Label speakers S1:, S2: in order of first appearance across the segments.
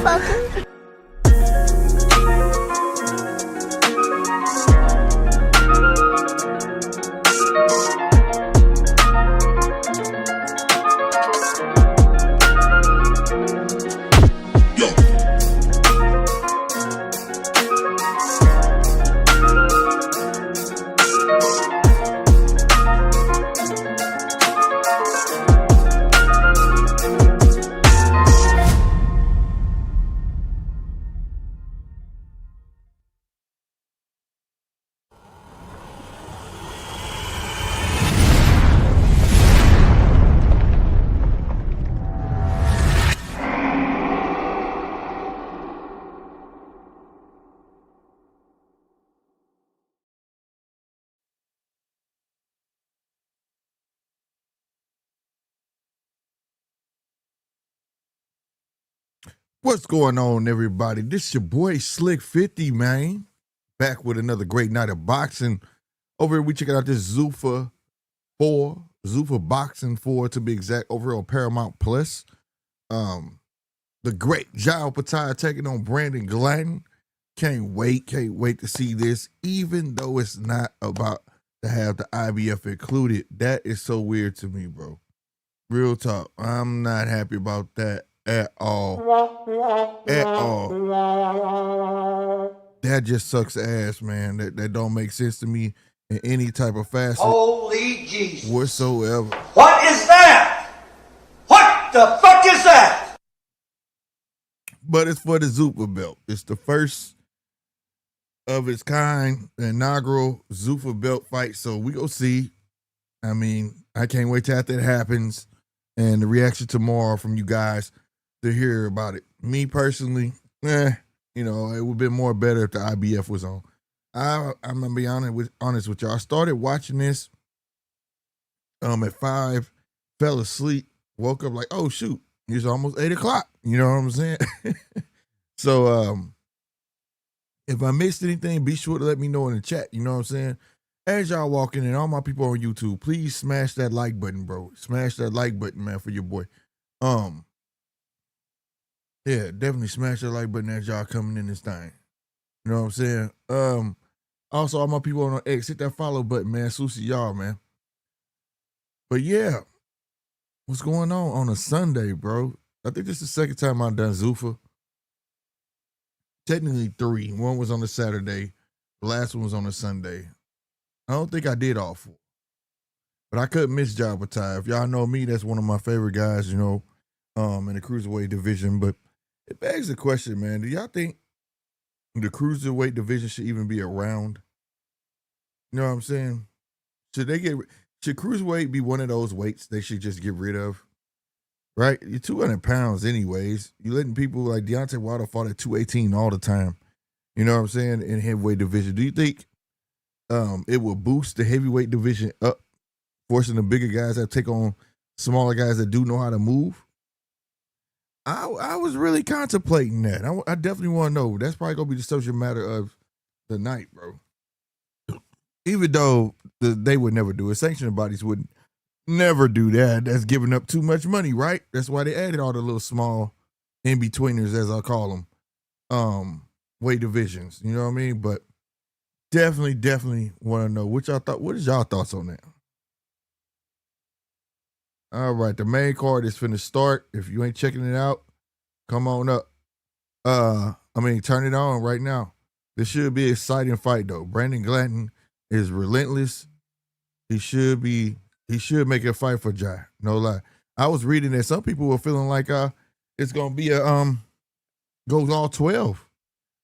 S1: motherfucker.
S2: What's going on, everybody? This your boy Slick 50, man. Back with another great night of boxing. Over here, we checking out this Zuffa Boxing 4 to be exact, over here on Paramount Plus. The great Opetaia taking on Brandon Glanton. Can't wait to see this, even though it's not about to have the IBF included. That is so weird to me, bro. Real talk. I'm not happy about that. At all. That just sucks ass, man. That don't make sense to me in any type of facet.
S3: Holy Jesus.
S2: Whatsoever.
S3: What is that? What the fuck is that?
S2: But it's for the Zuffa belt. It's the first of its kind, the inaugural Zuffa belt fight. So we go see. I mean, I can't wait till after it happens and the reaction tomorrow from you guys to hear about it. Me personally, it would have been more better if the IBF was on. I'm gonna be honest with y'all. I started watching this at 5, fell asleep, woke up like, oh shoot, it's almost 8 o'clock. You know what I'm saying? So if I missed anything, be sure to let me know in the chat. You know what I'm saying? As y'all walking in, all my people on YouTube, please smash that like button, bro. Smash that like button, man, for your boy. Yeah, definitely smash that like button as y'all coming in this thing. You know what I'm saying? Also, all my people on X, hit that follow button, man. Susie y'all, man. But yeah, what's going on a Sunday, bro? I think this is the second time I've done Zuffa. Technically 3. One was on a Saturday. The last one was on a Sunday. I don't think I did all 4. But I couldn't miss Opetaia. If y'all know me, that's one of my favorite guys, in the Cruiserweight division. But it begs the question, man, do y'all think the Cruiserweight division should even be around? You know what I'm saying? Should Cruiserweight be one of those weights they should just get rid of? Right? You're 200 pounds anyways. You letting people like Deontay Wilder fought at 218 all the time. You know what I'm saying? In heavyweight division. Do you think it will boost the heavyweight division up, forcing the bigger guys to take on smaller guys that do know how to move? I was really contemplating that. I definitely want to know. That's probably going to be the subject matter of the night, bro. Even though they would never do it. Sanctioning bodies would never do that. That's giving up too much money, right? That's why they added all the little small in-betweeners, as I call them, weight divisions. You know what I mean? But definitely want to know what y'all thought. What is y'all thoughts on that? All right, the main card is finna start. If you ain't checking it out, come on up. Turn it on right now. This should be an exciting fight, though. Brandon Glanton is relentless. He should make a fight for Jai. No lie. I was reading that some people were feeling like it's gonna be a goes all 12.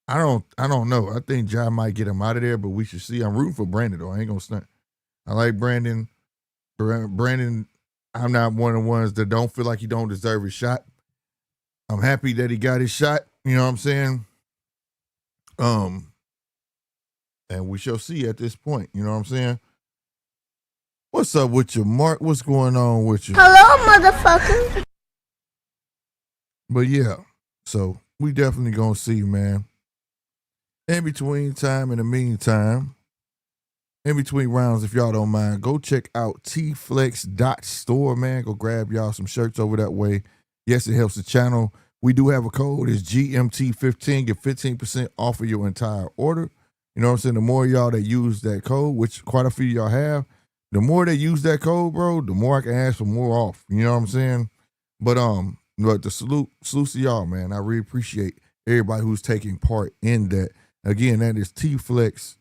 S2: I don't know. I think Jai might get him out of there, but we should see. I'm rooting for Brandon though. I ain't gonna stunt. I like Brandon. Brandon, I'm not one of the ones that don't feel like he don't deserve his shot. I'm happy that he got his shot. You know what I'm saying? And we shall see at this point. You know what I'm saying? What's up with you, Mark? What's going on with you?
S1: Hello, motherfucker.
S2: But yeah, so we definitely gonna see, man. In between rounds, if y'all don't mind, go check out tflex.store, man. Go grab y'all some shirts over that way. Yes, it helps the channel. We do have a code. It's GMT15. Get 15% off of your entire order. You know what I'm saying? The more y'all that use that code, which quite a few of y'all have, the more they use that code, bro, the more I can ask for more off. You know what I'm saying? But the salute to y'all, man. I really appreciate everybody who's taking part in that. Again, that is tflex.store.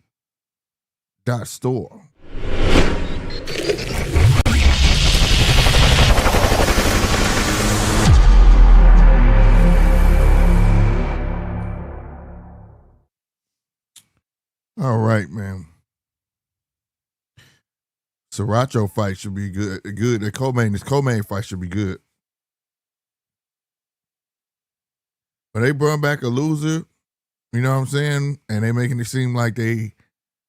S2: All right, man. Saracho fight should be good. The co-main fight should be good. But they brought back a loser, you know what I'm saying? And they making it seem like they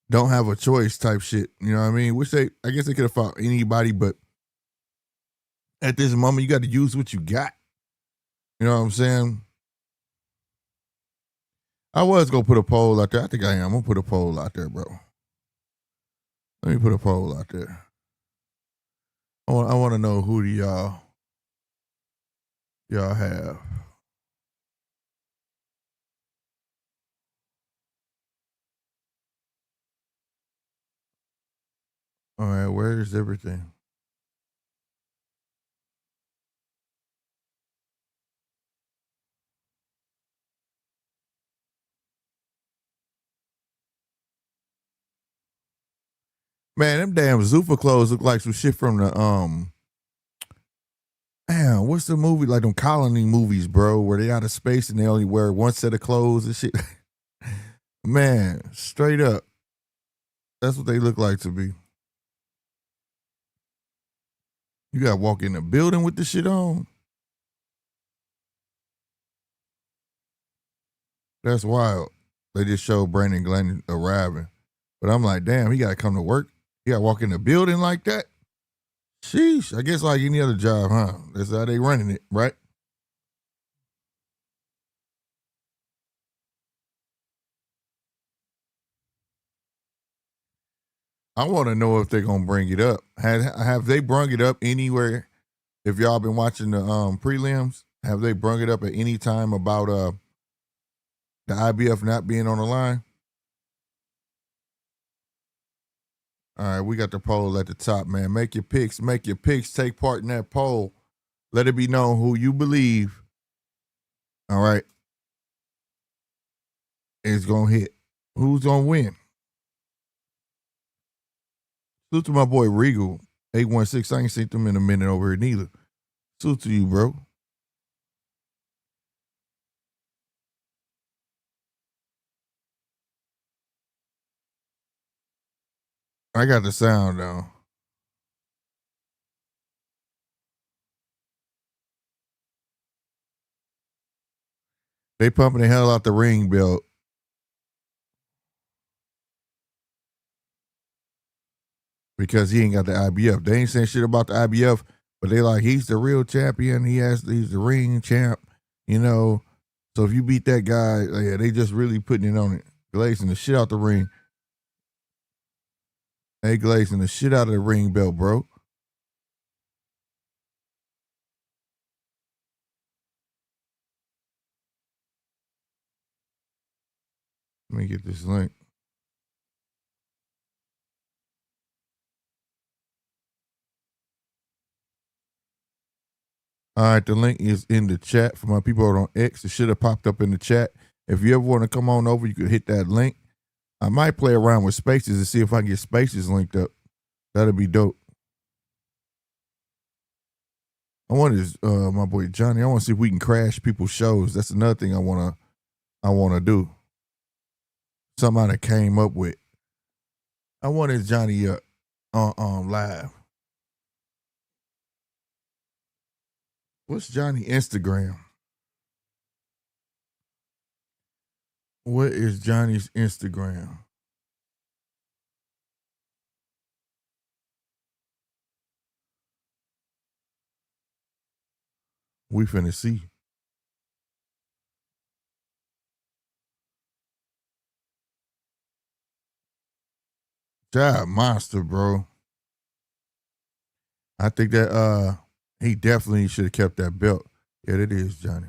S2: don't have a choice type shit. You know what I mean? I guess they could have fought anybody, but at this moment, you got to use what you got. You know what I'm saying? I was going to put a poll out there. I think I am. I'm going to put a poll out there, bro. Let me put a poll out there. I want to know who do y'all have. All right, where is everything? Man, them damn Zuffa clothes look like some shit from the damn, what's the movie like them colony movies, bro, where they out of space and they only wear one set of clothes and shit. Man, straight up. That's what they look like to me. You gotta walk in the building with this shit on. That's wild. They just showed Brandon Glanton arriving. But I'm like, damn, he gotta come to work. He gotta walk in the building like that. Sheesh. I guess like any other job, huh? That's how they running it, right? I want to know if they're gonna bring it up. Have they brung it up anywhere? If y'all been watching the prelims, have they brung it up at any time about the IBF not being on the line? All right, we got the poll at the top, man. Make your picks. Take part in that poll. Let it be known who you believe. All right, is gonna hit. Who's gonna win? Salute to my boy Regal, 816. I ain't seen them in a minute over here neither. Salute to you, bro. I got the sound though. They pumping the hell out the ring belt. Because he ain't got the IBF. They ain't saying shit about the IBF, but they like, he's the real champion. He's the ring champ, you know. So if you beat that guy, yeah, they just really putting it on it. Glazing the shit out the ring. They glazing the shit out of the ring belt, bro. Let me get this link. All right, the link is in the chat for my people on X. It should have popped up in the chat. If you ever want to come on over, you could hit that link. I might play around with spaces and see if I can get spaces linked up. That'd be dope. I want his my boy Johnny. I want to see if we can crash people's shows. That's another thing I wanna do. Somebody came up with. I wanted Johnny up on live. What's Johnny Instagram? What is Johnny's Instagram? We finna see. Job monster, bro. I think that he definitely should have kept that belt. Yeah, it is, Johnny.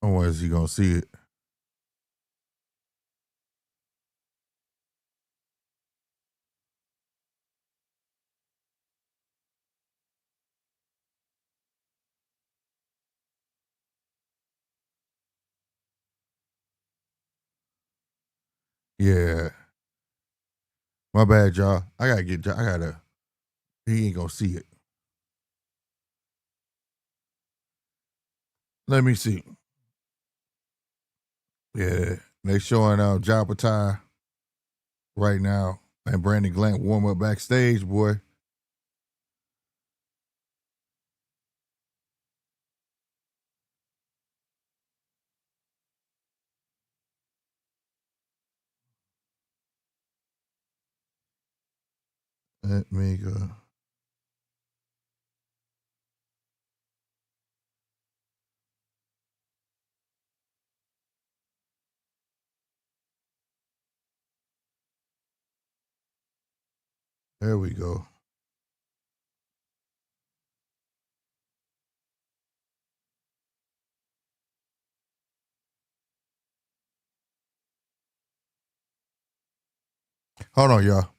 S2: Or is he gonna see it? Yeah. My bad, y'all. He ain't gonna see it. Let me see. Yeah. They showing Opetaia right now. And Brandon Glanton warm up backstage, boy. Let me go. There we go. Hold on, y'all.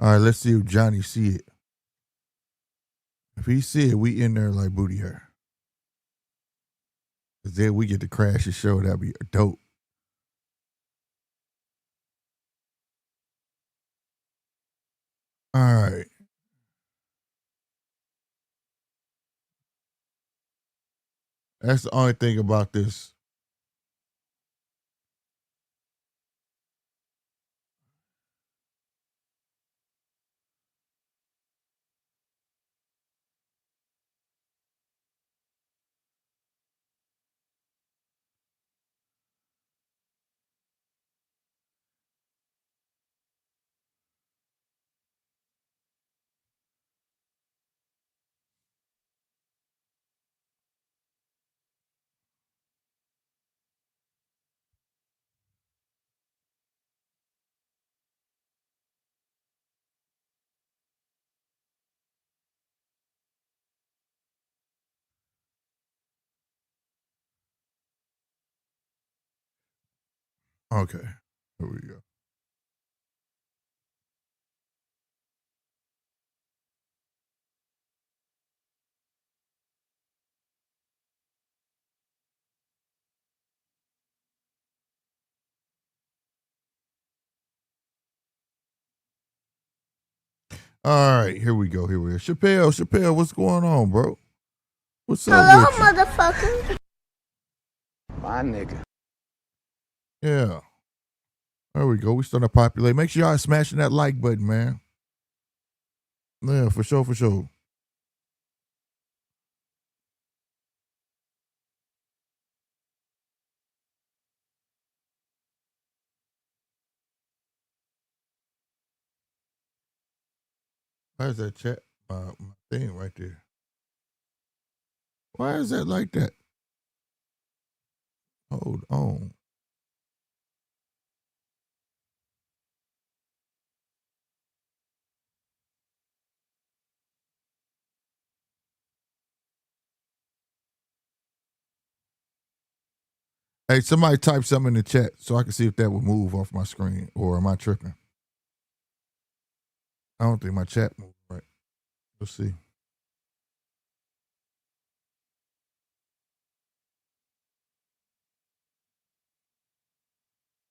S2: All right, let's see if Johnny see it. If he see it, we in there like booty hair. Cause then we get to crash the show. That'd be dope. All right. That's the only thing about this. Okay. Here we go. All right, here we go. Here we go. Chappelle, what's going on, bro? What's up
S1: Hello,
S2: with you?
S1: motherfucker.
S4: My nigga.
S2: Yeah. There we go. We starting to populate. Make sure y'all smashing that like button, man. Yeah, for sure, for sure. Why is that chat my thing right there? Why is that like that? Hold on. Hey, somebody type something in the chat so I can see if that would move off my screen, or am I tripping? I don't think my chat moved right. Let's see.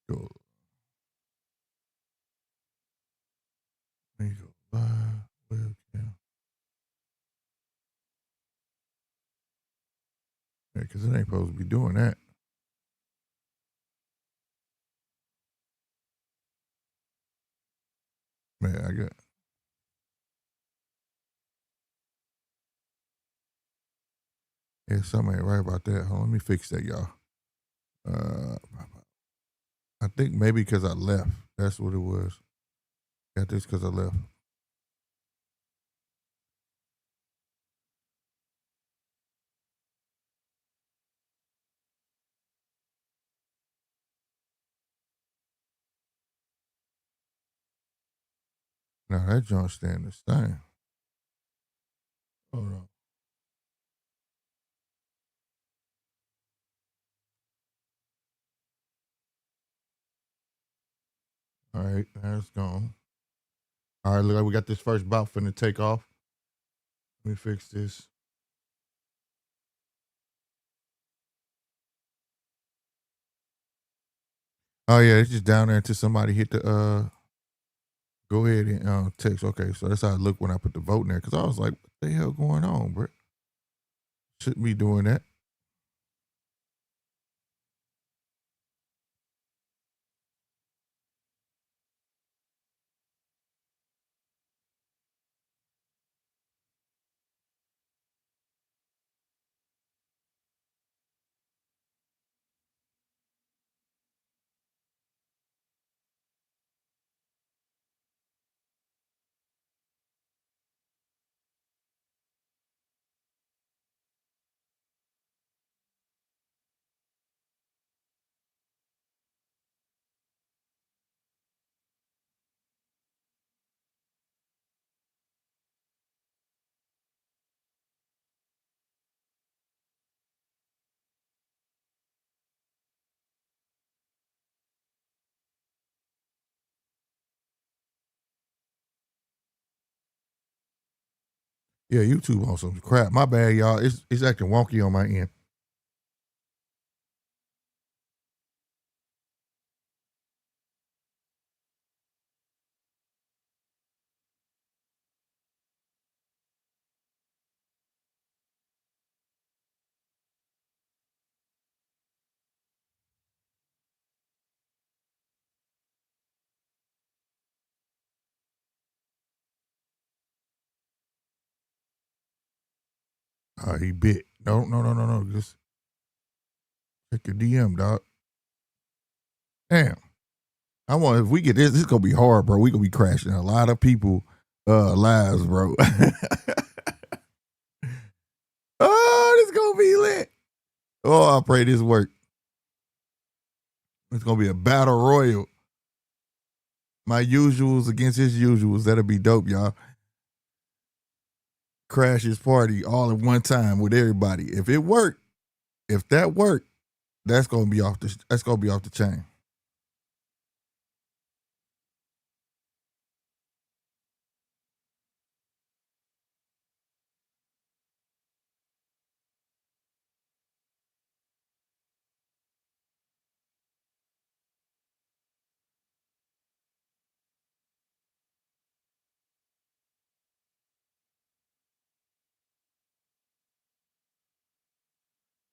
S2: Go. Let me go live. Webcam. Yeah, because it ain't supposed to be doing that. Man, I got. Yeah, something ain't right about that. Hold on, let me fix that, y'all. I think maybe because I left. That's what it was. Got this because I left. Now that joint staying the same. Hold on. All right, that's gone. All right, look like we got this first bout finna take off. Let me fix this. Oh yeah, it's just down there until somebody hit the go ahead and text. Okay, so that's how I look when I put the vote in there. Cause I was like, what the hell going on, bro? Shouldn't be doing that. Yeah, YouTube on some crap. My bad, y'all. It's acting wonky on my end. He bit. No. Just check your DM, dog. Damn. I want if we get this is gonna be hard, bro. We gonna be crashing a lot of people lives, bro. Oh, this gonna be lit. Oh, I pray this work. It's gonna be a battle royal. My usuals against his usuals. That'll be dope, y'all. Crash his party all at one time with everybody. If it worked, if that worked, that's gonna be off the chain.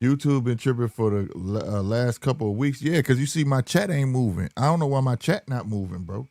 S2: YouTube been tripping for the last couple of weeks. Yeah, because you see my chat ain't moving. I don't know why my chat not moving, bro.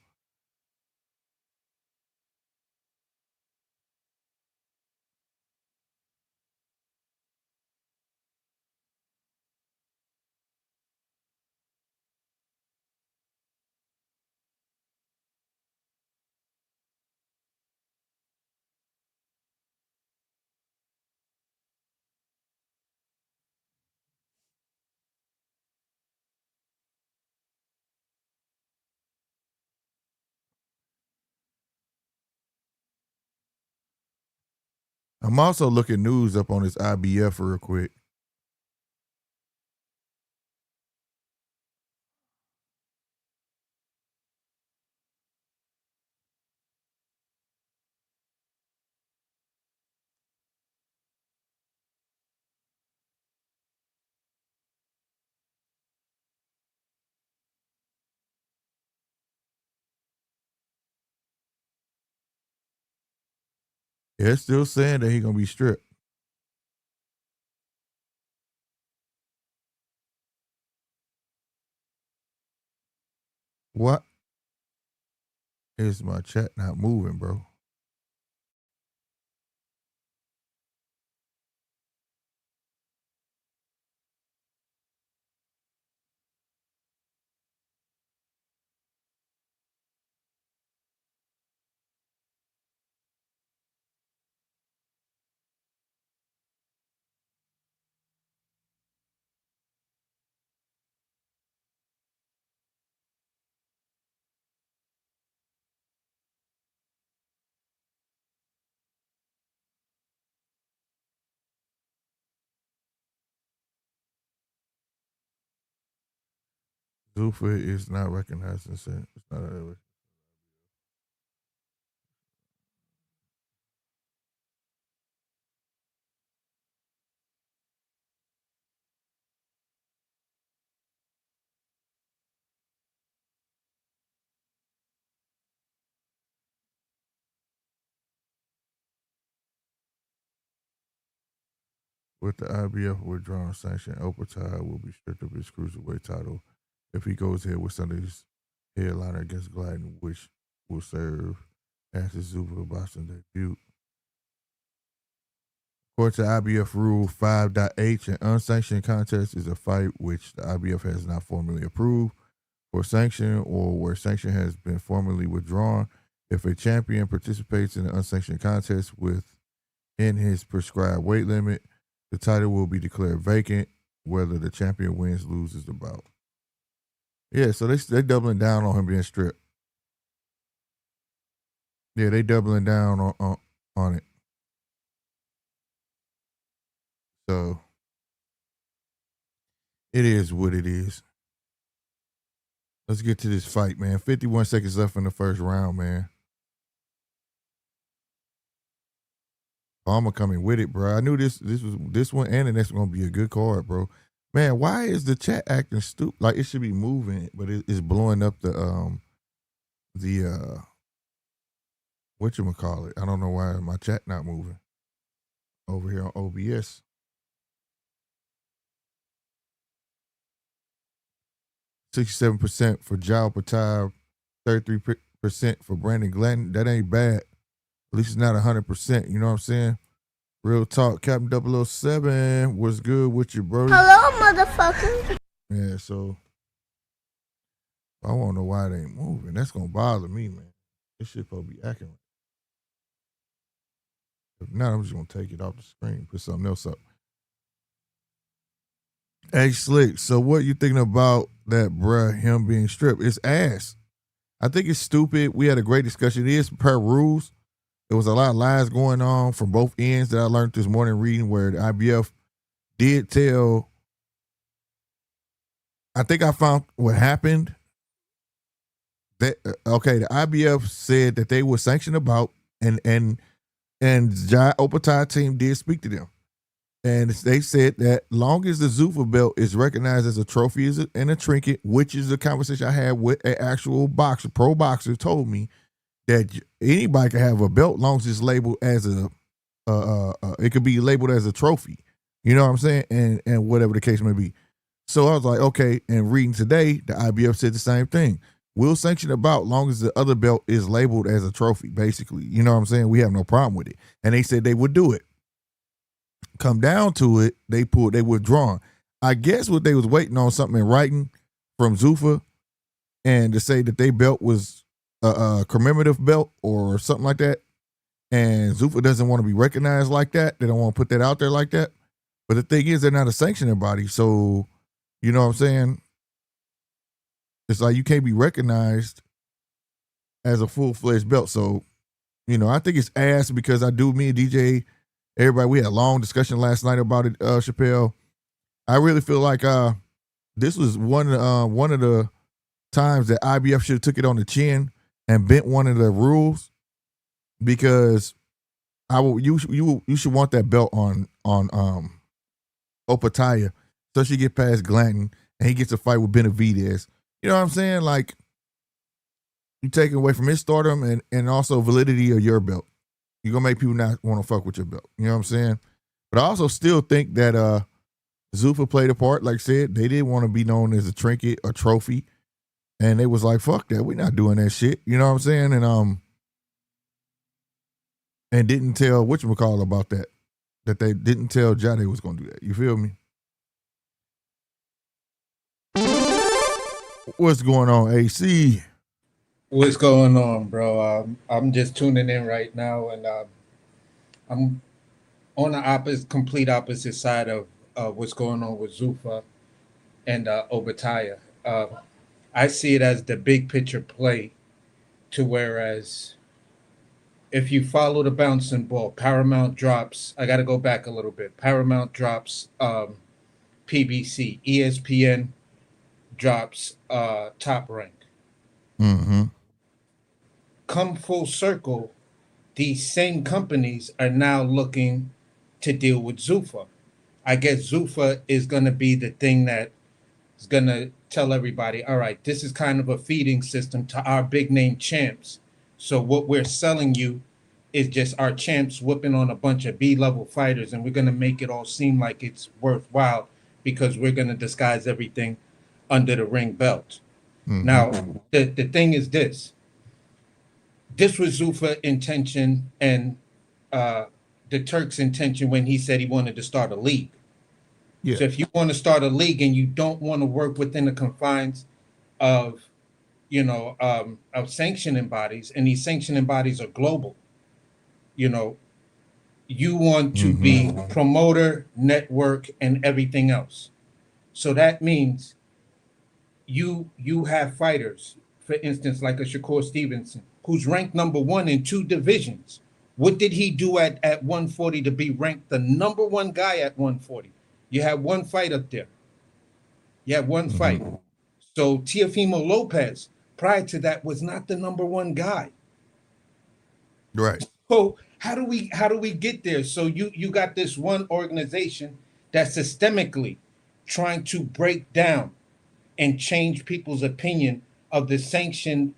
S2: I'm also looking news up on this IBF real quick. Yeah, it's still saying that he's gonna be stripped. What is my chat not moving, bro? Zuffa is not recognized and said it's not a with the IBF withdrawing sanction. Opetaia will be stripped of his cruiserweight title if he goes ahead with Sunday's headliner against Glanton, which will serve as his Zuffa boxing debut. According to IBF Rule 5.H, an unsanctioned contest is a fight which the IBF has not formally approved for sanction or where sanction has been formally withdrawn. If a champion participates in an unsanctioned contest within his prescribed weight limit, the title will be declared vacant, whether the champion wins, loses the bout. Yeah, so they doubling down on him being stripped. Yeah, they doubling down on it. So it is what it is. Let's get to this fight, man. 51 seconds left in the first round, man. Palma coming with it, bro. I knew this one and the next one gonna be a good card, bro. Man, why is the chat acting stupid? Like it should be moving, but it's blowing up the whatchamacallit. I don't know why my chat not moving over here on OBS. 67% for Opetaia, 33% for Brandon Glanton. That ain't bad. At least it's not 100%. You know what I'm saying? Real talk. Captain 007, what's good with you, bro?
S1: Hello, motherfucker.
S2: Yeah, so I want to know why they ain't moving. That's going to bother me, man. This shit supposed to be acting right. If not, I'm just going to take it off the screen, put something else up. Hey, Slick, so what you thinking about that, bruh, him being stripped? It's ass. I think it's stupid. We had a great discussion. It is per rules. There was a lot of lies going on from both ends that I learned this morning reading where the IBF did tell. I think I found what happened. That okay, the IBF said that they were sanctioned about, and Opetaia team did speak to them, and they said that long as the Zuffa belt is recognized as a trophy and a trinket, which is a conversation I had with an actual boxer, pro boxer, told me that anybody can have a belt long as it's labeled as it could be labeled as a trophy. You know what I'm saying? And whatever the case may be. So I was like, okay, and reading today, the IBF said the same thing. We'll sanction a bout long as the other belt is labeled as a trophy, basically. You know what I'm saying? We have no problem with it. And they said they would do it. Come down to it, they withdrawn. I guess what they was waiting on something in writing from Zuffa and to say that they belt was a commemorative belt or something like that. And Zuffa doesn't want to be recognized like that. They don't want to put that out there like that. But the thing is, they're not a sanctioning body. So, you know what I'm saying? It's like you can't be recognized as a full-fledged belt. So, you know, I think it's ass because me and DJ, everybody, we had a long discussion last night about it, Chappelle. I really feel like this was one of the times that IBF should have took it on the chin and bent one of the rules because you should want that belt on Opetaia so she get past Glanton and he gets a fight with Benavidez. You know what I'm saying? Like you take away from his stardom and also validity of your belt. You're gonna make people not want to fuck with your belt. You know what I'm saying? But I also still think that Zuffa played a part. Like I said, they didn't want to be known as a trinket or trophy. And they was like, fuck that, we're not doing that shit. You know what I'm saying? And didn't tell whatchamacallit about that. That they didn't tell Ja they was gonna do that. You feel me? What's going on, AC?
S5: What's going on, bro? I'm just tuning in right now, and I'm on the complete opposite side of what's going on with Zuffa and Opetaia. I see it as the big picture play, to whereas if you follow the bouncing ball, Paramount drops. I got to go back a little bit. Paramount drops PBC, ESPN drops Top Rank.
S2: Mm-hmm.
S5: Come full circle, these same companies are now looking to deal with Zuffa. I guess Zuffa is going to be the thing that is going to tell everybody, all right, this is kind of a feeding system to our big name champs. So what we're selling you is just our champs whooping on a bunch of B-level fighters, and we're going to make it all seem like it's worthwhile because we're going to disguise everything under the ring belt. Mm-hmm. Now, the thing is this was Zuffa's intention and the Turk's intention when he said he wanted to start a league. Yeah. So if you want to start a league and you don't want to work within the confines of, of sanctioning bodies, and these sanctioning bodies are global, you want to be promoter, network, and everything else. So that means you have fighters, for instance, like a Shakur Stevenson, who's ranked number 1 in 2 divisions. What did he do at 140 to be ranked the number 1 guy at 140? You had one fight up there. You had one fight. So Teofimo Lopez, prior to that, was not the number 1 guy.
S2: Right.
S5: So how do we get there? So you got this one organization that's systemically trying to break down and change people's opinion of the sanctioned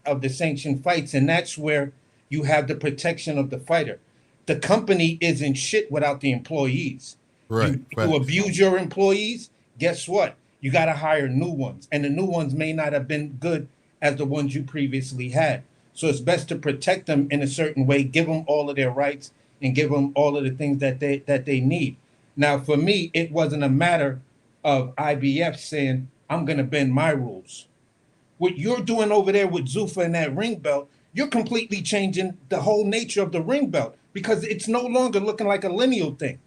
S5: fights, and that's where you have the protection of the fighter. The company isn't shit without the employees.
S2: Right.
S5: You abuse your employees, guess what? You got to hire new ones, and the new ones may not have been good as the ones you previously had. So it's best to protect them in a certain way, give them all of their rights, and give them all of the things that they need. Now, for me, it wasn't a matter of IBF saying, I'm going to bend my rules. What you're doing over there with Zuffa and that ring belt, you're completely changing the whole nature of the ring belt, because it's no longer looking like a lineal thing.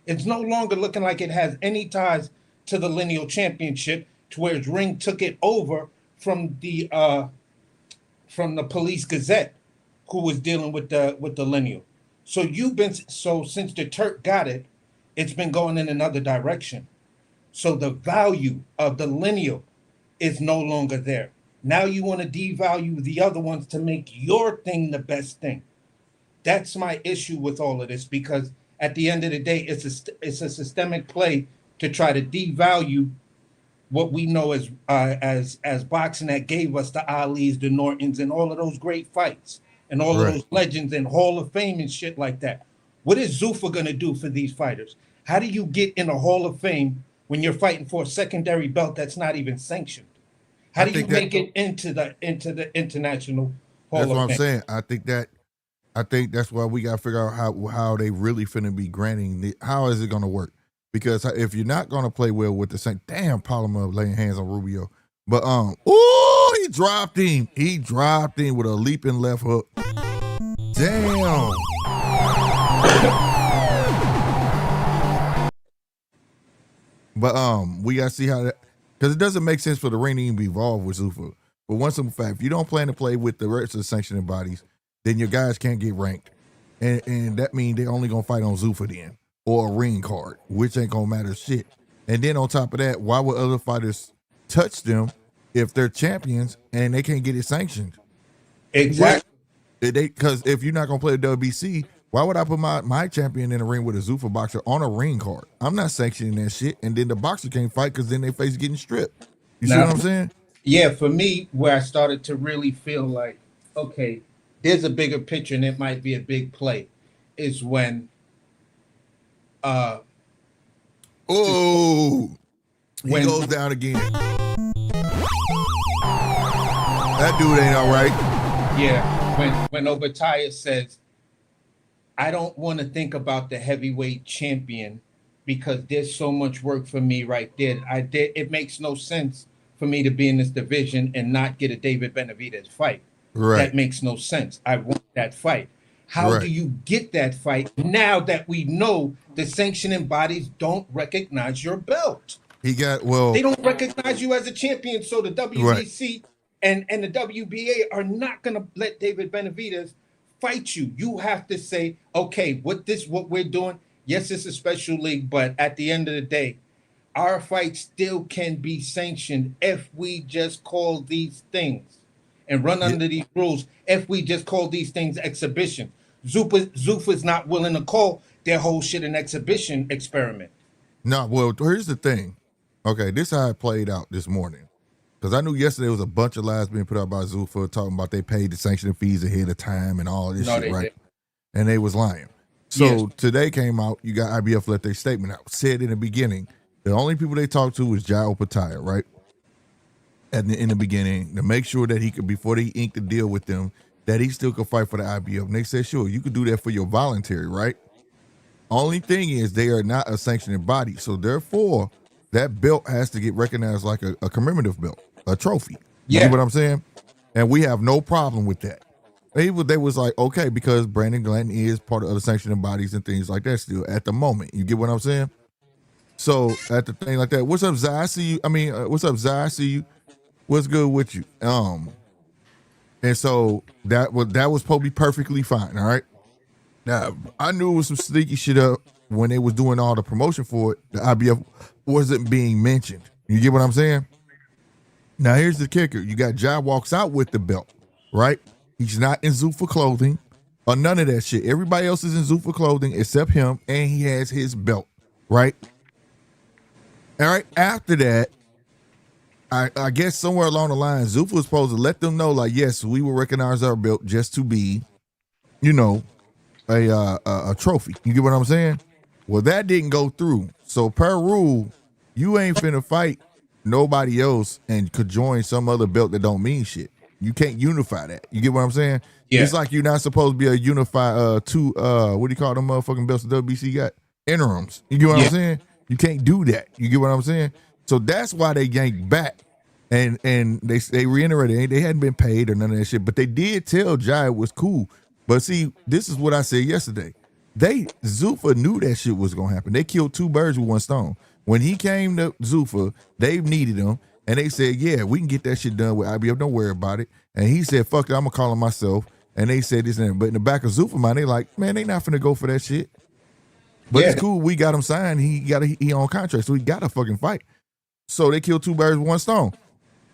S5: It's no longer looking like it has any ties to the lineal championship, to where Ring took it over from the Police Gazette, who was dealing with the lineal. So since the Turk got it, it's been going in another direction. So the value of the lineal is no longer there. Now you want to devalue the other ones to make your thing the best thing. That's my issue with all of this, because at the end of the day, it's a systemic play to try to devalue what we know as boxing that gave us the Alis, the Nortons, and all of those great fights, and all of those legends and Hall of Fame and shit like that. What is Zuffa gonna do for these fighters? How do you get in a Hall of Fame when you're fighting for a secondary belt that's not even sanctioned? How do you make it into the international Hall of Fame? That's what I'm saying.
S2: I think that's why we got to figure out how they really finna be granting. How is it going to work? Because if you're not going to play well with the same, damn, Palma laying hands on Rubio. But he dropped him. He dropped him with a leaping left hook. Damn. But we got to see how that, because it doesn't make sense for the ring to even be involved with Zuffa. But one simple fact, if you don't plan to play with the rest of the sanctioning bodies, then your guys can't get ranked. And that means they're only going to fight on Zuffa then, or a ring card, which ain't going to matter shit. And then on top of that, why would other fighters touch them if they're champions and they can't get it sanctioned?
S5: Exactly.
S2: Because if you're not going to play the WBC, why would I put my champion in a ring with a Zuffa boxer on a ring card? I'm not sanctioning that shit. And then the boxer can't fight because then their face getting stripped. You see what I'm saying?
S5: Yeah, for me, where I started to really feel like, okay, there's a bigger picture and it might be a big play. is when
S2: Oh, he
S5: When-
S2: goes down again. That dude ain't all right.
S5: when Opetaia says, I don't want to think about the heavyweight champion because there's so much work for me right there. It makes no sense for me to be in this division and not get a David Benavidez fight.
S2: Right.
S5: That makes no sense. I want that fight. How
S2: Right.
S5: do you get that fight now that we know the sanctioning bodies don't recognize your belt?
S2: He got,
S5: They don't recognize you as a champion, so the WBC and the WBA are not going to let David Benavidez fight you. You have to say, okay, what we're doing, yes, it's a special league, but at the end of the day, our fight still can be sanctioned if we just call these things and run under these rules, if we just call these things exhibition. Zuffa's not willing to call their whole shit an exhibition experiment.
S2: No, well, here's the thing. Okay, this is how it played out this morning. Because I knew yesterday was a bunch of lies being put out by Zuffa talking about they paid the sanctioning fees ahead of time and all this shit, right?
S5: Didn't.
S2: And they was lying. So today came out, you got IBF let their statement out. Said in the beginning, the only people they talked to was Jai Opetaia, right? In the beginning, to make sure that he could, before they inked the deal with them, that he still could fight for the IBF. And they said, sure, you could do that for your voluntary, right? Only thing is they are not a sanctioning body. So therefore, that belt has to get recognized like a commemorative belt, a trophy. You get what I'm saying? And we have no problem with that. They was like, okay, because Brandon Glanton is part of the sanctioning bodies and things like that still at the moment. You get what I'm saying? So at the thing like that, what's up, Zai? I see you. What's up, Zai? I see you. What's good with you? And so that was supposed to be perfectly fine. All right. Now I knew it was some sneaky shit up when they was doing all the promotion for it. The IBF wasn't being mentioned. You get what I'm saying? Now here's the kicker. You got Jai walks out with the belt, right? He's not in Zuffa clothing or none of that shit. Everybody else is in Zuffa clothing except him, and he has his belt, right? All right. After that, I guess somewhere along the line, Zuffa was supposed to let them know, like, yes, we will recognize our belt just to be, a trophy. You get what I'm saying? Well, that didn't go through. So per rule, you ain't finna fight nobody else and could join some other belt that don't mean shit. You can't unify that. You get what I'm saying?
S5: Yeah.
S2: It's like you're not supposed to be a unified two what do you call them motherfucking belts the WBC got? Interims. You get what I'm saying? You can't do that. You get what I'm saying? So that's why they yanked back. And they reiterated they hadn't been paid or none of that shit. But they did tell Jai it was cool. But see, this is what I said yesterday. Zuffa knew that shit was gonna happen. They killed two birds with one stone. When he came to Zuffa, they needed him, and they said, yeah, we can get that shit done with IBF, don't worry about it. And he said, fuck it, I'm gonna call him myself. And they said this and that. But in the back of Zuffa mind, they like, man, they not finna go for that shit. But it's cool, we got him signed, he on contract, so he got a fucking fight. So they killed two birds with one stone.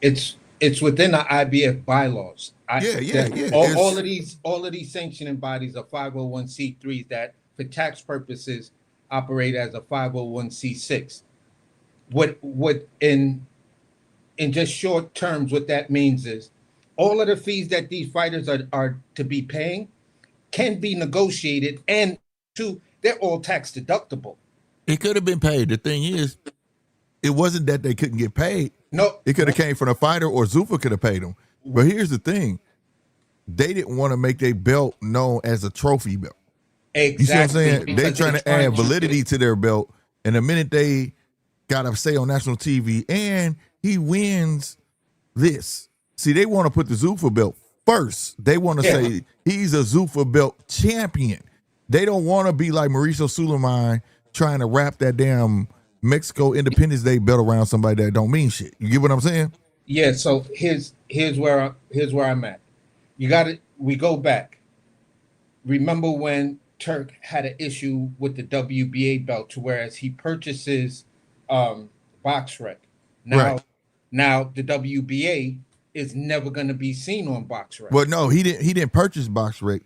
S5: It's within the IBF bylaws. All of these sanctioning bodies are 501c3s that, for tax purposes, operate as a 501c6. What in just short terms, what that means is all of the fees that these fighters are to be paying can be negotiated, and they're all tax deductible.
S2: It could have been paid. The thing is, it wasn't that they couldn't get paid.
S5: No,
S2: it could have came from a fighter, or Zuffa could have paid them. But here's the thing: they didn't want to make their belt known as a trophy belt.
S5: Exactly.
S2: You see what I'm saying? They trying to add validity to their belt, and the minute they got to say on national TV, and he wins this. See, they want to put the Zuffa belt first. They want to say he's a Zuffa belt champion. They don't want to be like Mauricio Suleiman trying to wrap that damn Mexico Independence Day belt around somebody that don't mean shit. You get what I'm saying?
S5: Yeah. So here's where I'm at. We go back. Remember when Turk had an issue with the WBA belt, to whereas he purchases BoxRec. Now the WBA is never going to be seen on BoxRec.
S2: Well, no, he didn't purchase BoxRec.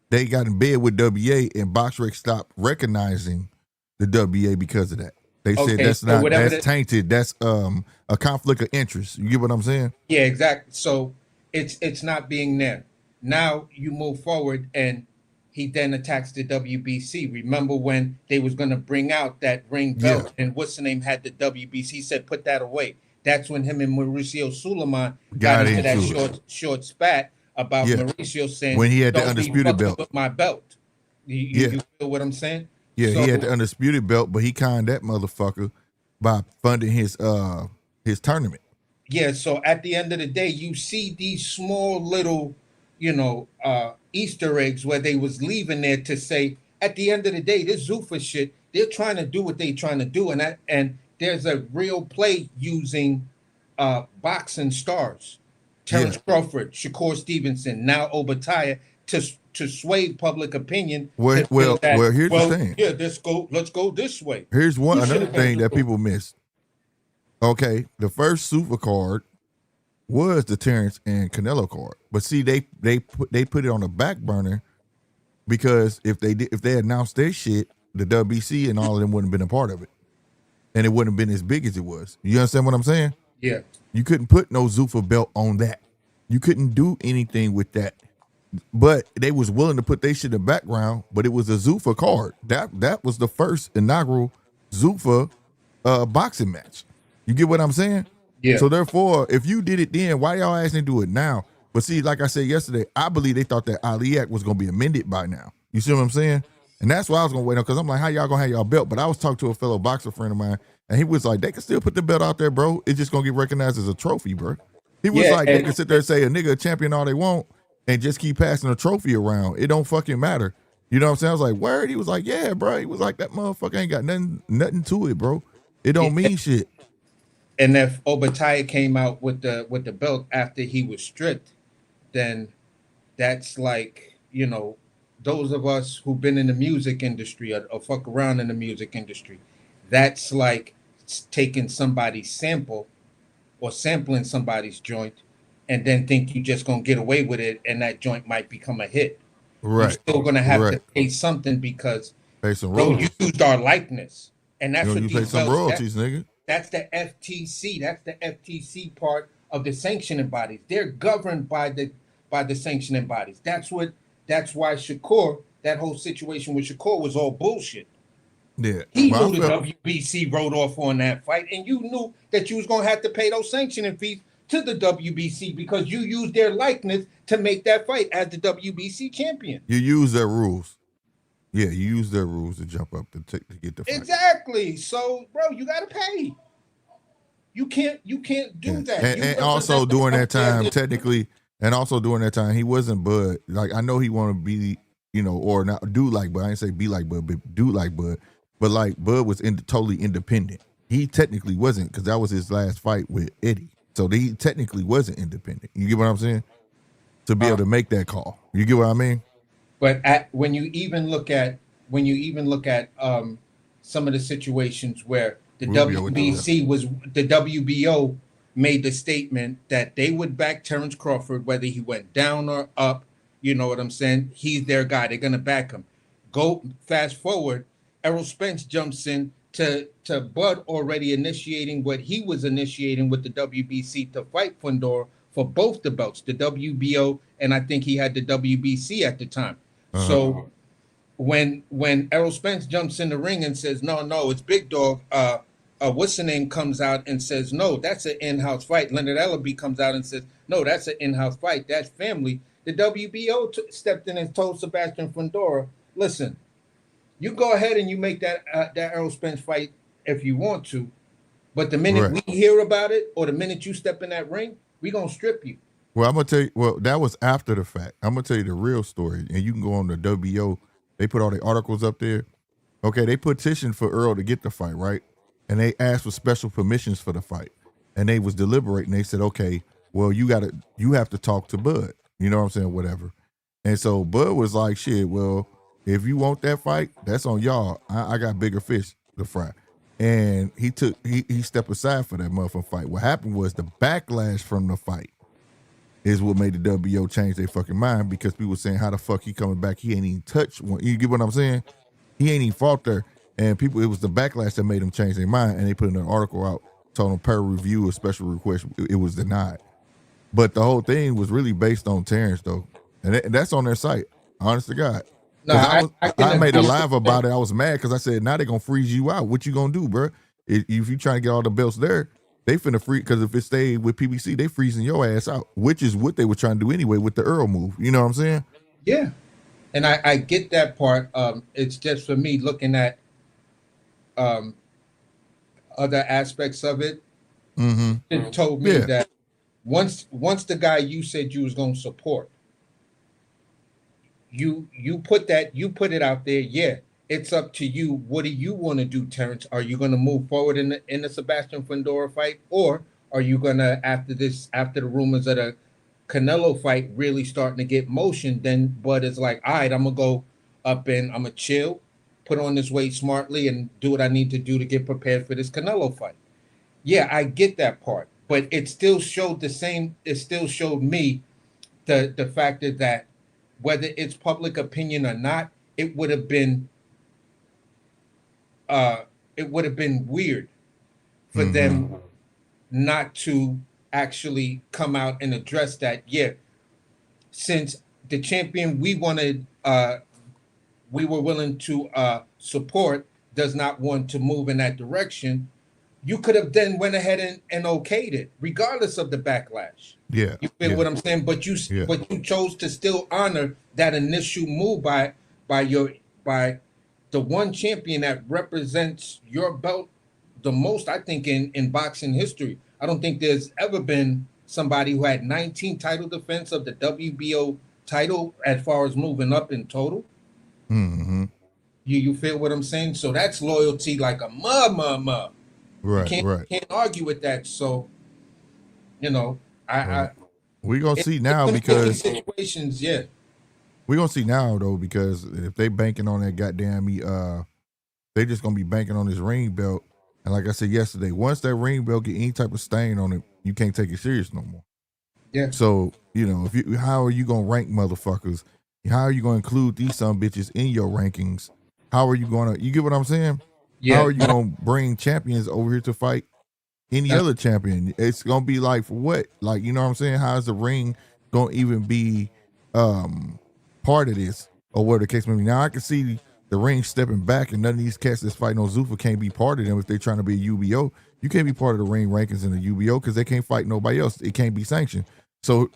S2: They got in bed with WA, and BoxRec stopped recognizing the WA because of that. They said that's tainted. That's a conflict of interest. You get what I'm saying?
S5: Yeah, exactly. So it's not being there. Now you move forward, and he then attacks the WBC. Remember when they was going to bring out that ring belt and what's the name had the WBC said put that away. That's when him and Mauricio Suleiman got into that short spat about Mauricio saying
S2: when he had the
S5: "Don't be
S2: undisputed
S5: fucking
S2: belt
S5: with my belt." You feel what I'm saying?
S2: Yeah,
S5: So,
S2: he had the undisputed belt, but he conned that motherfucker by funding his tournament.
S5: Yeah, so at the end of the day, you see these small little, Easter eggs where they was leaving there to say, at the end of the day, this Zuffa shit, they're trying to do what they're trying to do, and there's a real play using boxing stars, Terrence Crawford, Shakur Stevenson, now Opetaia, to sway public opinion.
S2: Here's the thing.
S5: Yeah, let's go this way.
S2: Here's another thing that people miss. Okay, the first Zuffa card was the Terrence and Canelo card, but see, they put it on the back burner because if they announced their shit, the WBC and all of them wouldn't have been a part of it, and it wouldn't have been as big as it was. You understand what I'm saying?
S5: Yeah.
S2: You couldn't put no Zuffa belt on that. You couldn't do anything with that. But they was willing to put their shit in the background, but it was a Zuffa card. That was the first inaugural Zuffa boxing match. You get what I'm saying?
S5: Yeah.
S2: So therefore, if you did it then, why y'all asking to do it now? But see, like I said yesterday, I believe they thought that Ali Act was gonna be amended by now. You see what I'm saying? And that's why I was gonna wait on, because I'm like, how y'all gonna have y'all belt? But I was talking to a fellow boxer friend of mine, and he was like, they can still put the belt out there, bro. It's just gonna get recognized as a trophy, bro. He was like, they can sit there and say a nigga a champion all they want and just keep passing a trophy around. It don't fucking matter. You know what I'm saying? I was like, word? He was like, yeah, bro. He was like, that motherfucker ain't got nothing to it, bro. It don't mean shit.
S5: And if Opetaia came out with the belt after he was stripped, then that's like, those of us who've been in the music industry or fuck around in the music industry, that's like taking somebody's sample or sampling somebody's joint and then think you just gonna get away with it and that joint might become a hit.
S2: Right.
S5: You're still gonna have to pay something because
S2: you
S5: used our likeness. And that's what
S2: you
S5: these
S2: pay some royalties, nigga.
S5: That's the FTC. That's the FTC part of the sanctioning bodies. They're governed by the sanctioning bodies. That's why Shakur, that whole situation with Shakur was all bullshit.
S2: Yeah.
S5: He knew the WBC wrote off on that fight, and you knew that you was gonna have to pay those sanctioning fees to the WBC because you used their likeness to make that fight as the WBC champion.
S2: You use their rules. Yeah, you use their rules to jump up to get the fight.
S5: Exactly. So, bro, you gotta pay. You can't do that.
S2: And also during that time, technically, he wasn't Bud. Like, I know he want to be, or not do like Bud. I didn't say be like Bud, but do like Bud. But like Bud was totally independent. He technically wasn't, because that was his last fight with Eddie. So he technically wasn't independent. You get what I'm saying? To be able to make that call. You get what I mean?
S5: But when you even look at some of the situations where the WBO made the statement that they would back Terrence Crawford whether he went down or up. You know what I'm saying? He's their guy. They're gonna back him. Go fast forward. Errol Spence jumps in to Bud already initiating what he was initiating with the WBC to fight Fundora for both the belts, the WBO, and I think he had the WBC at the time. Uh-huh. So when Errol Spence jumps in the ring and says, no, it's Big Dog, what's the name comes out and says, no, that's an in-house fight. Leonard Ellaby comes out and says, no, that's an in-house fight. That's family. The WBO stepped in and told Sebastian Fundora, listen, you go ahead and you make that Errol Spence fight if you want to, but the minute we hear about it or the minute you step in that ring, we're going to strip you.
S2: Well, I'm going to tell you, that was after the fact. I'm going to tell you the real story, and you can go on the WBO. They put all the articles up there. Okay, they petitioned for Earl to get the fight, right? And they asked for special permissions for the fight. And they was deliberating. They said, okay, well, you have to talk to Bud. You know what I'm saying? Whatever. And so Bud was like, shit, well, if you want that fight, that's on y'all. I got bigger fish to fry. And he stepped aside for that motherfucking fight. What happened was the backlash from the fight is what made the WBO change their fucking mind, because people were saying, how the fuck he coming back? He ain't even touched one. You get what I'm saying? He ain't even fought there. And it was the backlash that made them change their mind. And they put an article out, told them per review, a special request. It was denied. But the whole thing was really based on Terrence, though. And that's on their site. Honest to God.
S5: No,
S2: Because
S5: I
S2: I
S5: can
S2: made a
S5: agree.
S2: live about it. I was mad because I said, now they're gonna freeze you out. What you gonna do, bro? If you trying to get all the belts there, they finna freeze, because if it stayed with PBC, they freezing your ass out, which is what they were trying to do anyway with the Earl move. You know what I'm saying?
S5: Yeah, and I get that part. It's just for me looking at um other aspects of it.
S2: Mm-hmm.
S5: It told me
S2: Yeah.
S5: that once the guy you said you was gonna support, you put it out there. Yeah, it's up to you. What do you want to do, Terrence? Are you going to move forward in the Sebastian Fundora fight, or are you going to, after the rumors of the Canelo fight really starting to get motion? Then Bud is like, all right, I'm gonna go up and I'm gonna chill, put on this weight smartly, and do what I need to do to get prepared for this Canelo fight. Yeah, I get that part, but it still showed the same. It still showed me the fact that whether it's public opinion or not, it would have been uh, it would have been weird for them not to actually come out and address that. Yeah, since the champion we were willing to support does not want to move in that direction, you could have then went ahead and okayed it, regardless of the backlash.
S2: Yeah.
S5: You feel what I'm saying? But you chose to still honor that initial move by the one champion that represents your belt the most, I think, in boxing history. I don't think there's ever been somebody who had 19 title defense of the WBO title as far as moving up in total.
S2: Mm-hmm.
S5: You feel what I'm saying? So that's loyalty like a ma.
S2: Right.
S5: Can't argue with that. So,
S2: We're gonna see now
S5: it's
S2: because
S5: situations, yeah.
S2: we're gonna see now though, because if they banking on that goddamn they just gonna be banking on this ring belt. And like I said yesterday, once that ring belt get any type of stain on it, you can't take it serious no more.
S5: Yeah.
S2: So, how are you gonna rank motherfuckers? How are you gonna include these some bitches in your rankings? How are you you get what I'm saying?
S5: Yeah.
S2: How are you gonna bring champions over here to fight any other champion? It's gonna be like, for what? Like, you know what I'm saying? How is the ring gonna even be part of this, or whatever the case may be? Now I can see the ring stepping back, and none of these cats that's fighting on Zuffa can't be part of them if they're trying to be a UBO. You can't be part of the ring rankings in the UBO because they can't fight nobody else. It can't be sanctioned. So,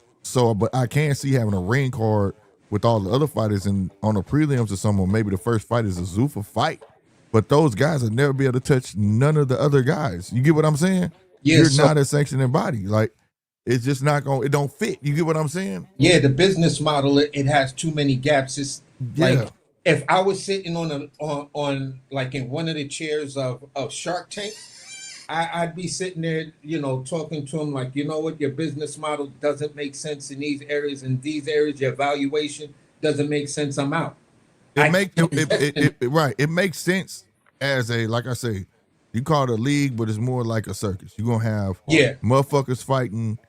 S2: but I can see having a ring card with all the other fighters and on the prelims or someone. Maybe the first fight is a Zuffa fight, but those guys will never be able to touch none of the other guys. You get what I'm saying?
S5: Yeah,
S2: You're not a sanctioning body. Like, it's just not going. It don't fit. You get what I'm saying?
S5: Yeah, the business model, it has too many gaps. It's like, if I was sitting on like in one of the chairs of Shark Tank, I'd be sitting there, talking to him like, you know what, your business model doesn't make sense in these areas. In these areas, your valuation doesn't make sense. I'm out.
S2: It makes sense as a, like I say, you call it a league, but it's more like a circus. You're gonna have motherfuckers fighting.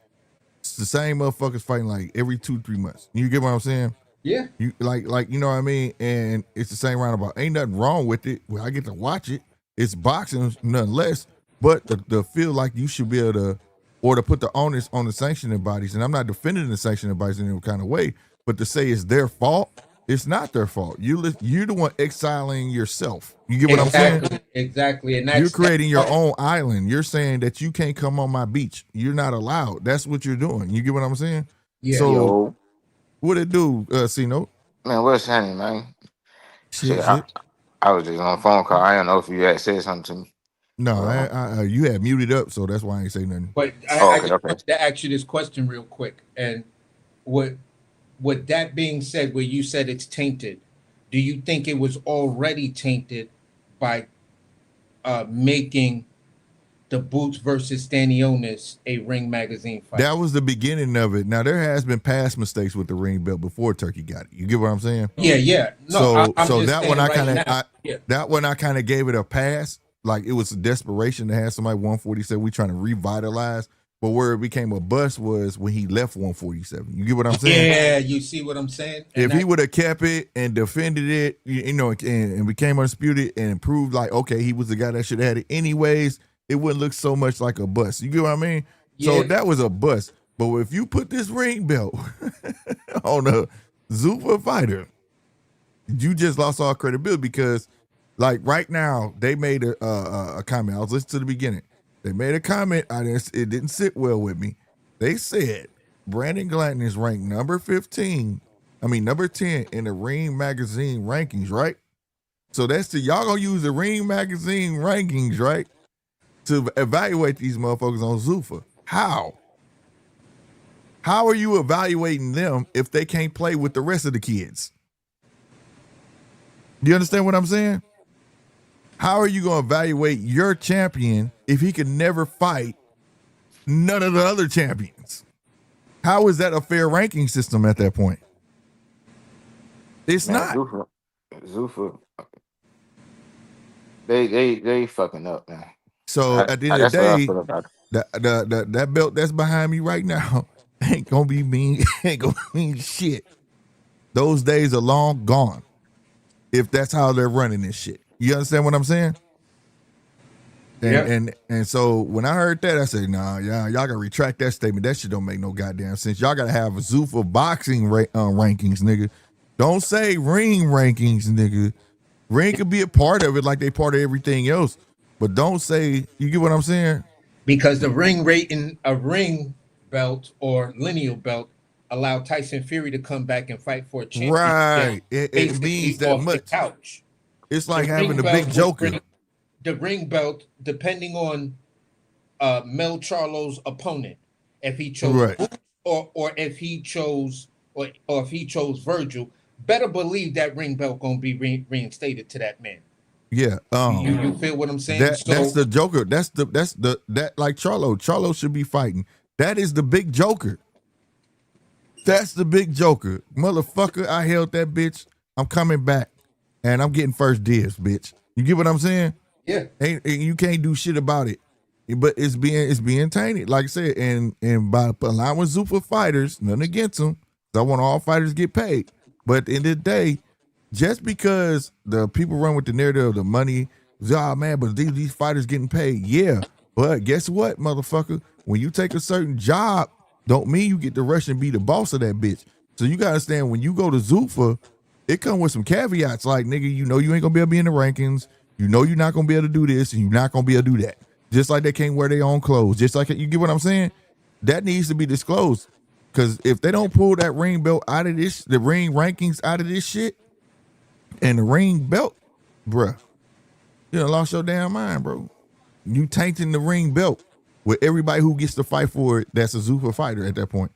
S2: It's the same motherfuckers fighting like every 2-3 months. You get what I'm saying?
S5: Yeah.
S2: You like you know what I mean? And it's the same roundabout. Ain't nothing wrong with it. Well, I get to watch it. It's boxing, none less. But the feel like you should be able to, or to put the onus on the sanctioning bodies. And I'm not defending the sanctioning bodies in any kind of way, but to say it's their fault, it's not their fault. You're the one exiling yourself. You get what I'm saying?
S5: Exactly. And
S2: you're creating your own island. You're saying that you can't come on my beach. You're not allowed. That's what you're doing. You get what I'm saying?
S5: Yeah.
S2: So what it do, C-Note?
S4: Man, what's happening, man?
S2: Shit.
S4: I was just on a phone call. I don't know if you had said something to me.
S2: No, you had muted up, so that's why I ain't say nothing.
S5: But I just want to ask you this question real quick. And with that being said, where you said it's tainted, do you think it was already tainted by making the Boots versus Stanionis a Ring Magazine fight?
S2: That was the beginning of it. Now, there has been past mistakes with the ring belt before Turkey got it. You get what I'm saying?
S5: Yeah. No,
S2: so that one that one I kind of gave it a pass. Like, it was a desperation to have somebody 147. We trying to revitalize. But where it became a bust was when he left 147. You get what I'm saying?
S5: Yeah, you see what I'm saying?
S2: And if he would have kept it and defended it, and became undisputed and proved like, okay, he was the guy that should have had it anyways, it wouldn't look so much like a bust. You get what I mean? Yeah. So that was a bust. But if you put this ring belt on a Zuffa fighter, You just lost all credibility because, like right now, they made a comment. I was listening to the beginning. They made a comment. It didn't sit well with me. They said Brandon Glanton is ranked number 10 in the Ring Magazine rankings, right? So that's y'all gonna use the Ring Magazine rankings, right? To evaluate these motherfuckers on Zuffa. How? How are you evaluating them if they can't play with the rest of the kids? Do you understand what I'm saying? How are you going to evaluate your champion if he can never fight none of the other champions? How is that a fair ranking system at that point? It's not.
S4: Zuffa, they fucking up, man.
S2: So at the end of the
S4: That's what I
S2: day,
S4: feel about it.
S2: that belt that's behind me right now ain't gonna mean shit. Those days are long gone. If that's how they're running this shit. You understand what I'm saying? And so when I heard that, I said, nah, y'all gotta retract that statement. That shit don't make no goddamn sense. Y'all gotta have a Zuffa boxing rankings, nigga. Don't say ring rankings, nigga. Ring could be a part of it like they part of everything else. But don't say, you get what I'm saying?
S5: Because the ring rating, a ring belt or lineal belt, allowed Tyson Fury to come back and fight for a championship.
S2: Right. It means that much.
S5: The couch.
S2: It's like having the big joker.
S5: The ring belt, depending on Mel Charlo's opponent, if he chose Boots or if he chose or if he chose Virgil, better believe that ring belt gonna be reinstated to that man.
S2: Yeah.
S5: You feel what I'm saying?
S2: That's the joker. That's like Charlo. Charlo should be fighting. That is the big joker. That's the big joker. Motherfucker, I held that bitch. I'm coming back. And I'm getting first dibs, bitch. You get what I'm saying?
S5: Yeah.
S2: You can't do shit about it. But it's being tainted. Like I said, and by allowing Zuffa fighters, nothing against them. I want all fighters to get paid. But at the end of the day, just because the people run with the narrative of the money, man, but these fighters getting paid. Yeah. But guess what, motherfucker? When you take a certain job, don't mean you get to rush and be the boss of that bitch. So you gotta understand when you go to Zuffa, it come with some caveats like, nigga, you know you ain't gonna be able to be in the rankings. You know you're not gonna be able to do this and you're not gonna be able to do that. Just like they can't wear their own clothes. Just like, you get what I'm saying? That needs to be disclosed. Because if they don't pull that ring belt out of this, the ring rankings out of this shit, and the ring belt, bruh, you done lost your damn mind, bro. You tainting the ring belt with everybody who gets to fight for it that's a Zuffa fighter at that point.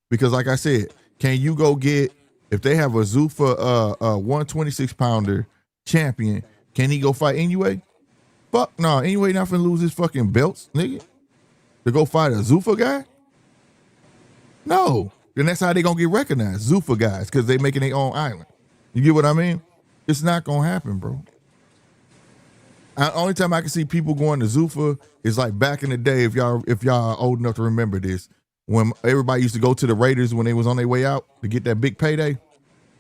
S2: Because like I said, can you go get, if they have a Zuffa 126 pounder champion, can he go fight anyway? Fuck no, anyway not finna lose his fucking belts, nigga. To go fight a Zuffa guy? No. Then that's how they gonna get recognized, Zuffa guys, because they making their own island. You get what I mean? It's not gonna happen, bro. Only time I can see people going to Zuffa is like back in the day, if y'all are old enough to remember this, when everybody used to go to the Raiders when they was on their way out to get that big payday.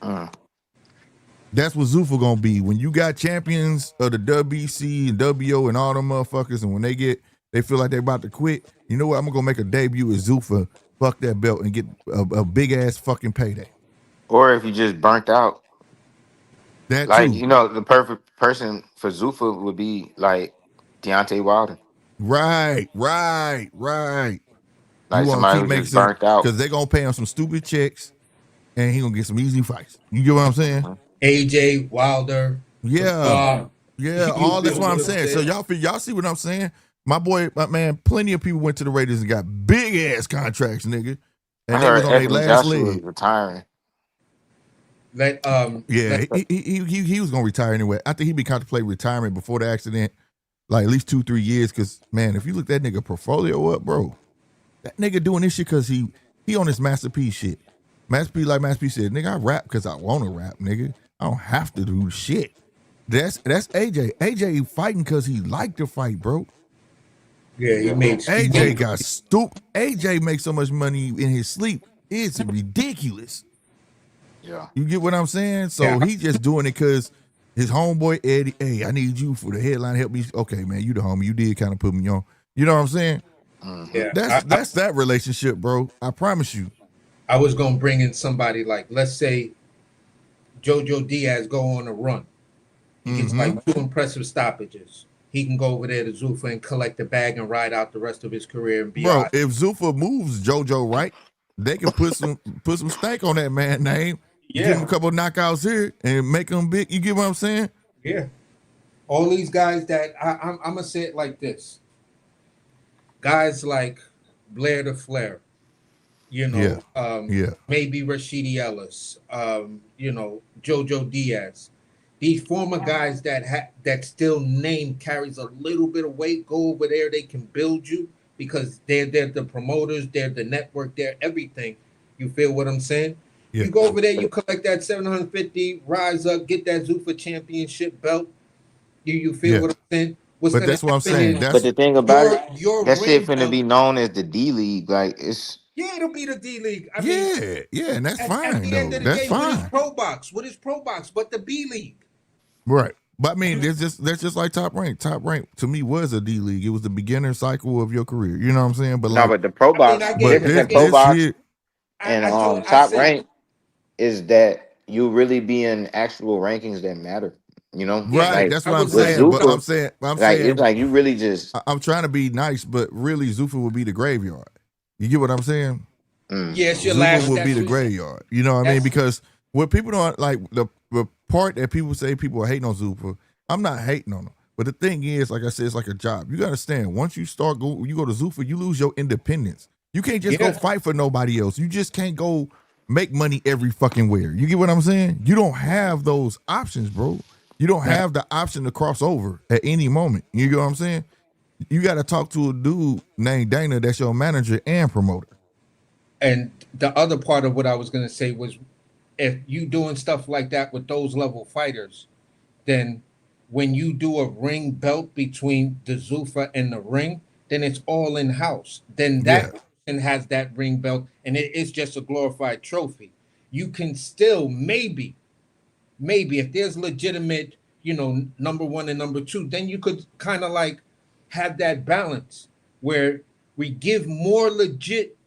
S2: That's what Zuffa gonna be. When you got champions of the WBC and WO and all them motherfuckers, and when they feel like they're about to quit, you know what? I'm gonna go make a debut at Zuffa, fuck that belt, and get a big ass fucking payday.
S4: Or if you just burnt out.
S2: That
S4: like,
S2: too.
S4: you know, the perfect person for Zuffa would be like Deontay Wilder.
S2: Right.
S4: Like
S2: You
S4: somebody who just burnt out.
S2: Because they're gonna pay him some stupid checks and he gonna get some easy fights. You get what I'm saying?
S5: AJ Wilder.
S2: Yeah. All that's what I'm saying. So y'all see what I'm saying? My man, plenty of people went to the Raiders and got big ass contracts, nigga. And they was on their last leg.
S4: Retiring.
S2: He was gonna retire anyway. I think he'd be contemplating retirement before the accident, like at least 2-3 years. Cause man, if you look that nigga portfolio up, bro, that nigga doing this shit cause he on his masterpiece shit. Masterpiece said, nigga, I rap cause I wanna rap, nigga. I don't have to do shit. That's AJ. AJ fighting cause he liked to fight, bro.
S5: Yeah, he made
S2: AJ got stupid. AJ makes so much money in his sleep. It's ridiculous.
S4: Yeah.
S2: You get what I'm saying? So he just doing it because his homeboy Eddie, hey, I need you for the headline. Help me. Okay, man, you the homie. You did kind of put me on. You know what I'm saying?
S5: Yeah.
S2: That's that relationship, bro. I promise you.
S5: I was gonna bring in somebody like, let's say Jojo Diaz go on a run. He gets
S2: Mm-hmm.
S5: like 2 impressive stoppages. He can go over there to Zuffa and collect the bag and ride out the rest of his career and be all
S2: Bro,
S5: right.
S2: if Zuffa moves JoJo right, they can put some stank on that man name. Give him a
S5: Yeah,
S2: couple of knockouts here and make him big. You get what I'm saying?
S5: yeah. All these guys that I'm gonna say it like this: guys like Blair the Flair,
S2: Yeah. Yeah.
S5: maybe Rashidi Ellis, Jojo Diaz. These former guys that still name carries a little bit of weight. Go over there, they can build you because they're the promoters, they're the network, they're everything. You feel what I'm saying?
S2: Yeah.
S5: You go over there, you collect that 750, rise up, get that Zuffa championship belt. You feel
S2: Yeah.
S5: what I'm saying? What's
S2: But
S5: gonna
S2: that's what I'm
S5: happen
S2: saying.
S5: is
S4: But
S2: That's
S4: the thing about
S5: your
S4: it,
S5: your
S4: that shit
S5: ring
S4: finna
S5: belt.
S4: be known as the D League. Like it's
S5: Yeah, it'll be the D League. I mean,
S2: yeah, and that's
S5: at
S2: fine
S5: the end
S2: though.
S5: of the
S2: That's
S5: day,
S2: fine.
S5: what is Pro Box, but the B League?
S2: Right. But I mean, that's just like top rank. Top rank to me was a D league. It was the beginner cycle of your career. You know what I'm saying? But
S4: no,
S2: like,
S4: but the Pro
S5: I mean,
S4: Box,
S5: I
S4: the
S5: get
S2: but
S5: it.
S4: difference
S5: I
S4: in
S2: this
S5: get
S4: Pro
S5: it.
S2: this
S4: Box
S2: here,
S4: and
S5: I
S4: top
S5: said,
S4: rank is that you really be in actual rankings that matter. You know,
S5: yeah,
S2: right?
S4: like
S2: That's
S5: I
S2: what I'm
S5: was
S4: with
S5: like,
S2: saying. But
S5: but
S4: Zuffa,
S2: I'm
S4: like it's
S2: saying,
S4: like you really just
S2: I'm trying to be nice, but really, Zuffa would be the graveyard. You get what I'm saying?
S4: mm,
S5: yeah, it's your
S2: Zuffa
S5: last.
S2: would be the graveyard. You know what I mean?
S5: That's
S2: Because what people don't like the part that people say people are hating on Zuffa, I'm not hating on them. But the thing is, like I said, it's like a job. You gotta understand, once you you go to Zuffa, you lose your independence. You can't just go
S5: yeah,
S2: fight for nobody else. You just can't go make money every fucking where. You get what I'm saying? You don't have those options, bro. You don't
S5: nah.
S2: have the option to cross over at any moment. You get what I'm saying? You got to talk to a dude named Dana that's your manager and promoter.
S5: And the other part of what I was gonna say was, if you doing stuff like that with those level fighters, then when you do a ring belt between the Zuffa and the ring, then it's all in house. Then
S2: Yeah.
S5: that person has that ring belt, and it is just a glorified trophy. You can still maybe if there's legitimate, number one and number two, then you could kind of like have that balance where we give more legit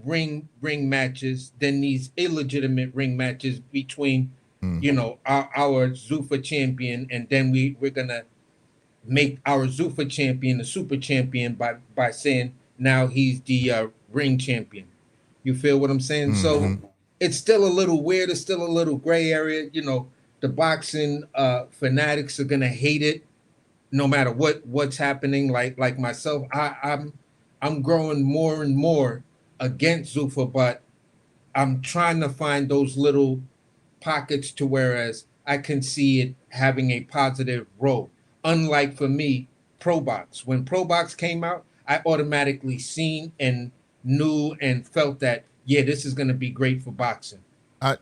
S5: ring matches than these illegitimate ring matches between
S2: Mm.
S5: our Zuffa champion, and then we're gonna make our Zuffa champion the super champion by saying now he's the ring champion. You feel what I'm saying?
S2: Mm-hmm.
S5: So it's still a little weird. It's still a little gray area. The boxing fanatics are gonna hate it no matter what's happening. Like myself, I'm growing more and more against Zuffa, but I'm trying to find those little pockets to whereas I can see it having a positive role. Unlike for me, Pro Box. When Pro Box came out, I automatically seen and knew and felt that yeah, this is going to be great for boxing.
S2: I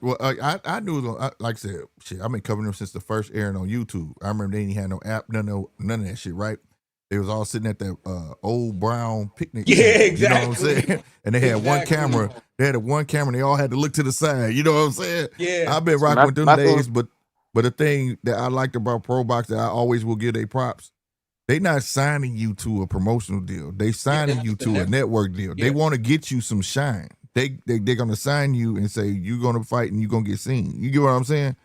S2: knew it was like I said, shit. I've been covering them since the first airing on YouTube. I remember they didn't have no app, none of that shit, right? They was all sitting at that old brown picnic
S5: Yeah,
S2: table. You know what I'm
S5: exactly.
S2: saying? And they had one
S5: Exactly.
S2: camera. They had one camera. And they all had to look to the side. You know what I'm saying?
S5: Yeah.
S2: I've been
S4: see,
S2: rocking
S4: my
S2: with them
S4: my thing.
S2: days, but the thing that I liked about Pro Box that I always will give they props. They not signing you to a promotional deal. They
S5: Yeah,
S2: signing
S5: that's
S2: you
S5: the
S2: to a network deal. They
S5: Yeah.
S2: want to get you some shine. They're gonna sign you and say you're gonna fight and you're gonna get seen. You get what I'm saying?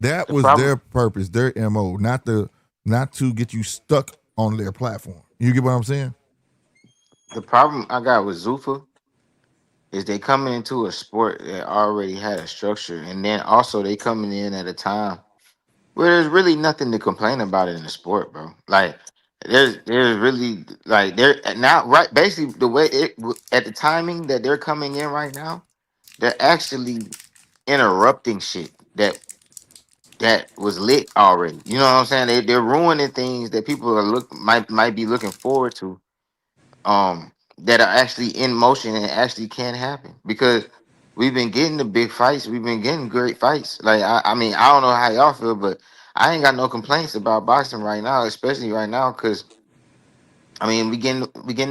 S2: That
S4: The
S2: was
S4: problem,
S2: their purpose, their MO, not to get you stuck on their platform. You get what I'm saying?
S4: the problem I got with Zuffa is they coming into a sport that already had a structure, and then also they coming in at a time where there's really nothing to complain about in the sport, bro. Like there's really like they're now right basically the way at the timing that they're coming in right now, they're actually interrupting shit that was lit already. You know what I'm saying? They're ruining things that people are might be looking forward to, that are actually in motion and actually can happen because we've been getting the big fights. We've been getting great fights. Like I mean, I don't know how y'all feel, but I ain't got no complaints about boxing right now, especially right now because I mean, we getting the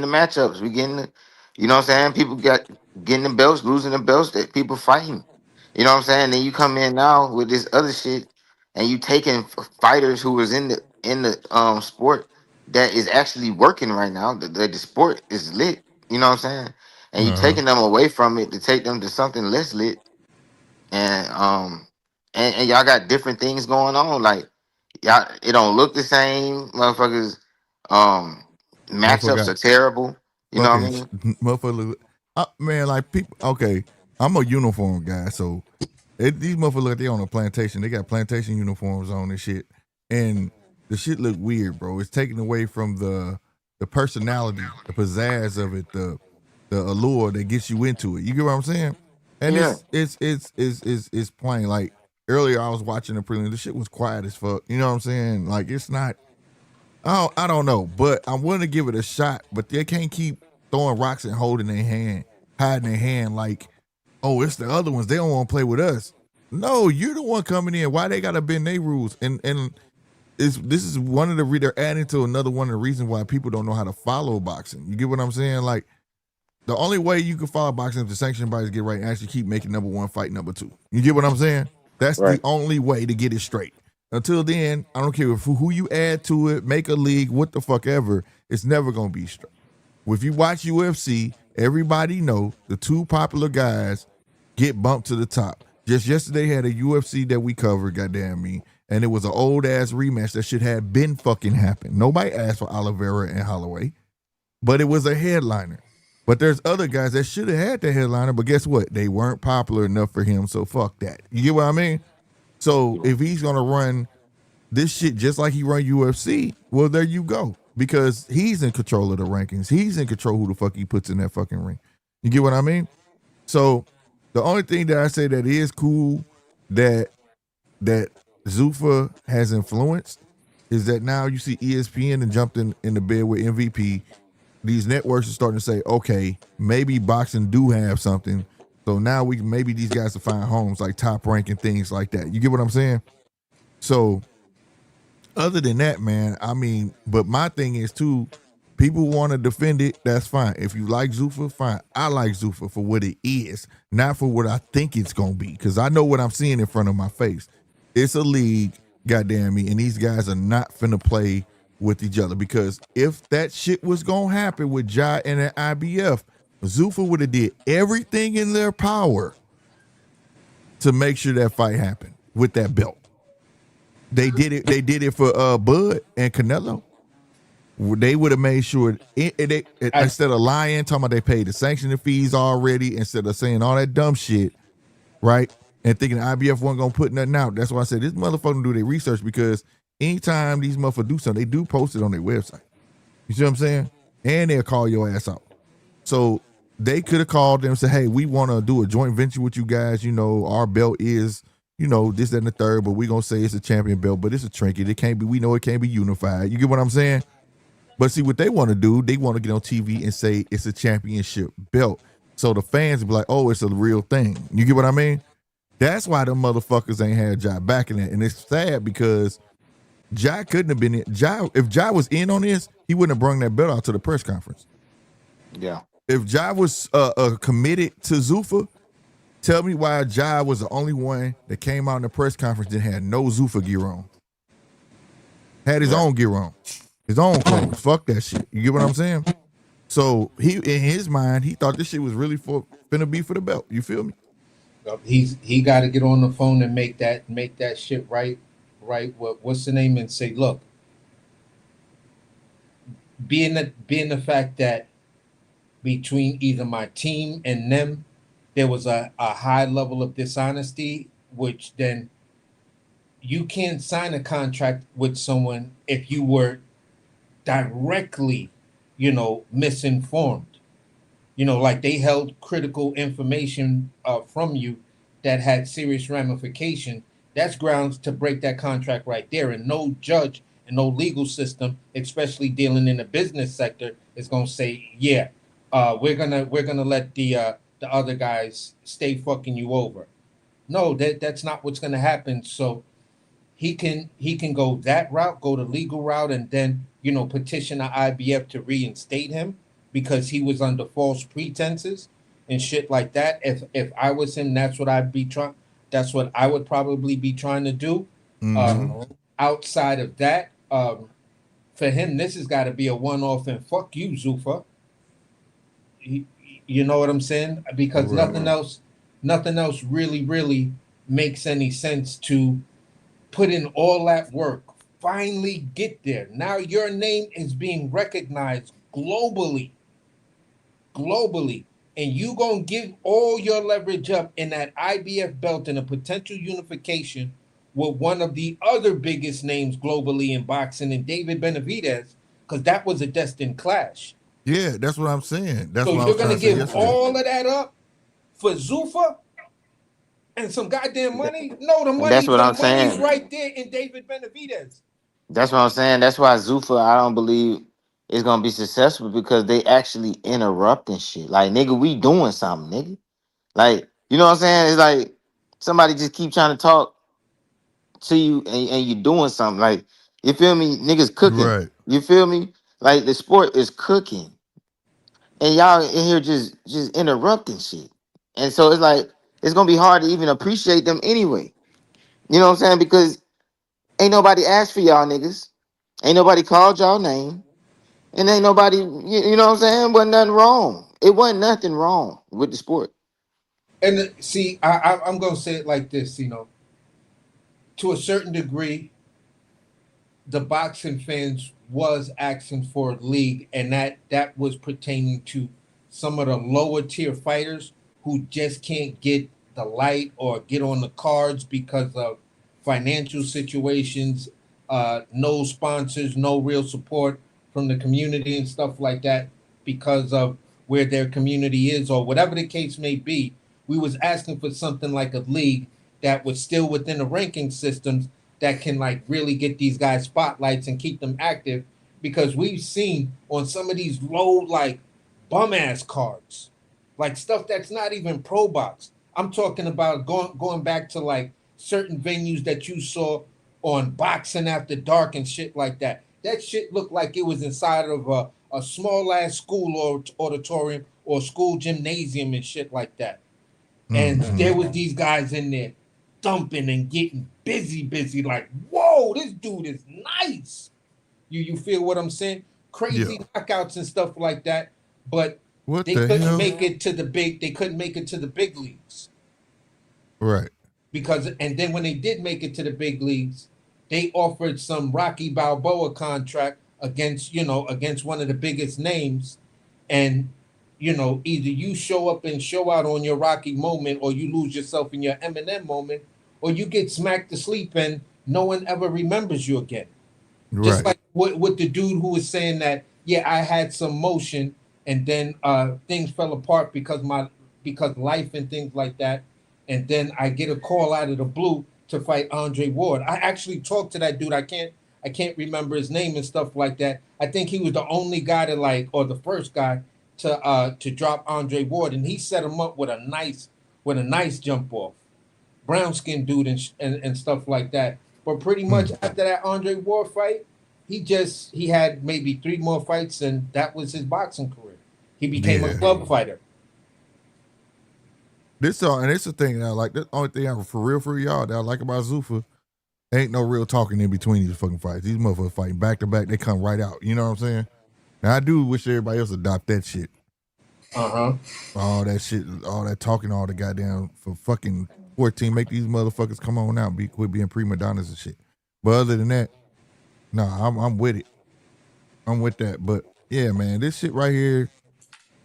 S4: matchups. We getting the, you know what I'm saying? People got getting the belts, losing the belts that people fighting. You know what I'm saying? Then you come in now with this other shit, and you taking fighters who was in the sport that is actually working right now. The sport is lit. You know what I'm saying? And you
S2: Uh-huh.
S4: taking them away from it to take them to something less lit. And and y'all got different things going on. Like y'all, it don't look the same, motherfuckers. Um,
S2: Motherfucker
S4: matchups
S2: got
S4: are terrible. You know what I
S2: fucking
S4: mean?
S2: motherfucker. Man, like people. Okay, I'm a uniform guy, so these motherfuckers look they on a plantation. They got plantation uniforms on and shit, and the shit look weird, bro. It's taken away from the personality, the pizzazz of it, the allure that gets you into it. You get what I'm saying? And
S4: Yeah.
S2: it's plain. Like earlier, I was watching the prelim. The shit was quiet as fuck. You know what I'm saying? Like it's not. I don't know, but I'm willing to give it a shot. But they can't keep throwing rocks and holding their hand, hiding their hand like, oh, it's the other ones. They don't want to play with us. No, you're the one coming in. Why they gotta bend their rules? And this is one of the they're adding to another one of the reasons why people don't know how to follow boxing. You get what I'm saying? Like the only way you can follow boxing is the sanctioning bodies get right and actually keep making number one fight number two. You get what I'm saying? That's the
S4: Right.
S2: only way to get it straight. Until then, I don't care who you add to it, make a league, what the fuck ever. It's never gonna be straight. If you watch UFC, everybody know the two popular guys get bumped to the top. Just yesterday had a UFC that we covered, goddamn me, and it was an old ass rematch that should have been fucking happened. Nobody asked for Oliveira and Holloway, but it was a headliner. But there's other guys that should have had the headliner, but guess what? They weren't popular enough for him, so fuck that. You get what I mean? So if he's gonna run this shit just like he run UFC, well, there you go. Because he's in control of the rankings. He's in control who the fuck he puts in that fucking ring. You get what I mean? So the only thing that I say that is cool that Zuffa has influenced is that now you see ESPN and jumped in the bed with MVP. These networks are starting to say, okay, maybe boxing do have something. So now maybe these guys will find homes like Top Rank and things like that. You get what I'm saying? So other than that, man, I mean, but my thing is too, people want to defend it, that's fine. If you like Zuffa, fine. I like Zuffa for what it is, not for what I think it's gonna be. Cause I know what I'm seeing in front of my face. It's a league, goddamn me, and these guys are not finna play with each other. Because if that shit was gonna happen with Jai and the IBF, Zuffa would have did everything in their power to make sure that fight happened with that belt. They did it. They did it for Bud and Canelo. They would have made sure instead of lying, talking about they paid the sanctioning fees already, instead of saying all that dumb shit, right? And thinking the IBF wasn't gonna put nothing out. That's why I said this motherfucker do their research, because anytime these motherfuckers do something, they do post it on their website. You see what I'm saying? And they'll call your ass out. So they could have called them and said, hey, we want to do a joint venture with you guys. You know, our belt is, you know, this, that, and the third, but we going to say it's a champion belt, but it's a trinket. It can't be, we know it can't be unified. You get what I'm saying? But see, what they want to do, they want to get on TV and say it's a championship belt. So the fans be like, oh, it's a real thing. You get what I mean? That's why them motherfuckers ain't had Jai back in it. And it's sad because Jai couldn't have been in. If Jai was in on this, he wouldn't have brought that belt out to the press conference.
S4: Yeah.
S2: If Jai was committed to Zuffa, tell me why Jai was the only one that came out in the press conference that had no Zuffa gear on. Had his own gear on. His own clothes. Fuck that shit. You get what I'm saying? So he, in his mind, he thought this shit was really finna be for the belt. You feel me?
S5: He got to get on the phone and make that shit right. What's the name, and say, look, being the fact that between either my team and them, there was a high level of dishonesty, which then you can't sign a contract with someone if you were directly, misinformed. Like they held critical information from you that had serious ramification. That's grounds to break that contract right there. And no judge and no legal system, especially dealing in the business sector, is gonna say, yeah, we're gonna let the other guys stay fucking you over. No, that's not what's gonna happen. So he can go that route, go the legal route, and then petition the IBF to reinstate him because he was under false pretenses and shit like that. If I was him, that's what I'd be trying. That's what I would probably be trying to do. Outside of that, for him, this has got to be a one-off, and fuck you, Zuffa. You know what I'm saying? Because nothing else really makes any sense to put in all that work, finally get there. Now your name is being recognized globally, and you gonna give all your leverage up in that IBF belt and a potential unification with one of the other biggest names globally in boxing, and David Benavidez, because that was a destined clash.
S2: Yeah, that's what I'm saying. That's
S5: So
S2: what I
S5: you're
S2: was trying
S5: gonna
S2: to say
S5: give
S2: yesterday.
S5: all of that up for Zuffa and some goddamn money? No,
S4: And that's what
S5: the
S4: I'm
S5: money's
S4: saying.
S5: right there in David Benavidez.
S4: That's what I'm saying. That's why Zuffa, I don't believe is gonna be successful because they actually interrupting shit. Like nigga, we doing something, nigga. Like you know what I'm saying? It's like somebody just keep trying to talk to you and you doing something. Like you feel me? Niggas cooking.
S2: Right.
S4: You feel me? Like the sport is cooking, and y'all in here just interrupting shit. And so it's like it's gonna be hard to even appreciate them anyway. You know what I'm saying? Because ain't nobody asked for y'all niggas. Ain't nobody called y'all name. And ain't nobody, you know what I'm saying? Wasn't nothing wrong. It wasn't nothing wrong with the sport.
S5: And see, I'm gonna say it like this, to a certain degree, the boxing fans was asking for a league, and that was pertaining to some of the lower tier fighters who just can't get the light or get on the cards because of financial situations, no sponsors, no real support from the community and stuff like that because of where their community is or whatever the case may be. We was asking for something like a league that was still within the ranking systems that can like really get these guys spotlights and keep them active, because we've seen on some of these low like bum ass cards, like stuff that's not even pro box. I'm talking about going back to like certain venues that you saw on Boxing After Dark and shit like that. That shit looked like it was inside of a small ass school or auditorium or school gymnasium and shit like that. And there was these guys in there thumping and getting busy, like, whoa, this dude is nice. You feel what I'm saying?
S2: Yeah.
S5: Crazy knockouts and stuff like that, but
S2: What
S5: they
S2: the
S5: couldn't
S2: hell?
S5: make it to the big leagues.
S2: Right.
S5: Because and then when they did make it to the big leagues, they offered some Rocky Balboa contract against one of the biggest names, and either you show up and show out on your Rocky moment, or you lose yourself in your Eminem moment, or you get smacked to sleep and no one ever remembers you again. Just
S2: Right.
S5: like with the dude who was saying that, yeah, I had some motion and then things fell apart because life and things like that. And then I get a call out of the blue to fight Andre Ward. I actually talked to that dude. I can't remember his name and stuff like that. I think he was the only guy to or the first guy to drop Andre Ward, and he set him up with a nice jump off, brown skinned dude and stuff like that. But pretty much after that Andre Ward fight, he had maybe 3 more fights, and that was his boxing career. He became a
S2: Yeah.
S5: club fighter.
S2: And it's the thing that I like. The only thing for y'all that I like about Zuffa, ain't no real talking in between these fucking fights. These motherfuckers fighting back to back. They come right out. You know what I'm saying? Now I do wish everybody else adopt that shit. All that shit, all that talking, all the goddamn for fucking 14. Make these motherfuckers come on out, quit being prima donnas and shit. But other than that, nah, I'm with it. I'm with that. But yeah, man, this shit right here,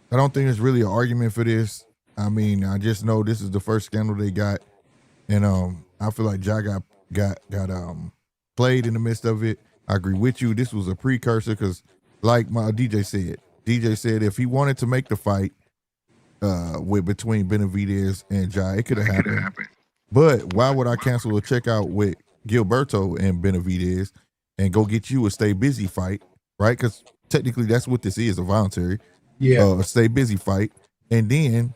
S2: I don't think there's really an argument for this. I mean, I just know this is the first scandal they got, and I feel like Ja got played in the midst of it. I agree with you. This was a precursor because, like my DJ said if he wanted to make the fight with between Benavidez and Ja, it could have happened. But why would I cancel a checkout with Gilberto and Benavidez and go get you a stay busy fight, right? Because technically that's what this is, a voluntary stay busy fight, and then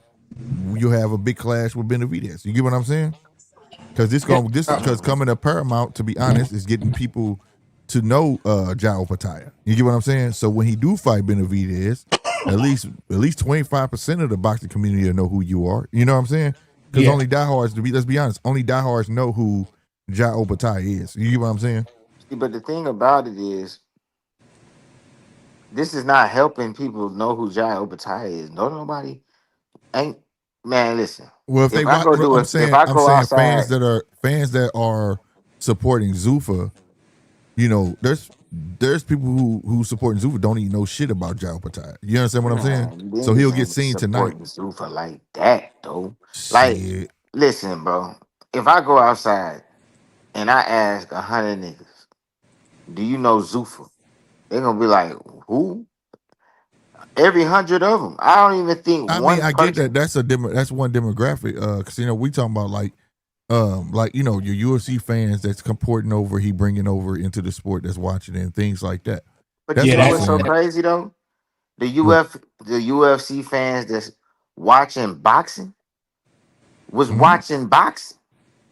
S2: you have a big clash with Benavidez. You get what I'm saying? Because because coming to Paramount, to be honest, is getting people to know Opetaia. You get what I'm saying? So when he do fight Benavidez, at least 25% of the boxing community will know who you are. You know what I'm saying? Because only diehards, let's be honest, only diehards know who Opetaia is. You get what I'm saying?
S4: See, but the thing about it is, this is not helping people know who Jai Opetaia is. Nobody ain't. Man, listen.
S2: Well, if they
S4: If I
S2: watch,
S4: go do it, if I
S2: I'm
S4: go
S2: saying
S4: outside,
S2: fans that are supporting Zuffa. You know, there's people who supporting Zuffa don't even know shit about Jao Opetaia. You understand what I'm saying?
S4: man,
S2: So he'll
S4: niggas
S2: get
S4: ain't
S2: seen tonight.
S4: supporting Zuffa like that, though. Like,
S2: Shit.
S4: listen, bro. If I go outside and I ask 100 niggas, do you know Zuffa? They're gonna be like, who? Every 100 of them. I don't even think
S2: I mean,
S4: one
S2: I get that.
S4: person.
S2: That's one demographic. Cause you know we talking about like you know your UFC fans that's comporting over, he bringing over into the sport that's watching it and things like that.
S4: But
S2: That's
S4: you
S5: Yeah,
S2: what
S4: know
S2: I'm
S5: that's
S4: what's so
S2: saying.
S4: crazy though?
S2: What?
S4: The UFC fans that's watching boxing was
S2: Mhm.
S4: watching boxing.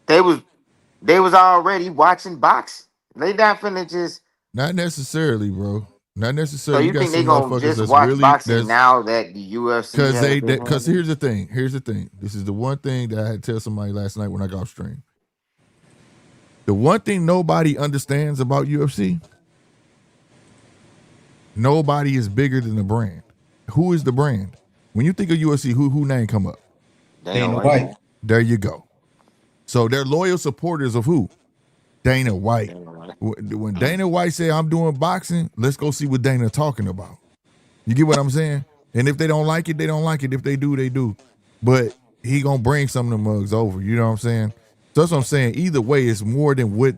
S4: They was they was already watching boxing. They not finna just.
S2: Not necessarily, bro. Not
S4: So
S2: necessarily. You
S4: you
S2: got
S4: think they
S2: some
S4: gonna
S2: motherfuckers
S4: just
S2: that's
S4: watch
S2: really
S4: boxing
S2: that's
S4: now that the UFC has their
S2: cause
S4: hand in
S2: here's
S4: it?
S2: the thing. Here's the thing. This is the one thing that I had to tell somebody last night when I got off stream. The one thing nobody understands about UFC, nobody is bigger than the brand. Who is the brand? When you think of UFC, who name come up?
S4: Dana
S5: Dana
S4: White.
S5: White.
S2: There you go. So they're loyal supporters of who? Dana White.
S4: Dana White.
S2: When Dana White say I'm doing boxing, let's go see what Dana talking about. You get what I'm saying? And if they don't like it, they don't like it. If they do, they do. But he gonna bring some of the mugs over. You know what I'm saying? So that's what I'm saying. Either way, it's more than what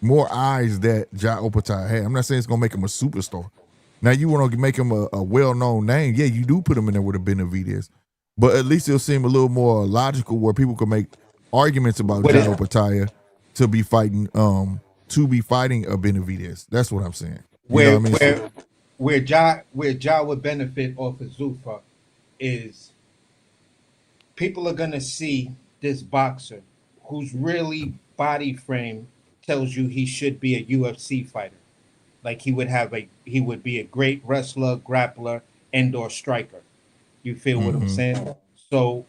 S2: more eyes that Ja Opetaia had. I'm not saying it's gonna make him a superstar. Now you want to make him a well-known name. Yeah, you do put him in there with a Benavidez. But at least it'll seem a little more logical where people can make arguments about
S5: What
S2: Ja
S5: it,
S2: Opetaia to be fighting a Benavidez. That's what I'm saying. You know
S5: where
S2: what I mean? So,
S5: Ja would benefit off of Zuffa is people are gonna see this boxer whose really body frame tells you he should be a UFC fighter. Like he would be a great wrestler, grappler, and or striker. You feel what I'm
S2: mhm.
S5: saying? So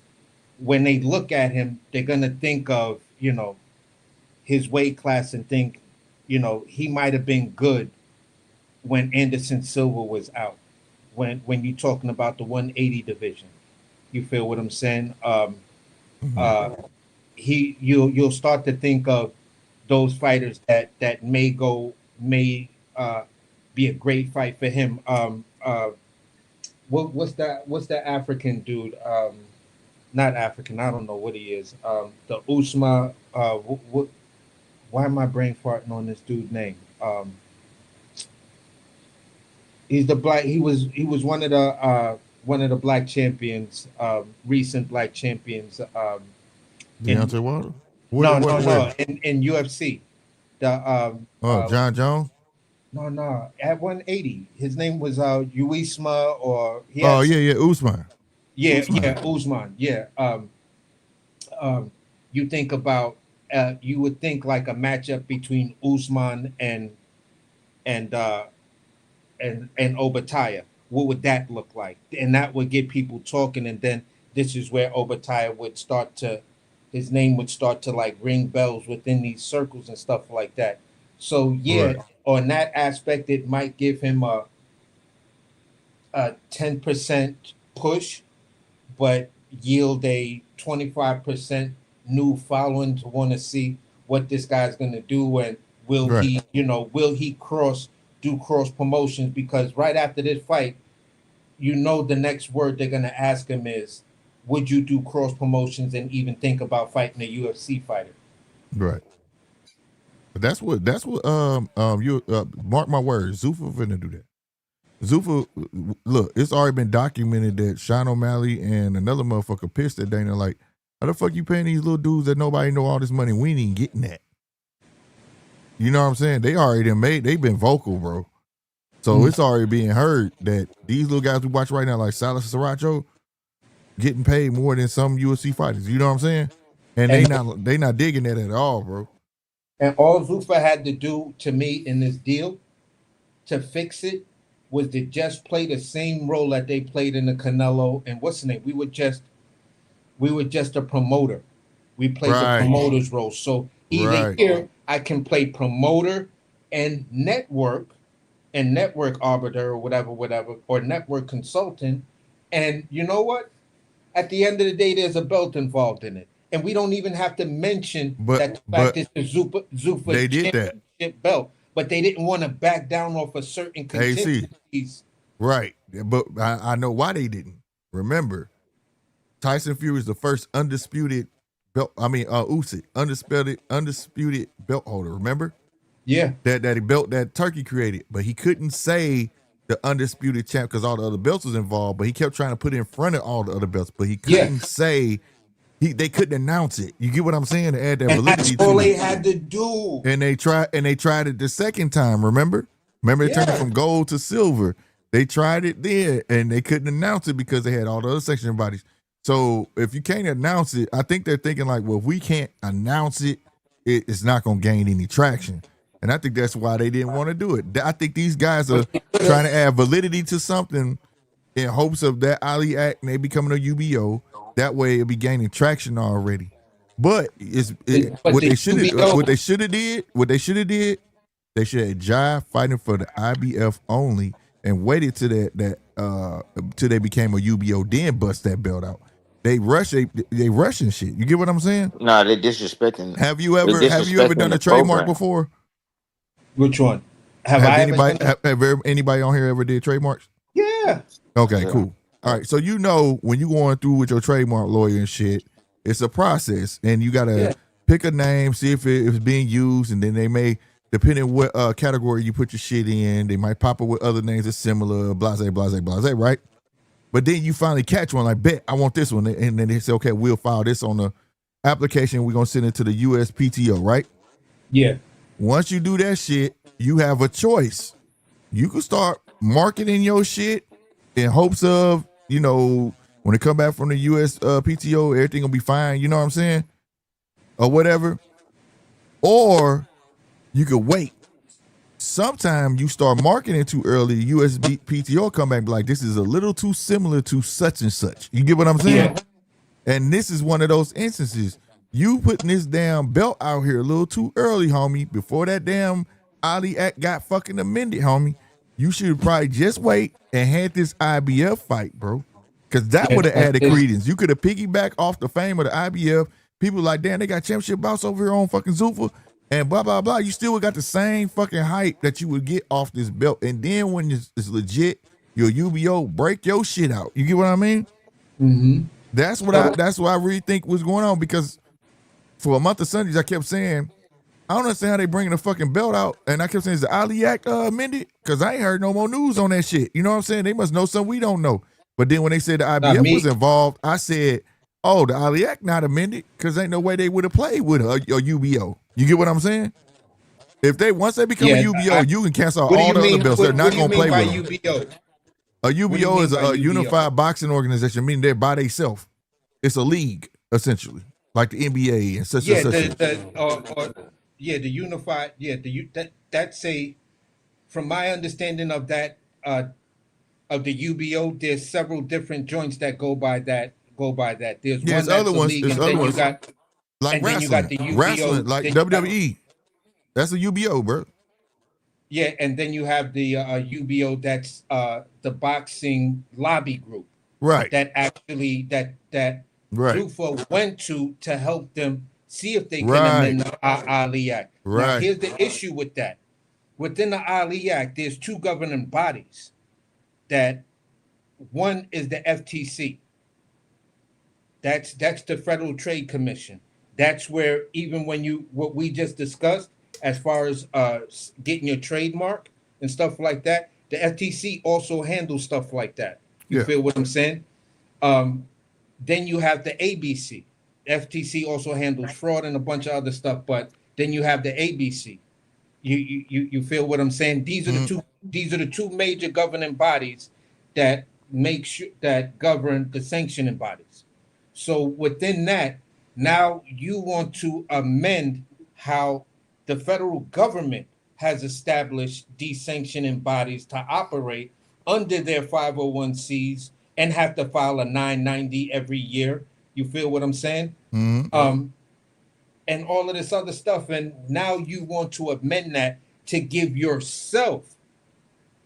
S5: when they look at him, they're gonna think of, his weight class and think, he might have been good when Anderson Silva was out. When you're talking about the 180 division, you feel what I'm saying?
S2: Mhm.
S5: Uh, you'll start to think of those fighters that may be a great fight for him. What's that African dude? Not African. I don't know what he is. The Usma. Why am I brain farting on this dude's name? He's the black. He was one of the black champions, recent black champions. In
S2: Deontay Wilder?
S5: no
S2: What
S5: no
S2: where?
S5: no in UFC. The
S2: Oh, John Jones?
S5: no at 180. His name was Uisma, or he
S2: Oh,
S5: had
S2: yeah,
S5: some,
S2: yeah, Usman.
S5: yeah
S2: Usman.
S5: Usman, yeah. Um, you think about you would think like a matchup between Usman and uh, and Opetaia. What would that look like? And that would get people talking. And then this is where Opetaia would start to, his name would start to like ring bells within these circles and stuff like that. So yeah,
S2: Right.
S5: on that aspect, it might give him a 10% push, but yield a 25% new following to want to see what this guy's going to do, and
S2: Right.
S5: will he do cross promotions, because right after this fight, the next word they're going to ask him is, would you do cross promotions and even think about fighting a UFC fighter?
S2: Right. But that's what you mark my words, Zuffa finna do that. Zuffa, look, it's already been documented that Sean O'Malley and another motherfucker pissed at Dana like, how the fuck you paying these little dudes that nobody know all this money? We ain't even getting that. You know what I'm saying? They already they've been vocal, bro. So it's already being heard that these little guys we watch right now, like Salas and Saracho, getting paid more than some UFC fighters. You know what I'm saying? And
S5: And
S2: they not digging that at all, bro.
S5: and all Zuffa had to do to me in this deal to fix it was to just play the same role that they played in the Canelo and what's the name? We were just a promoter. We played the
S2: Right,
S5: promoter's role. So either
S2: right.
S5: here I can play promoter and network arbiter or whatever, or network consultant. And you know what? At the end of the day, there's a belt involved in it, and we don't even have to mention
S2: But
S5: that the fact
S2: but
S5: is the Zuffa
S2: they did that.
S5: championship belt, but they didn't want to back down off of certain
S2: AC.
S5: contingencies.
S2: Right. But I know why they didn't. Remember, Tyson Fury is the first undisputed belt. I mean, Usyk, undisputed belt holder. Remember
S5: Yeah,
S2: that he belt that Turkey created, but he couldn't say the undisputed champ because all the other belts was involved. But he kept trying to put it in front of all the other belts, but he couldn't say. They couldn't announce it. You get what I'm saying? To add that
S5: and that's
S2: validity
S5: all
S2: to
S5: they
S2: it.
S5: had to do.
S2: And they tried it the second time. Remember they turned it from gold to silver. They tried it then, and they couldn't announce it because they had all the other sanctioning bodies. So if you can't announce it, I think they're thinking like, well, if we can't announce it, it's not going to gain any traction. And I think that's why they didn't want to do it. I think these guys are trying to add validity to something in hopes of that Ali Act and they becoming a UBO. That way it'll be gaining traction already. But what they should have did, they should have Jive fighting for the IBF only and waited till till they became a UBO, then bust that belt out. They rushing shit. You get what I'm saying?
S4: No, they disrespecting.
S2: Have you ever done a trademark before?
S5: Which one?
S2: Have anybody on here ever did trademarks?
S5: Yeah.
S2: Okay, cool. All right, so when you going through with your trademark lawyer and shit, it's a process, and you gotta pick a name, see if it's being used, and then they may, depending what category you put your shit in, they might pop up with other names that's similar, blase, right? But then you finally catch one, like, bet I want this one, and then they say, okay, we'll file this on the application. We're gonna send it to the USPTO, right?
S5: Yeah.
S2: Once you do that shit, you have a choice. You can start marketing your shit in hopes of, when it come back from the US PTO, everything gonna be fine. You know what I'm saying? Or whatever. Or you could wait. Sometimes you start marketing too early, the USPTO come back and be like, this is a little too similar to such and such. You get what I'm saying? Yeah. And this is one of those instances. You putting this damn belt out here a little too early, homie, before that damn Ali Act got fucking amended, homie. You should probably just wait and had this IBF fight, bro. Because that would have added credence. You could have piggybacked off the fame of the IBF. People like, damn, they got championship bouts over here on fucking Zuffa and blah, blah, blah. You still got the same fucking hype that you would get off this belt. And then when it's legit, your UBO, break your shit out. You get what I mean?
S5: Mm-hmm.
S2: That's what I really think was going on, because for a month of Sundays, I kept saying, I don't understand how they bringing the fucking belt out. And I kept saying, is the Ali Act amended? Because I ain't heard no more news on that shit. You know what I'm saying? They must know something we don't know. But then when they said the IBF was involved, I said, oh, the Ali Act not amended, because ain't no way they would have played with a UBO. You get what I'm saying? Once they become a UBO, you can cancel all the other belts. They're not going to play with them.
S5: UBO?
S2: A UBO is a unified boxing organization, meaning they're by themselves. It's a league, essentially, like the NBA and such and such.
S5: The unified, that's a, from my understanding of that, of the UBO, there's several different joints that go by that. There's one that's
S2: other ones.
S5: league,
S2: There's other ones. Like wrestling,
S5: you got the UBO,
S2: wrestling, like WWE. That's a UBO, bro.
S5: Yeah, and then you have the UBO, that's the boxing lobby group,
S2: right?
S5: That actually right. Zuffa went to help them see if they can amend the Ali Act.
S2: Right.
S5: Now, here's the issue with that. Within the Ali Act, there's two governing bodies. That one is the FTC. That's the Federal Trade Commission. That's where, even when what we just discussed, as far as getting your trademark and stuff like that, the FTC also handles stuff like that. You feel what I'm saying? Then you have the ABC. The FTC also handles fraud and a bunch of other stuff, but then you have the ABC. You feel what I'm saying? These are the two major governing bodies that that govern the sanctioning bodies. So within that, now you want to amend how the federal government has established these sanctioning bodies to operate under their 501(c)s and have to file a 990 every year. You feel what I'm saying?
S2: Mm-hmm.
S5: And all of this other stuff. And now you want to amend that to give yourself,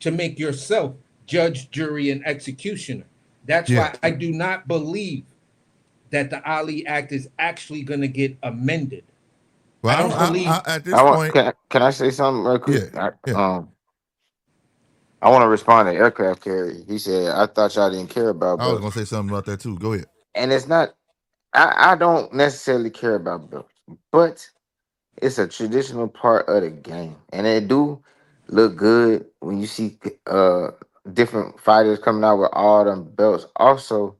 S5: to make yourself judge, jury, and executioner. That's why I do not believe that the Ali Act is actually going to get amended.
S2: Well,
S5: I don't believe.
S2: at this
S4: I want.
S2: point,
S4: Can I say something real quick?
S2: yeah, yeah.
S4: I want to respond to aircraft carrier. He said, "I thought y'all didn't care about
S2: I was
S4: belts,"
S2: gonna say something about that too. Go ahead.
S4: and it's not. I don't necessarily care about belts, but it's a traditional part of the game, and it do look good when you see different fighters coming out with all them belts. Also,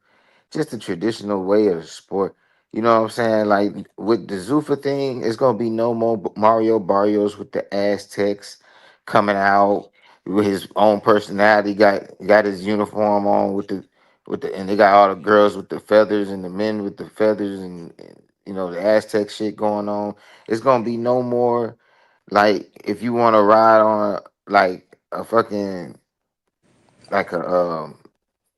S4: just the traditional way of the sport. You know what I'm saying? Like with the Zuffa thing, it's gonna be no more Mario Barrios with the Aztecs coming out with his own personality. Got his uniform on and they got all the girls with the feathers and the men with the feathers and you know the Aztec shit going on. It's gonna be no more like if you want to ride on like a fucking like a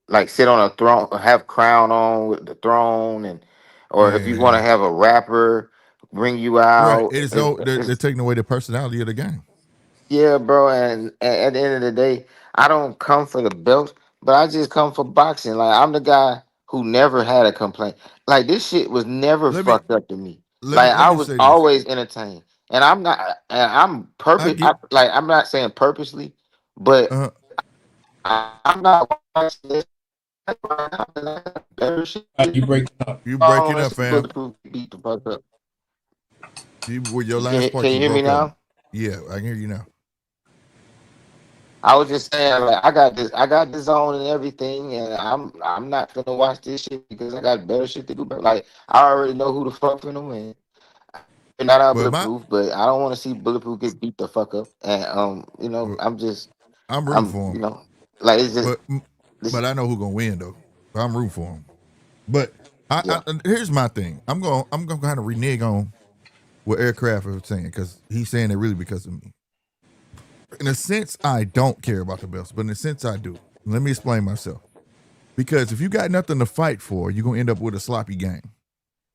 S4: like sit on a throne or have crown on with the throne and or if you want to
S2: Man,
S4: have a rapper bring you
S2: right.
S4: out
S2: It's so they're taking away the personality of the game.
S4: yeah bro, and at the end of the day I don't come for the belt, but I just come for boxing. Like I'm the guy who never had a complaint. Like this shit was never
S2: Let me
S4: fucked up to me. Like
S2: let
S4: I
S2: me
S4: was
S2: say this.
S4: always entertained, and I'm
S2: I
S4: purpose
S2: get
S4: like I'm not saying purposely, but
S2: uh
S4: I'm not watching this right now. Better shit.
S5: You breaking up.
S2: you
S4: I don't
S2: breaking
S4: want
S2: up,
S4: to see
S2: fam.
S4: Bulletproof beat the fuck up.
S2: You with your last
S4: Can
S2: part
S4: you
S2: you
S4: hear me
S2: broke up.
S4: now?
S2: Yeah, I can hear you now.
S4: I was just saying, like, I got this on and everything, and I'm not gonna watch this shit because I got better shit to do. But like, I already know who the fuck gonna win. They're not out
S2: Well, my
S4: bulletproof, but I don't want to see bulletproof get beat the fuck up. And you know,
S2: well, I'm rooting for
S4: you
S2: him,
S4: know, like it's just
S2: but
S4: this,
S2: I know who's gonna win though. I'm rooting for him. But
S4: yeah,
S2: here's my thing. I'm gonna kind of renege on what Aircraft was saying because he's saying it really because of me. In a sense, I don't care about the belts, but in a sense, I do. Let me explain myself. Because if you got nothing to fight for, you're gonna end up with a sloppy game.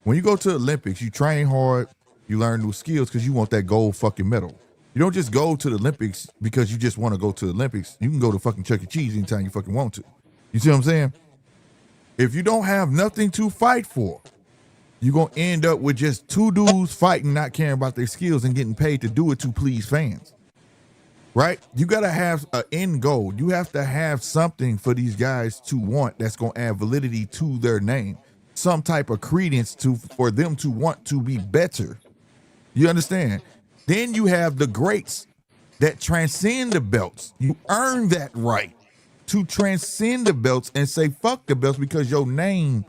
S2: When you go to the Olympics, you train hard, you learn new skills because you want that gold fucking medal. You don't just go to the Olympics because you just want to go to the Olympics. You can go to fucking Chuck E. Cheese anytime you fucking want to. You see what I'm saying? If you don't have nothing to fight for, you're gonna end up with just two dudes fighting, not caring about their skills and getting paid to do it to please fans. Right? You gotta have an end goal. You have to have something for these guys to want that's gonna add validity to their name, some type of credence to for them to want to be better. You understand? Then you have the greats that transcend the belts. You earn that right to transcend the belts and say fuck the belts because your name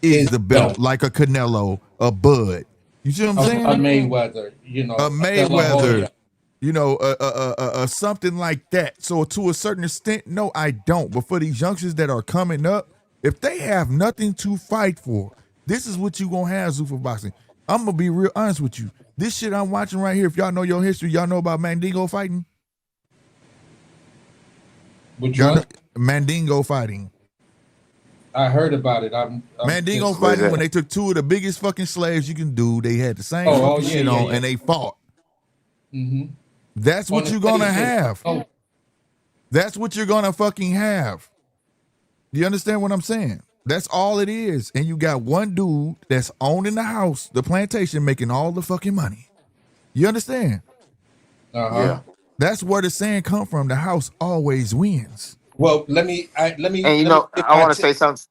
S2: is
S5: Is
S2: the belt,
S5: belt.
S2: like a Canelo, a Bud. You see what I'm
S5: A
S2: saying?
S5: Mayweather,
S2: A
S5: a De La
S2: Mayweather,
S5: Hoya.
S2: something like that. So to a certain extent, no, I don't. But for these youngsters that are coming up, if they have nothing to fight for, this is what you gonna have, Zuffa Boxing. I'm gonna be real honest with you. This shit I'm watching right here, if y'all know your history, y'all know about Mandingo fighting.
S5: Which
S2: Y'all know
S5: one?
S2: Mandingo fighting.
S5: I heard about it. I'm
S2: Mandingo
S5: just.
S4: where's
S2: fighting when
S4: that?
S2: they took two of the biggest fucking slaves you can do. They had the same
S5: Oh
S2: fucking
S5: yeah,
S2: shit
S5: yeah,
S2: on
S5: yeah.
S2: and they fought.
S5: Mm-hmm.
S2: That's
S5: On
S2: what
S5: the
S2: you're
S5: slave
S2: gonna
S5: ship.
S2: have.
S5: Oh,
S2: That's what you're gonna fucking have. You understand what I'm saying? That's all it is. And you got one dude that's owning the house, the plantation, making all the fucking money. You understand?
S5: uh-huh.
S4: Yeah.
S2: That's where the saying come from. The house always wins.
S5: Well, let me
S4: And you
S5: let me
S4: know,
S5: give
S4: I
S5: my
S4: want to say something.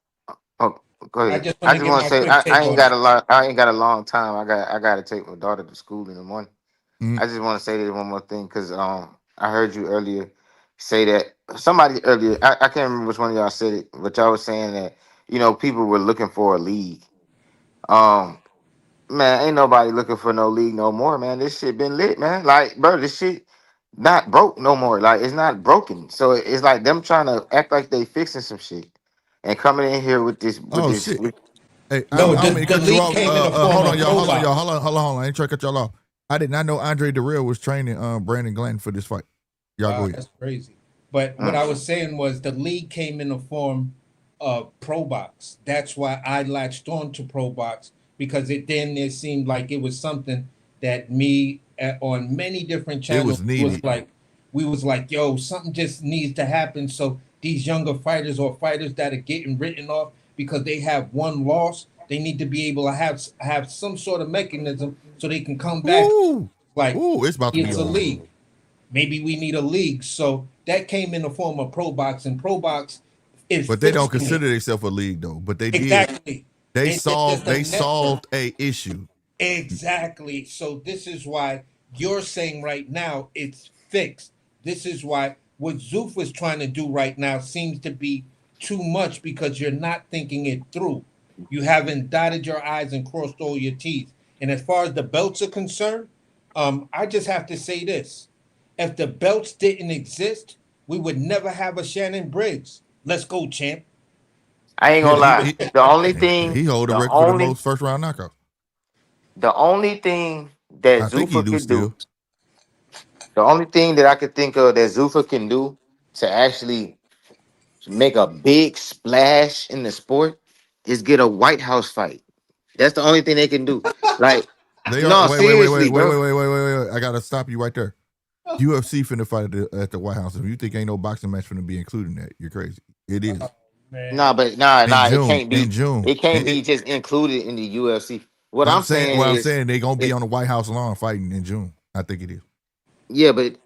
S4: Oh, go
S5: I
S4: ahead.
S5: just want
S4: I
S5: to
S4: just
S5: give
S4: want to
S5: my
S4: say
S5: quick
S4: I
S5: take
S4: ain't
S5: on
S4: got
S5: it.
S4: a lot. I ain't got a long time. I got to take my daughter to school in the morning.
S2: Mm,
S4: I just want to say this one more thing because I heard you earlier say that somebody earlier I can't remember which one of y'all said it, but y'all was saying that you know people were looking for a league. Um, Man, ain't nobody looking for no league no more, man. This shit been lit, man. Like, bro, this shit not broke no more. Like, it's not broken. So it's like them trying to act like they fixing some shit and coming in here with this
S2: oh shit. Hey,
S5: No,
S2: I don't mean to
S5: the
S2: cut you
S5: leak
S2: off.
S5: came in the form
S2: Hold on,
S5: of
S2: y'all.
S5: pro
S2: Hold on, y'all.
S5: box.
S2: Hold on. I ain't trying to cut y'all off. I did not know Andre Darrell was training Brandon Glanton for this fight. Y'all go
S5: Wow,
S2: ahead.
S5: that's crazy. But what
S4: Mm,
S5: I was saying was the league came in the form of Pro Box. That's why I latched on to Pro Box because it seemed like it was something that on many different
S2: It
S5: channels
S2: was
S5: was
S2: needed.
S5: like we was like, yo, something just needs to happen so these younger fighters or fighters that are getting written off because they have one loss, They need to be able to have some sort of mechanism so they can come back.
S2: Ooh,
S5: Like
S2: it's about to be
S5: it's a
S2: on.
S5: league. Maybe we need a league. So that came in the form of Pro Box, and Pro Box is
S2: But they don't
S5: fixing it.
S2: consider themselves a league though. But they did.
S5: Exactly.
S2: They
S5: It's just a
S2: solved
S5: network.
S2: a issue.
S5: Exactly. So this is why you're saying right now it's fixed. This is why what Zuffa is trying to do right now seems to be too much because you're not thinking it through. You haven't dotted your I's and crossed all your T's. And as far as the belts are concerned, I just have to say this. If the belts didn't exist, we would never have a Shannon Briggs. Let's go, champ.
S4: I ain't
S2: Yeah,
S4: gonna lie. The only thing,
S2: he hold the
S4: the
S2: record for the
S4: only,
S2: most first round knockouts.
S4: the only thing that
S2: I think he
S4: Zuffa
S2: do
S4: could do,
S2: still.
S4: the only thing that I could think of that Zuffa can do to actually make a big splash in the sport is get a White House fight. That's the only thing they can do. Like,
S2: They are
S4: no, seriously, bro.
S2: wait. I gotta stop you right there. UFC finna fight at the White House. If you think ain't no boxing match finna be included in that, you're crazy. It is.
S5: Man.
S4: Nah, but
S2: In
S4: it
S2: June.
S4: can't
S2: In
S4: be.
S2: June.
S4: It can't be just included in the UFC. What I'm saying
S2: What I'm
S4: is,
S2: saying, they gonna be
S4: it,
S2: on the White House lawn fighting in June. I think it is.
S4: yeah, but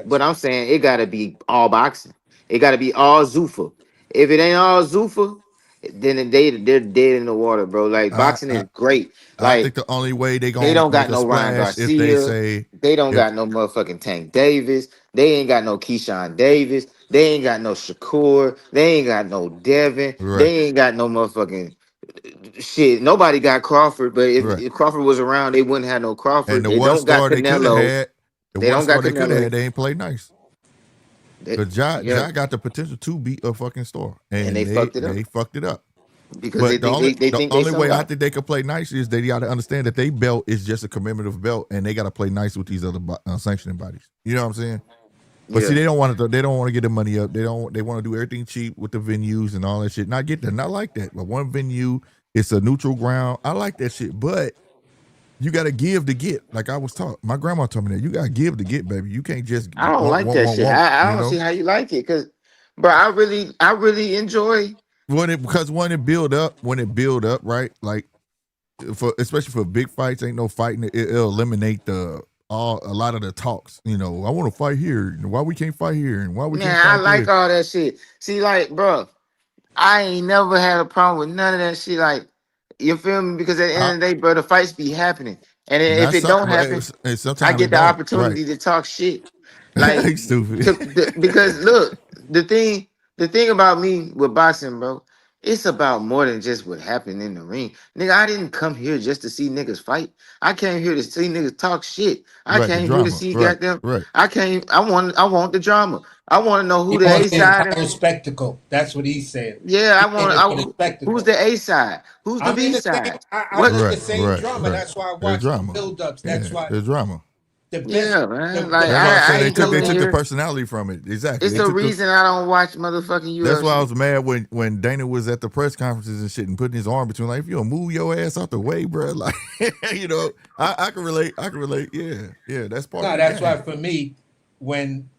S4: what I'm saying, it gotta be all boxing. It gotta be all Zuffa. If it ain't all Zuffa, then they're dead in the water, bro. Like
S2: I,
S4: boxing
S2: I
S4: is great.
S2: I
S4: Like
S2: think the only way they
S4: they
S2: gonna
S4: don't
S2: make
S4: got
S2: a
S4: no Ryan
S2: splash if they
S4: Garcia.
S2: say
S4: They don't
S2: if
S4: got no motherfucking Tank Davis. They ain't got no Keyshawn Davis. They ain't got no Shakur. They ain't got no Devin.
S2: right,
S4: They ain't got no motherfucking shit. Nobody got Crawford. But
S2: right.
S4: if Crawford was around, they wouldn't have no
S2: And
S4: Crawford.
S2: the
S4: They
S2: one
S4: don't got
S2: star they could have
S4: Canelo.
S2: had,
S4: They don't got Canelo.
S2: they ain't played nice. Cause
S4: Yeah,
S2: Ja got the potential to beat a fucking star,
S4: and they
S2: and
S4: fucked it up
S2: they fucked it up.
S4: because they
S2: But
S4: think they
S2: the
S4: think they
S2: only way I
S4: somebody.
S2: think they could play nice is they got to understand that they belt is just a commemorative belt, and they got to play nice with these other sanctioning bodies. You know what I'm saying? But see,
S4: Yeah,
S2: they don't want to. They don't want to get the money up. They don't. They want to do everything cheap with the venues and all that shit. Not get that. Not like that. But one venue, it's a neutral ground. I like that shit. But you got to give to get. Like I was taught. My grandma told me that you got to give to get, baby. You can't just
S4: I don't like that shit.
S2: want.
S4: I
S2: You
S4: don't
S2: know.
S4: see how you like it, cause, bro, I really enjoy.
S2: Because when it build up, right? Like for especially for big fights, ain't no fighting. It'll eliminate a lot of the talks. You know, I want to fight here. Why we can't fight here? And why we can't
S4: Man, I
S2: fight
S4: like
S2: there?
S4: all that shit. See, like, bro, I ain't never had a problem with none of that shit. Like, you feel me? Because at the
S2: I,
S4: end of the day, bro, the fights be happening, and if
S2: that's
S4: it don't
S2: something,
S4: happen,
S2: and
S4: I
S2: sometimes
S4: get
S2: it
S4: the
S2: don't. Right?
S4: opportunity to talk shit. Like,
S2: Stupid.
S4: because look, the thing about me with boxing, bro, it's about more than just what happened in the ring. Nigga, I didn't come here just to see niggas fight. I came here to see niggas talk shit. I
S2: Right. The
S4: came here to
S2: drama.
S4: see
S2: Right.
S4: goddamn.
S2: Right.
S4: I want the drama. I want to know
S5: He
S4: who the A
S5: wants the
S4: side.
S5: entire spectacle. That's what he's saying.
S4: Yeah,
S5: He came in for the
S4: who's
S5: spectacle.
S4: the A side? Who's the
S5: I'm in
S4: B
S5: the same.
S4: side?
S5: I
S4: What?
S5: get the
S2: Right.
S5: same
S2: Right.
S5: drama.
S2: Right.
S5: That's why I
S2: There's
S5: watch the
S2: drama.
S5: build-ups. That's
S2: Yeah.
S5: why
S2: There's drama.
S5: the best.
S4: Yeah, man. Like
S5: The
S2: That's why I
S5: best
S2: say
S4: I
S2: they
S4: ain't
S2: took
S4: coming
S2: the
S4: here.
S2: personality from it. Exactly.
S4: It's
S2: They
S4: a
S2: took the.
S4: reason I don't watch motherfucking
S2: That's why I was
S4: UFC.
S2: mad when Dana was at the press conferences and shit and putting his arm between, like, if you don't move your ass out the way, bro. Like, you know, I can relate. I can relate. Yeah. Yeah. That's part of
S5: No,
S2: the
S5: that's why
S2: game.
S5: for me, when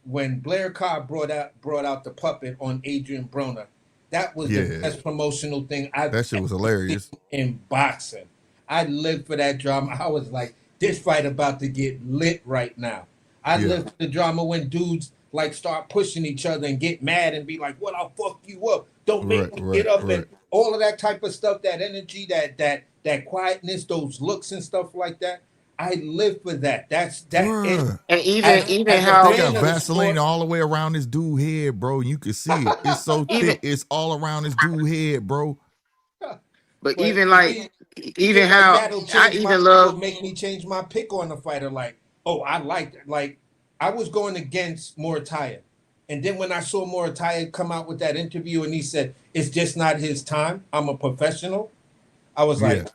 S5: Blair Carr brought out the puppet on Adrian Broner, that was the
S2: Yeah.
S5: best promotional thing I've
S2: That shit was
S5: ever seen
S2: hilarious.
S5: in boxing. I lived for that drama. I was like, this fight about to get lit right now. I
S2: Yeah.
S5: lived for the drama when dudes like start pushing each other and get mad and be like, "What? I'll fuck you up. Don't make
S2: Right.
S5: me get
S2: Right.
S5: up,"
S2: Right.
S5: and all of that type of stuff. That energy, that quietness, those looks and stuff like that. I live for that. That is
S2: Bruh.
S4: And
S5: as
S4: even
S5: as a
S2: They
S4: how
S2: got
S5: fan of the
S2: Vaseline
S5: sport.
S2: all the way around this dude head, bro. You can see it. It's so
S4: even
S2: thick. It's all around this dude head, bro.
S4: but
S5: But
S4: even
S5: for
S4: like
S5: me,
S4: even
S5: shit like
S4: how
S5: that'll
S4: I
S5: change my
S4: even
S5: will
S4: love.
S5: make me change my pick on the fighter. Like, oh, I like I was going against Morataya. And then when I saw Morataya come out with that interview and he said, it's just not his time. I'm a professional. I was
S2: Yeah.
S5: like,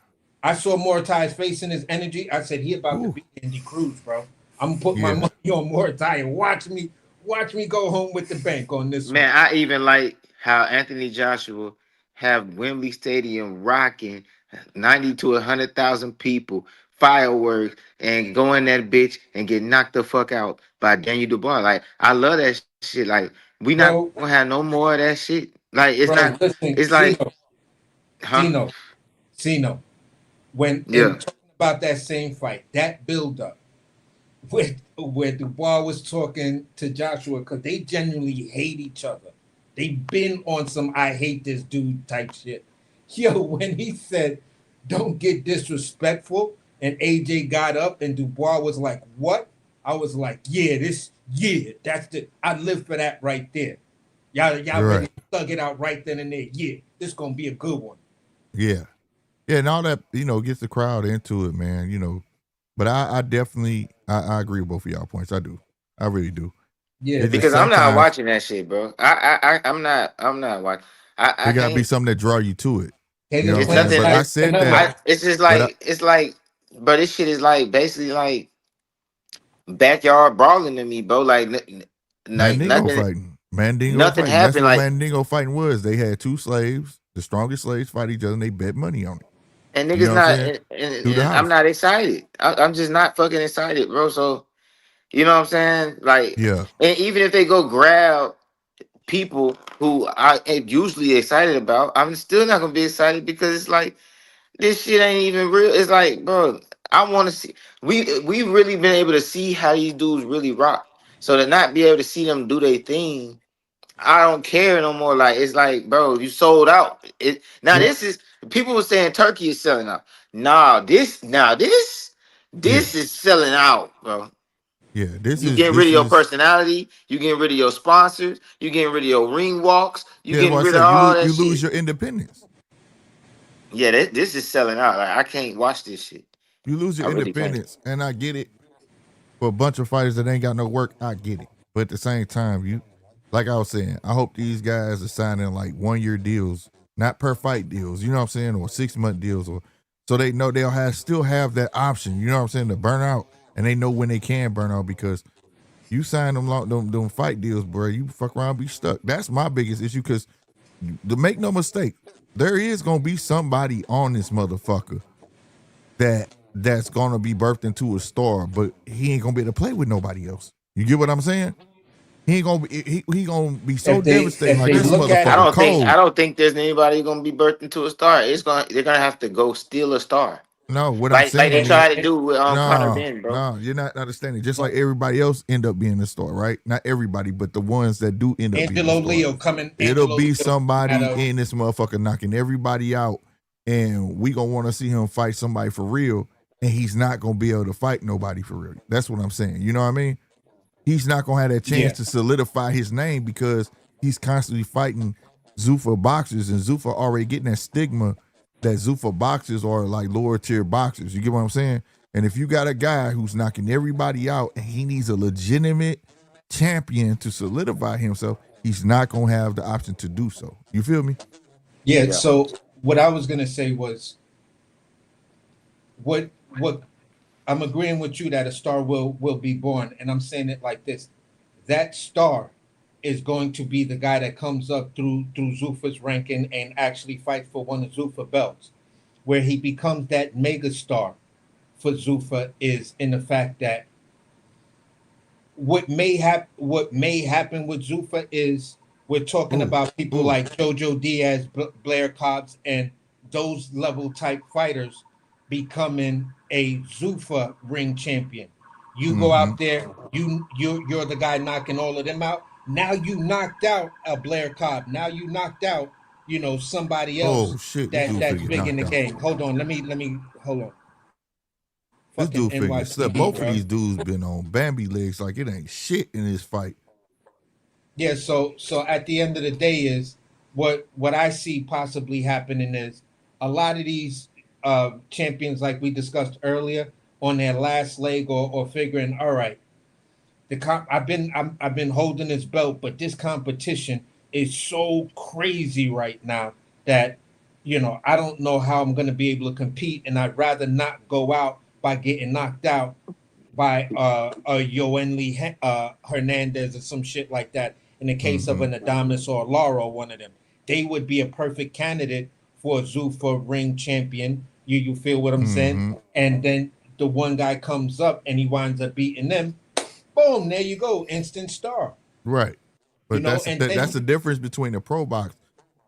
S5: I saw Morataya's face and his energy. I said, he about to
S2: Ooh.
S5: beat Andy Cruz, bro. I'm gonna put my
S2: Yeah.
S5: money on Morataya. Watch me go home with the bank on this one.
S4: Man, I even like how Anthony Joshua have Wembley Stadium rocking 90 to 100,000 people, fireworks, and go in that bitch and get knocked the fuck out by Daniel Dubois. Like, I love that shit. Like, we not
S5: Bro,
S4: gonna have no more of that shit. Like, it's not,
S5: listen,
S4: it's like, huh?
S5: Zeno. Cena, when
S4: Yeah.
S5: in talking about that same fight, that build up where Dubois was talking to Joshua because they genuinely hate each other. They've been on some I hate this dude type shit. Yo, when he said, "Don't get disrespectful," and AJ got up and Dubois was like, "What?" I was like, yeah, that's the I live for that right there. Y'all
S2: You're
S5: really
S2: right.
S5: thug it out right then and there. Yeah, this gonna be a good one.
S2: Yeah. Yeah, and all that, gets the crowd into it, man, But I definitely I agree with both of y'all points. I do. I really do.
S5: Yeah,
S2: It just
S4: Because I'm not
S2: sometimes
S4: watching that shit, bro. I'm not watching. I
S2: it gotta be
S4: can't.
S2: something that draw you to it. You know
S5: Caleb
S2: what I'm
S4: It's
S2: saying?
S5: Plant's
S4: nothing.
S2: But I
S5: like,
S2: said that,
S4: I. It's just
S2: but I,
S4: like it's like, but this shit is like basically like backyard brawling to me, bro. Like
S2: Mandingo
S4: nothing.
S2: fighting. Mandingo
S4: Nothing
S2: fighting. That's
S4: happened.
S2: what
S4: Like,
S2: Mandingo fighting was. They had two slaves, the strongest slaves fight each other, and they bet money on it.
S4: and
S2: You know
S4: niggas
S2: what I'm
S4: not.
S2: saying? Through the
S4: And I'm
S2: house.
S4: not excited. I'm just not fucking excited, bro. So you know what I'm saying? Like,
S2: Yeah.
S4: and even if they go grab people who I am usually excited about, I'm still not gonna be excited because it's like this shit ain't even real. It's like, bro, I want to see. We really been able to see how these dudes really rock. So to not be able to see them do their thing, I don't care no more. Like it's like, bro, you sold out. It now
S5: yeah,
S4: this is people were saying Turkey is selling out. Now this
S2: Yeah.
S4: is selling out, bro.
S2: Yeah.
S4: You getting rid of your personality. You getting rid of your sponsors. You getting rid of your ring walks. You
S2: yeah, that's
S4: getting
S2: why I
S4: rid of
S2: say
S4: all that
S2: you lose
S4: shit.
S2: your independence.
S4: Yeah, this is selling out. Like I can't watch this shit.
S2: You lose
S4: I
S2: your
S4: really can't.
S2: independence. And I get it. For a bunch of fighters that ain't got no work, I get it. But at the same time, like I was saying, I hope these guys are signing like 1-year deals, not per fight deals, you know what I'm saying, or 6-month deals, or so they know they'll still have that option, you know what I'm saying, to burn out, and they know when they can burn out because you sign them fight deals, bro. You fuck around, be stuck. That's my biggest issue because to make no mistake, there is gonna be somebody on this motherfucker that's gonna be birthed into a star, but he ain't gonna be able to play with nobody else. You get what I'm saying? He ain't gonna be he gonna be so devastating.
S5: if
S2: Like
S5: they
S2: this
S5: look at
S4: I
S2: motherfucker
S5: it,
S4: don't think I
S2: cold.
S4: don't think there's anybody gonna be birthed into a star. They're gonna have to go steal a star.
S2: No, what I'm
S4: Like they
S2: saying is
S4: tried to do with Conor
S2: no,
S4: Ben, bro.
S2: no, you're not understanding. Just like everybody else end up being a star, right? Not everybody, but the ones that do end up being a star. It'll
S5: Angelo
S2: be
S5: Leo out
S2: somebody
S5: of
S2: in this motherfucker knocking everybody out, and we gonna want to see him fight somebody for real, and he's not gonna be able to fight nobody for real. That's what I'm saying. You know what I mean? He's not gonna have that chance
S5: yeah,
S2: to solidify his name because he's constantly fighting Zuffa boxers, and Zuffa already getting that stigma that Zuffa boxers are like lower tier boxers. You get what I'm saying? And if you got a guy who's knocking everybody out and he needs a legitimate champion to solidify himself, he's not gonna have the option to do so. You feel me?
S5: yeah.
S4: Yeah.
S5: So what I was gonna say was what I'm agreeing with you that a star will be born, and I'm saying it like this: that star is going to be the guy that comes up through Zuffa's ranking and actually fight for one of Zuffa belts, where he becomes that mega star for Zuffa is in the fact that what may happen with Zuffa is we're talking
S2: Ooh,
S5: about people
S2: ooh.
S5: like Jojo Diaz, Blair Cobbs, and those level type fighters becoming a Zuffa ring champion. You go
S2: Mm-hmm.
S5: out there, you're the guy knocking all of them out. Now you knocked out a Blair Cobb. Now you knocked out, somebody else
S2: Oh shit, this dude
S5: that's
S2: finna get
S5: big in
S2: knocked
S5: the
S2: out.
S5: game. Hold on, let me hold on.
S2: This
S5: Fucking
S2: dude finna get slept.
S5: NYPD,
S2: Both of
S5: bro.
S2: these dudes been on Bambi legs like it ain't shit in this fight.
S5: Yeah, so at the end of the day is what I see possibly happening is a lot of these champions like we discussed earlier on their last leg or figuring, all right, I've been holding this belt, but this competition is so crazy right now that I don't know how I'm going to be able to compete, and I'd rather not go out by getting knocked out by a Yoenli Hernandez or some shit like that. In the case of
S2: Mm-hmm.
S5: an Adamas or Lara, one of them, they would be a perfect candidate for a Zuffa ring champion. You feel what I'm saying?
S2: Mm-hmm.
S5: And then the one guy comes up and he winds up beating them. Boom, there you go, instant star.
S2: Right. But
S5: And
S2: that's the
S5: then
S2: difference between a pro box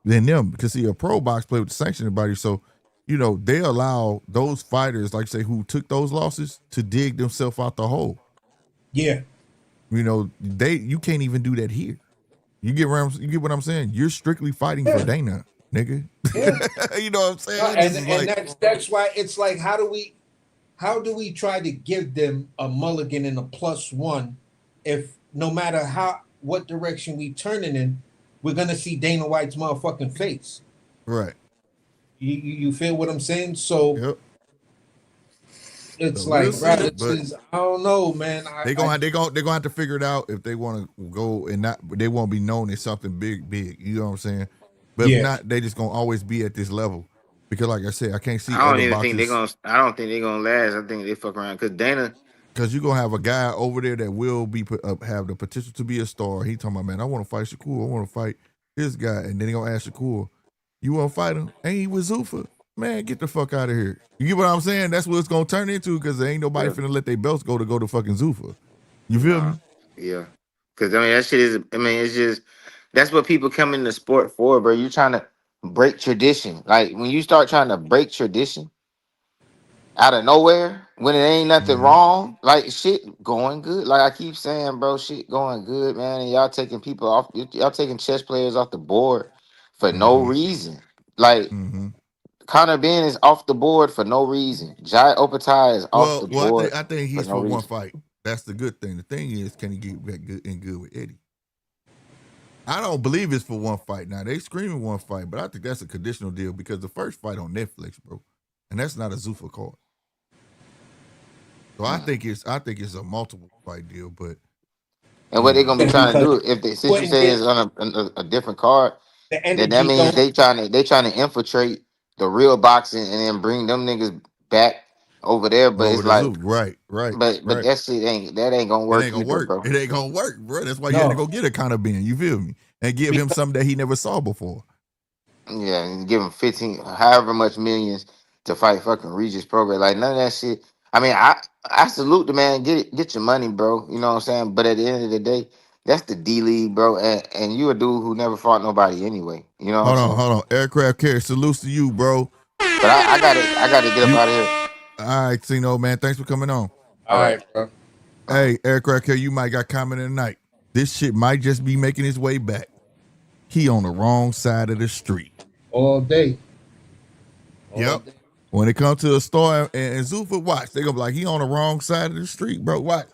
S2: than them. Because see, a pro box play with the sanctioning body. So they allow those fighters, like say, who took those losses to dig themselves out the hole.
S5: Yeah.
S2: You can't even do that here. You get what I'm saying? You're strictly fighting for Dana, nigga.
S5: Yeah.
S2: You know what I'm saying?
S5: And that's why it's like, how do we try to give them a mulligan and a +1 if no matter what direction we turn it in, we're gonna see Dana White's motherfucking face.
S2: Right.
S5: You feel what I'm saying? So
S2: Yep.
S5: it's
S2: So
S5: like,
S2: we'll see,
S5: bro, this
S2: but
S5: is, I don't know, man.
S2: they're gonna have to figure it out if they want to go and not. They won't be known as something big. You know what I'm saying? But if
S5: Yeah.
S2: not, they just gonna always be at this level because, like I said, I can't see
S4: I don't
S2: other
S4: even think they're
S2: boxers.
S4: gonna. I don't think they're gonna last. I think they fuck around because Dana.
S2: Because you're gonna have a guy over there that will be have the potential to be a star. He talking about, man, I want to fight Shakur. I want to fight this guy, and then he gonna ask Shakur, you want to fight him? Ain't he with Zuffa? Man, get the fuck out of here. You get what I'm saying? That's what it's gonna turn into because there ain't nobody finna let their belts go to fucking Zuffa. You feel me?
S4: Yeah, because I mean that shit is. I mean it's just that's what people come into sport for, bro. You trying to break tradition. Like when you start trying to break tradition out of nowhere when it ain't nothing
S2: Mm-hmm.
S4: wrong, like shit going good. Like I keep saying, bro, shit going good, man. And y'all taking people off. Y'all taking chess players off the board for no
S2: Mm-hmm.
S4: reason. Like
S2: Mm-hmm.
S4: Connor Ben is off the board for no reason. Jai Opetaia is off the
S2: Well,
S4: board
S2: I think
S4: for
S2: he's
S4: no
S2: for one
S4: reason.
S2: fight. That's the good thing. The thing is, can he get back good with Eddie? I don't believe it's for one fight. Now they screaming one fight, but I think that's a conditional deal because the first fight on Netflix, bro, and that's not a Zuffa card. So I think it's a multiple fight deal, but
S4: And what they gonna be trying to
S5: because
S4: do if they since you
S5: wouldn't
S4: say
S5: get
S4: it's on a different card,
S5: the
S4: then that
S5: energy
S4: means
S5: don't.
S4: they trying to infiltrate the real boxing and then bring them niggas back over there. But
S2: over
S4: it's
S2: the
S4: like,
S2: Zuffa, right,
S4: but
S2: right.
S4: that shit ain't gonna
S2: It
S4: work
S2: ain't gonna
S4: either,
S2: work.
S4: bro.
S2: It ain't gonna work, bro. That's why you had to
S5: No,
S2: go get a kind of Ben. You feel me? And give him
S5: because
S2: something that he never saw before.
S4: Yeah, and give him 15, however much millions to fight fucking Regis Progress. Like none of that shit. I mean, I salute the man. Get your money, bro. You know what I'm saying? But at the end of the day, that's the D League, bro. And you a dude who never fought nobody anyway. You know what I'm saying?
S2: Hold on. Aircraft carrier, salutes to you, bro.
S4: But I gotta get up
S2: You
S4: out of here.
S2: all right, Tino, man. Thanks for coming on.
S4: All
S5: all
S4: right.
S5: right, bro.
S2: Hey, aircraft carrier, you might got comment tonight. This shit might just be making its way back. He on the wrong side of the street.
S5: All day. All
S2: Yep.
S5: day.
S2: When it comes to a store and Zuffa, watch. They gonna be like, he on the wrong side of the street, bro. Watch.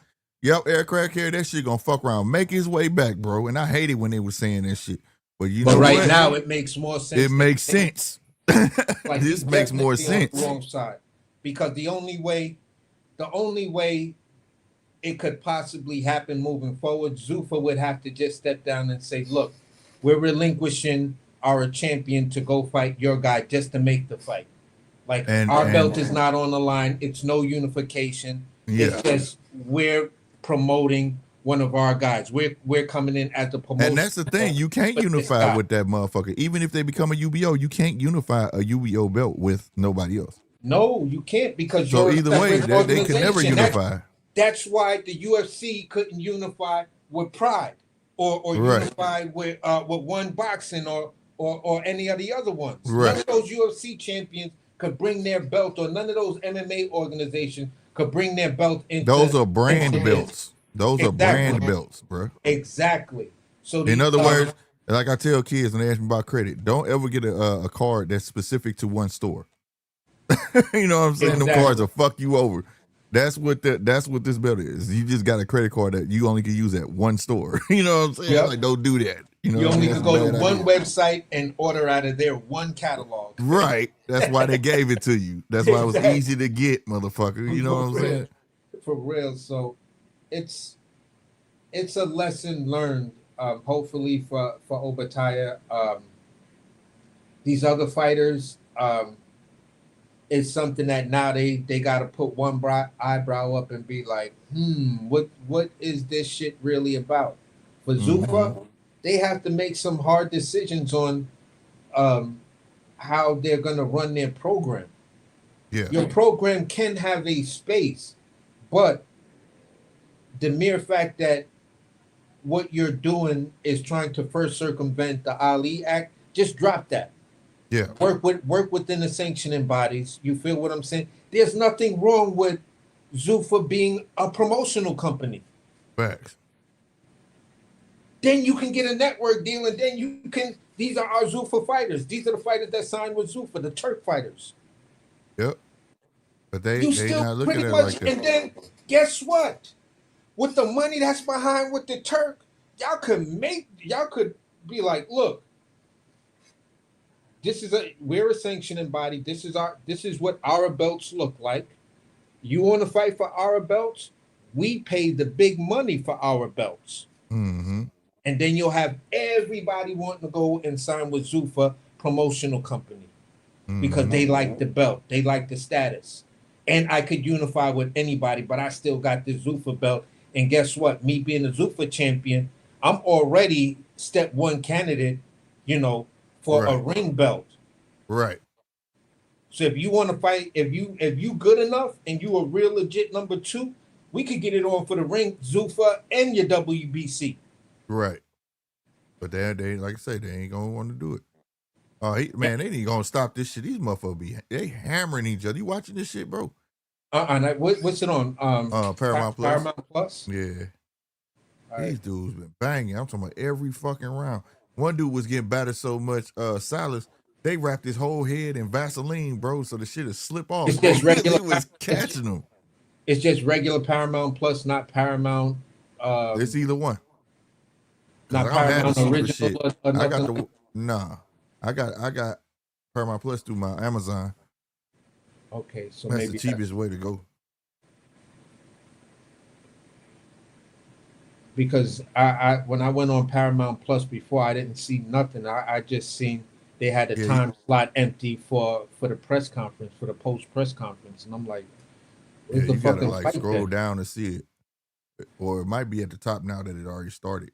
S2: Yep, aircraft carrier, that shit gonna fuck around, make his way back, bro. And I hate it when they was saying that shit. But you
S5: But
S2: know
S5: right
S2: what?
S5: now it makes more
S2: It
S5: sense than
S2: makes sense.
S5: like he's
S2: This makes more
S5: definitely on the
S2: sense.
S5: wrong side. Because the only way it could possibly happen moving forward, Zuffa would have to just step down and say, look, we're relinquishing our champion to go fight your guy just to make the fight. Like our belt
S2: And
S5: is not on the line. It's no unification.
S2: yeah.
S5: It's just we're promoting one of our guys. We're coming in as the promotion.
S2: And that's the thing. You can't
S5: with this
S2: unify
S5: guy.
S2: with that motherfucker. Even if they become a UBO, you can't unify a UBO belt with nobody else.
S5: No, you can't because
S2: So
S5: you're a
S2: either way,
S5: separate
S2: they can never
S5: organization.
S2: unify.
S5: That's why the UFC couldn't unify with Pride or
S2: Right.
S5: unify with One Boxing or any of the other ones. None
S2: Right.
S5: of those UFC champions could bring their belt, or none of those MMA organizations could bring their belt into.
S2: Those are brand
S5: into
S2: belts. Those are brand
S5: Exactly.
S2: belts, bro.
S5: Exactly. So
S2: In
S5: the
S2: other words, like I tell kids when they ask me about credit, don't ever get a card that's specific to one store. You know what I'm saying? Them
S5: Exactly.
S2: cards will fuck you over. That's what this belt is. You just got a credit card that you only can use at one store. You know what I'm saying?
S5: Yep.
S2: Like, don't do that. You know
S5: you
S2: what I
S5: only
S2: mean?
S5: could
S2: That's a
S5: go to
S2: bad
S5: one
S2: idea.
S5: website and order out of their one catalog.
S2: Right. That's why they gave it to you. That's why it was
S5: Exactly.
S2: easy to get, motherfucker. You know what I'm saying?
S5: For real. So it's a lesson learned. Hopefully for Opetaia. These other fighters, it's something that now they got to put one eyebrow up and be like, what is this shit really about? For Zuffa, they have to make some hard decisions on how they're going to run their program.
S2: Yeah.
S5: Your program can have a space, but the mere fact that what you're doing is trying to first circumvent the Ali Act, just drop that.
S2: Yeah.
S5: Work within the sanctioning bodies. You feel what I'm saying? There's nothing wrong with Zuffa being a promotional company.
S2: Facts.
S5: Then you can get a network deal, and then you can. These are our Zuffa fighters. These are the fighters that signed with Zuffa, the Turk fighters.
S2: Yep. But they
S5: You still
S2: not looking
S5: pretty
S2: at it
S5: much,
S2: like that.
S5: and then guess what? With the money that's behind with the Turk, y'all could be like, look, we're a sanctioning body. This is what our belts look like. You want to fight for our belts? We pay the big money for our belts.
S2: Mm-hmm.
S5: And then you'll have everybody wanting to go and sign with Zuffa promotional company because they like the belt, they like the status. And I could unify with anybody, but I still got the Zuffa belt. And guess what? Me being a Zuffa champion, I'm already step one candidate, for a ring belt.
S2: Right.
S5: So if you want to fight, if you good enough and you a real legit number 2, we could get it on for the ring, Zuffa and your WBC.
S2: Right. But they like I say, they ain't gonna want to do it. They ain't gonna stop this shit. These motherfuckers they hammering each other. You watching this shit, bro?
S5: What's it on?
S2: Paramount Plus.
S5: Paramount Plus.
S2: Yeah.
S5: These
S2: dudes been banging. I'm talking about every fucking round. One dude was getting battered so much. Salas, they wrapped his whole head in Vaseline, bro, so the shit would slip off.
S5: It's just regular.
S2: It was catching them.
S5: It's just regular Paramount Plus, not Paramount.
S2: It's either one.
S5: Not Paramount original.
S2: Shit. I got Paramount Plus through my Amazon.
S5: Okay, so
S2: that's
S5: maybe
S2: the cheapest way to go.
S5: Because I when I went on Paramount Plus before, I didn't see nothing. I just seen they had a time slot empty for the press conference, for the post press conference, and I'm like,
S2: you gotta scroll down to see it, or it might be at the top now that it already started.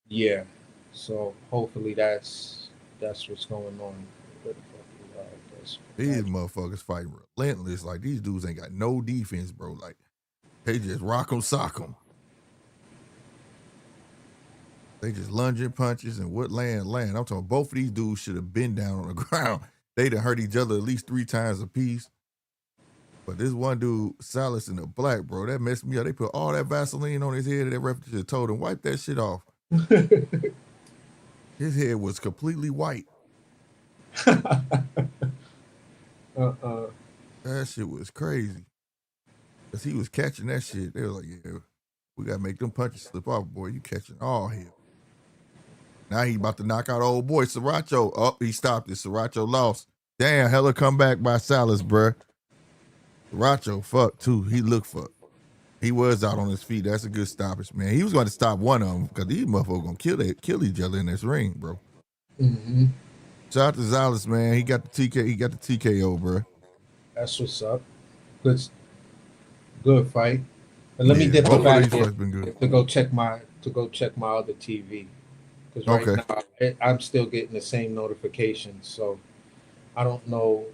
S5: Yeah, so hopefully that's what's going on.
S2: These motherfuckers fighting relentless. Like, these dudes ain't got no defense, bro. Like, they just rock them, sock them. They just lunging punches and what land. I'm talking both of these dudes should have been down on the ground. They done hurt each other at least 3 times apiece. But this one dude, Salas in the black, bro, that messed me up. They put all that Vaseline on his head and that ref just told him, wipe that shit off. His head was completely white. That shit was crazy. Because he was catching that shit. They were like, yeah, we got to make them punches slip off, boy. You catching all hell. Now he about to knock out old boy Saracho. Oh, he stopped it. Saracho lost. Damn, hella comeback by Salas, bruh. Saracho fucked, too. He looked fucked. He was out on his feet. That's a good stoppage, man. He was going to stop one of them because these motherfuckers going to kill each other in this ring, bro.
S5: Mm-hmm.
S2: Shout out to Salas, man. He got the TKO, bro.
S5: That's what's up. Good fight. And let me dip it back to go check my other TV. Because right now I'm still getting the same notifications. So I don't know.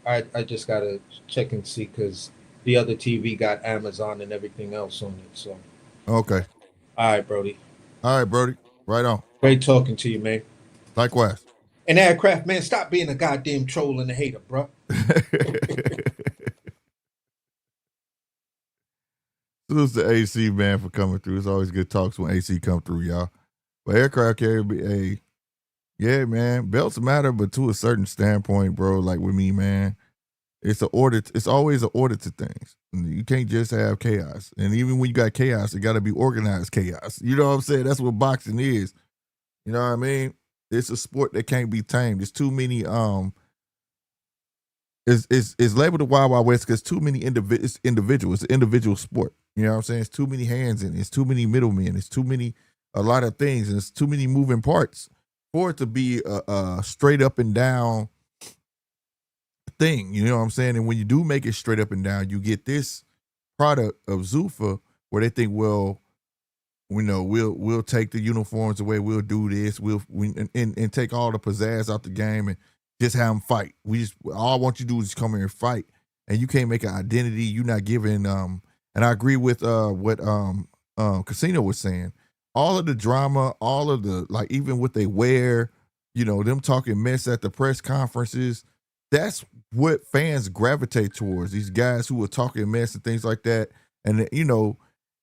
S5: I just gotta check and see because the other TV got Amazon and everything else on it. So
S2: okay.
S5: All right, Brody.
S2: Right on.
S5: Great talking to you, man.
S2: Likewise.
S5: And Aircraft, man, stop being a goddamn troll and a hater, bro.
S2: Salute to AC, man, for coming through. It's always good talks when AC come through, y'all. But Aircraft carrier, yeah, man, belts matter, but to a certain standpoint, bro. Like with me, man, it's always an order to things. You can't just have chaos. And even when you got chaos, it got to be organized chaos. You know what I'm saying? That's what boxing is. You know what I mean? It's a sport that can't be tamed. There's too many it's labeled the Wild Wild West because too many individuals. It's an individual sport. You know what I'm saying? It's too many hands in it. It's too many middlemen. It's a lot of things, and it's too many moving parts for it to be a straight up and down thing. You know what I'm saying? And when you do make it straight up and down, you get this product of Zuffa where they think, well, we'll take the uniforms away. We'll do this. And take all the pizzazz out the game and just have them fight. All I want you to do is come here and fight. And you can't make an identity. You're not giving. And I agree with what Casino was saying. All of the drama, all of the even what they wear, them talking mess at the press conferences. That's what fans gravitate towards. These guys who are talking mess and things like that. And,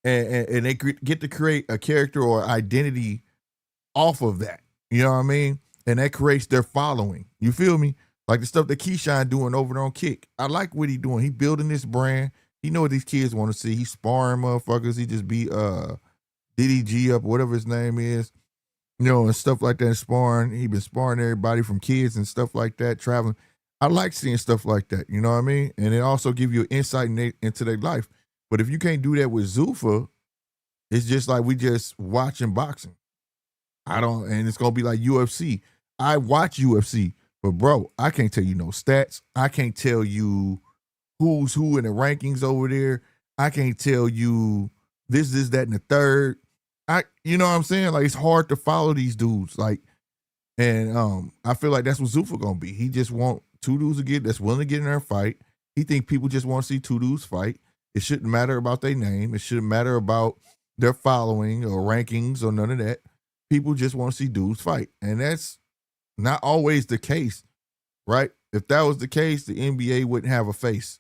S2: and they get to create a character or identity off of that. You know what I mean? And that creates their following. You feel me? Like the stuff that Keyshawn doing over there on Kick. I like what he doing. He building this brand. He know what these kids want to see. He sparring motherfuckers. He just beat DDG up, whatever his name is. And stuff like that, sparring. He been sparring everybody from kids and stuff like that, traveling. I like seeing stuff like that, you know what I mean? And it also give you an insight into their life. But if you can't do that with Zuffa, it's just like we just watching boxing. And it's going to be like UFC. I watch UFC, but bro, I can't tell you no stats. I can't tell you who's who in the rankings over there. I can't tell you this, that, and the third. You know what I'm saying? Like, it's hard to follow these dudes. Like, and I feel like that's what Zuffa gonna be. He just want two dudes that's willing to get in there and fight. He think people just want to see two dudes fight. It shouldn't matter about their name. It shouldn't matter about their following or rankings or none of that. People just want to see dudes fight. And that's not always the case, right? If that was the case, the NBA wouldn't have a face.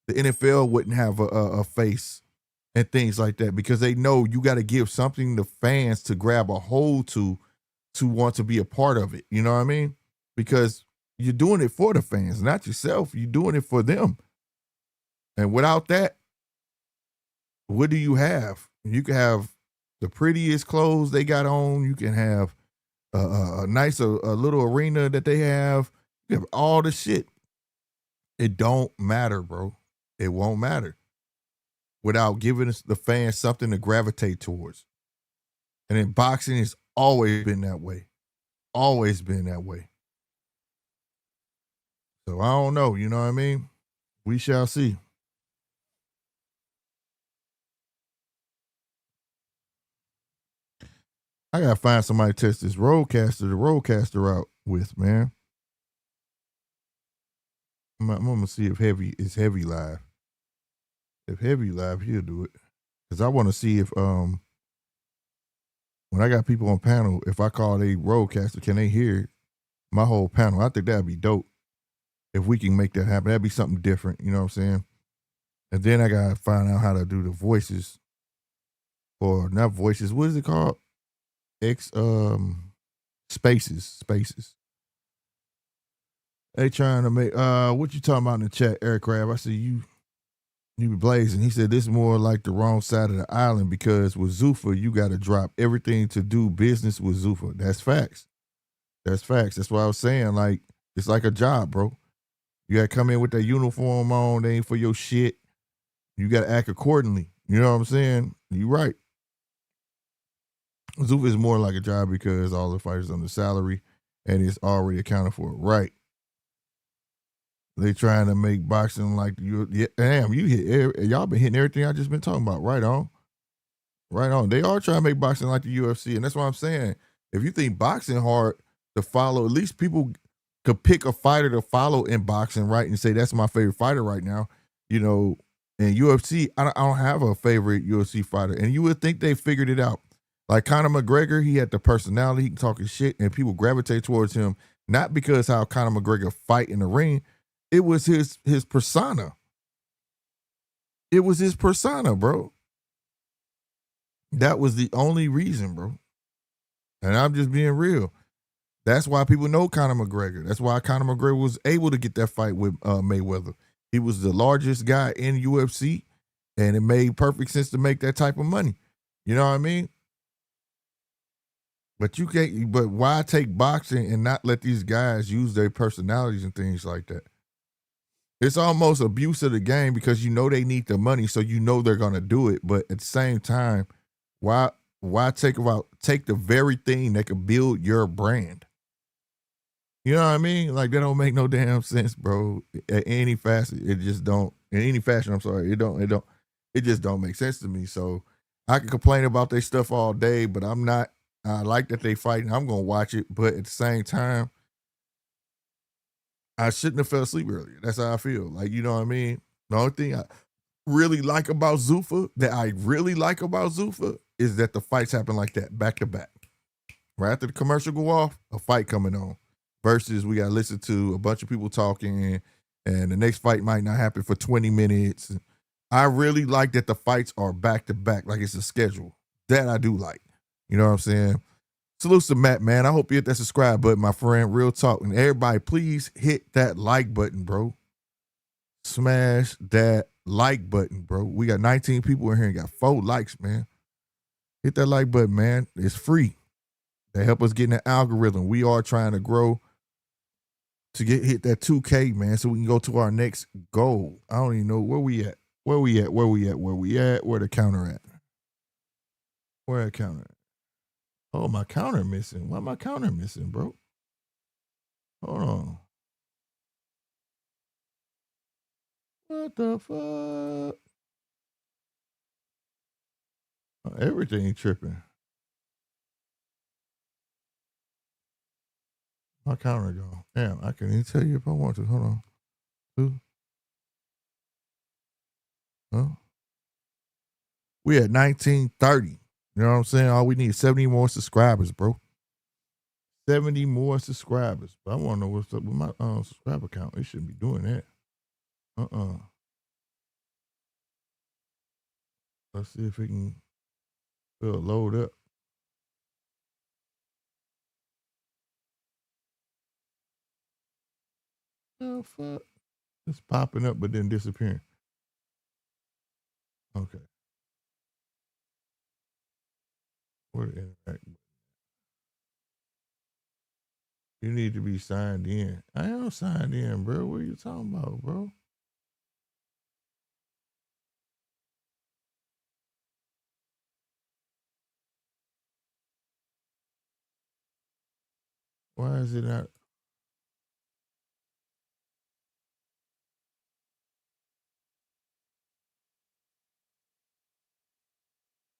S2: The NFL wouldn't have a face and things like that, because they know you got to give something to fans to grab a hold to want to be a part of it. You know what I mean? Because you're doing it for the fans, not yourself. You're doing it for them. And without that, what do you have? You can have the prettiest clothes they got on. You can have a nice a little arena that they have. You have all the shit. It don't matter, bro. It won't matter without giving the fans something to gravitate towards. And in boxing, it's always been that way. Always been that way. So I don't know, you know what I mean? We shall see. I gotta find somebody to test the roadcaster out with, man. I'm gonna see if Heavy live. If Heavy live, he'll do it. Cause I want to see if when I got people on panel, if I call a roadcaster, can they hear my whole panel? I think that'd be dope. If we can make that happen, that'd be something different. You know what I'm saying? And then I gotta find out how to do the voices, or not voices. What is it called? Spaces. They trying to make what you talking about in the chat, Eric Crab? I see you be blazing. He said this is more like the wrong side of the island, because with Zuffa, you got to drop everything to do business with Zuffa. That's facts. That's why I was saying, like, it's like a job, bro. You got to come in with that uniform on. They ain't for your shit. You got to act accordingly. You know what I'm saying? You right. Zuffa is more like a job because all the fighters on the salary and it's already accounted for. Right. They trying to make boxing like you. Yeah, damn, y'all been hitting everything I just been talking about. Right on. They are trying to make boxing like the UFC, and that's what I'm saying. If you think boxing hard to follow, at least people could pick a fighter to follow in boxing, right, and say that's my favorite fighter right now. You know, in UFC, I don't have a favorite UFC fighter, and you would think they figured it out. Like Conor McGregor, he had the personality, he can talk his shit, and people gravitate towards him, not because how Conor McGregor fight in the ring. It was his persona. It was his persona, bro. That was the only reason, bro. And I'm just being real. That's why people know Conor McGregor. That's why Conor McGregor was able to get that fight with Mayweather. He was the largest guy in UFC, and it made perfect sense to make that type of money. You know what I mean? But you can't. But why take boxing and not let these guys use their personalities and things like that? It's almost abuse of the game, because you know they need the money, so you know they're gonna do it. But at the same time, why take the very thing that could build your brand? You know what I mean? Like, that don't make no damn sense, bro. At any facet, it just don't. In any fashion, I'm sorry, it just don't make sense to me. So I can complain about their stuff all day, but I'm not. I like that they fighting. I'm gonna watch it, but at the same time, I shouldn't have fell asleep earlier. That's how I feel. Like, you know what I mean? The only thing I really like about Zuffa, is that the fights happen like that, back to back. Right after the commercial go off, a fight coming on. Versus we got to listen to a bunch of people talking, and the next fight might not happen for 20 minutes. I really like that the fights are back to back, like it's a schedule. That I do like. You know what I'm saying? Salute to Matt, man. I hope you hit that subscribe button, my friend. Real talk. And everybody, please hit that like button, bro. Smash that like button, bro. We got 19 people in here and got 4 likes, man. Hit that like button, man. It's free. They help us get in the algorithm. We are trying to grow to hit that 2K, man, so we can go to our next goal. I don't even know where we at. Where the counter at? Where the counter at? Oh, my counter missing. Why my counter missing, bro? Hold on. What the fuck? Oh, everything tripping. My counter gone. Damn, I can't even tell you if I want to. Hold on. 2. Huh? We at 1930. You know what I'm saying? All we need is 70 more subscribers, bro. 70 more subscribers. But I want to know what's up with my subscriber count. It shouldn't be doing that. Let's see if it can load up. Oh, fuck. It's popping up but then disappearing. Okay. Where to interact? You need to be signed in. I am signed in, bro. What are you talking about, bro? Why is it not?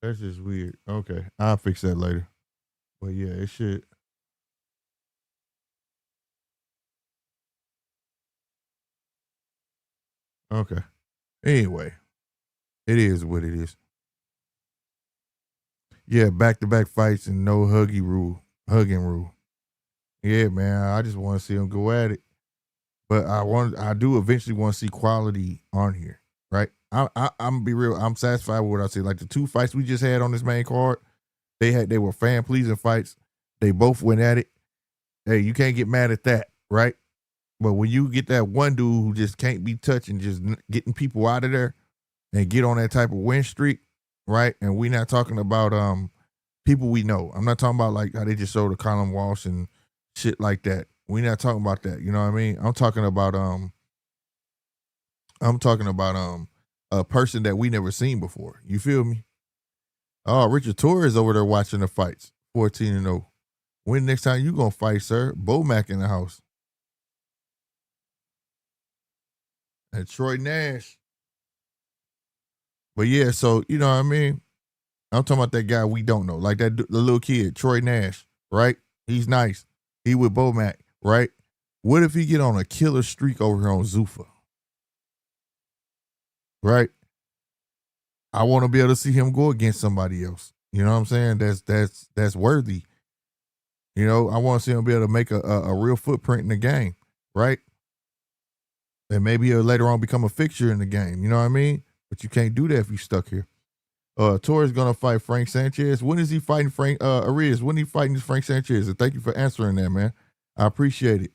S2: That's just weird. Okay. I'll fix that later. But yeah, it should. Okay. Anyway, it is what it is. Yeah, back-to-back fights and no hugging rule. Yeah, man, I just want to see them go at it. But I do eventually want to see quality on here, right? I'm gonna be real. I'm satisfied with what I see. Like the 2 fights we just had on this main card, they were fan pleasing fights. They both went at it. Hey, you can't get mad at that, right? But when you get that one dude who just can't be touched and just getting people out of there and get on that type of win streak, right? And we're not talking about people we know. I'm not talking about like how they just showed the Colin Walsh and shit like that. We're not talking about that. You know what I mean? I'm talking about a person that we never seen before. You feel me? Oh, Richard Torres over there watching the fights. 14-0. When next time you gonna fight, sir? Bomac in the house. And Troy Nash. But yeah, so you know what I mean? I'm talking about that guy we don't know. Like the little kid, Troy Nash, right? He's nice. He with Bomac, right? What if he get on a killer streak over here on Zuffa? Right? I want to be able to see him go against somebody else. You know what I'm saying? That's worthy. You know, I want to see him be able to make a real footprint in the game, right? And maybe he'll later on become a fixture in the game. You know what I mean? But you can't do that if you stuck here. Torres gonna fight Frank Sanchez. When is he fighting Frank Arias? When he fighting Frank Sanchez? And thank you for answering that, man. I appreciate it.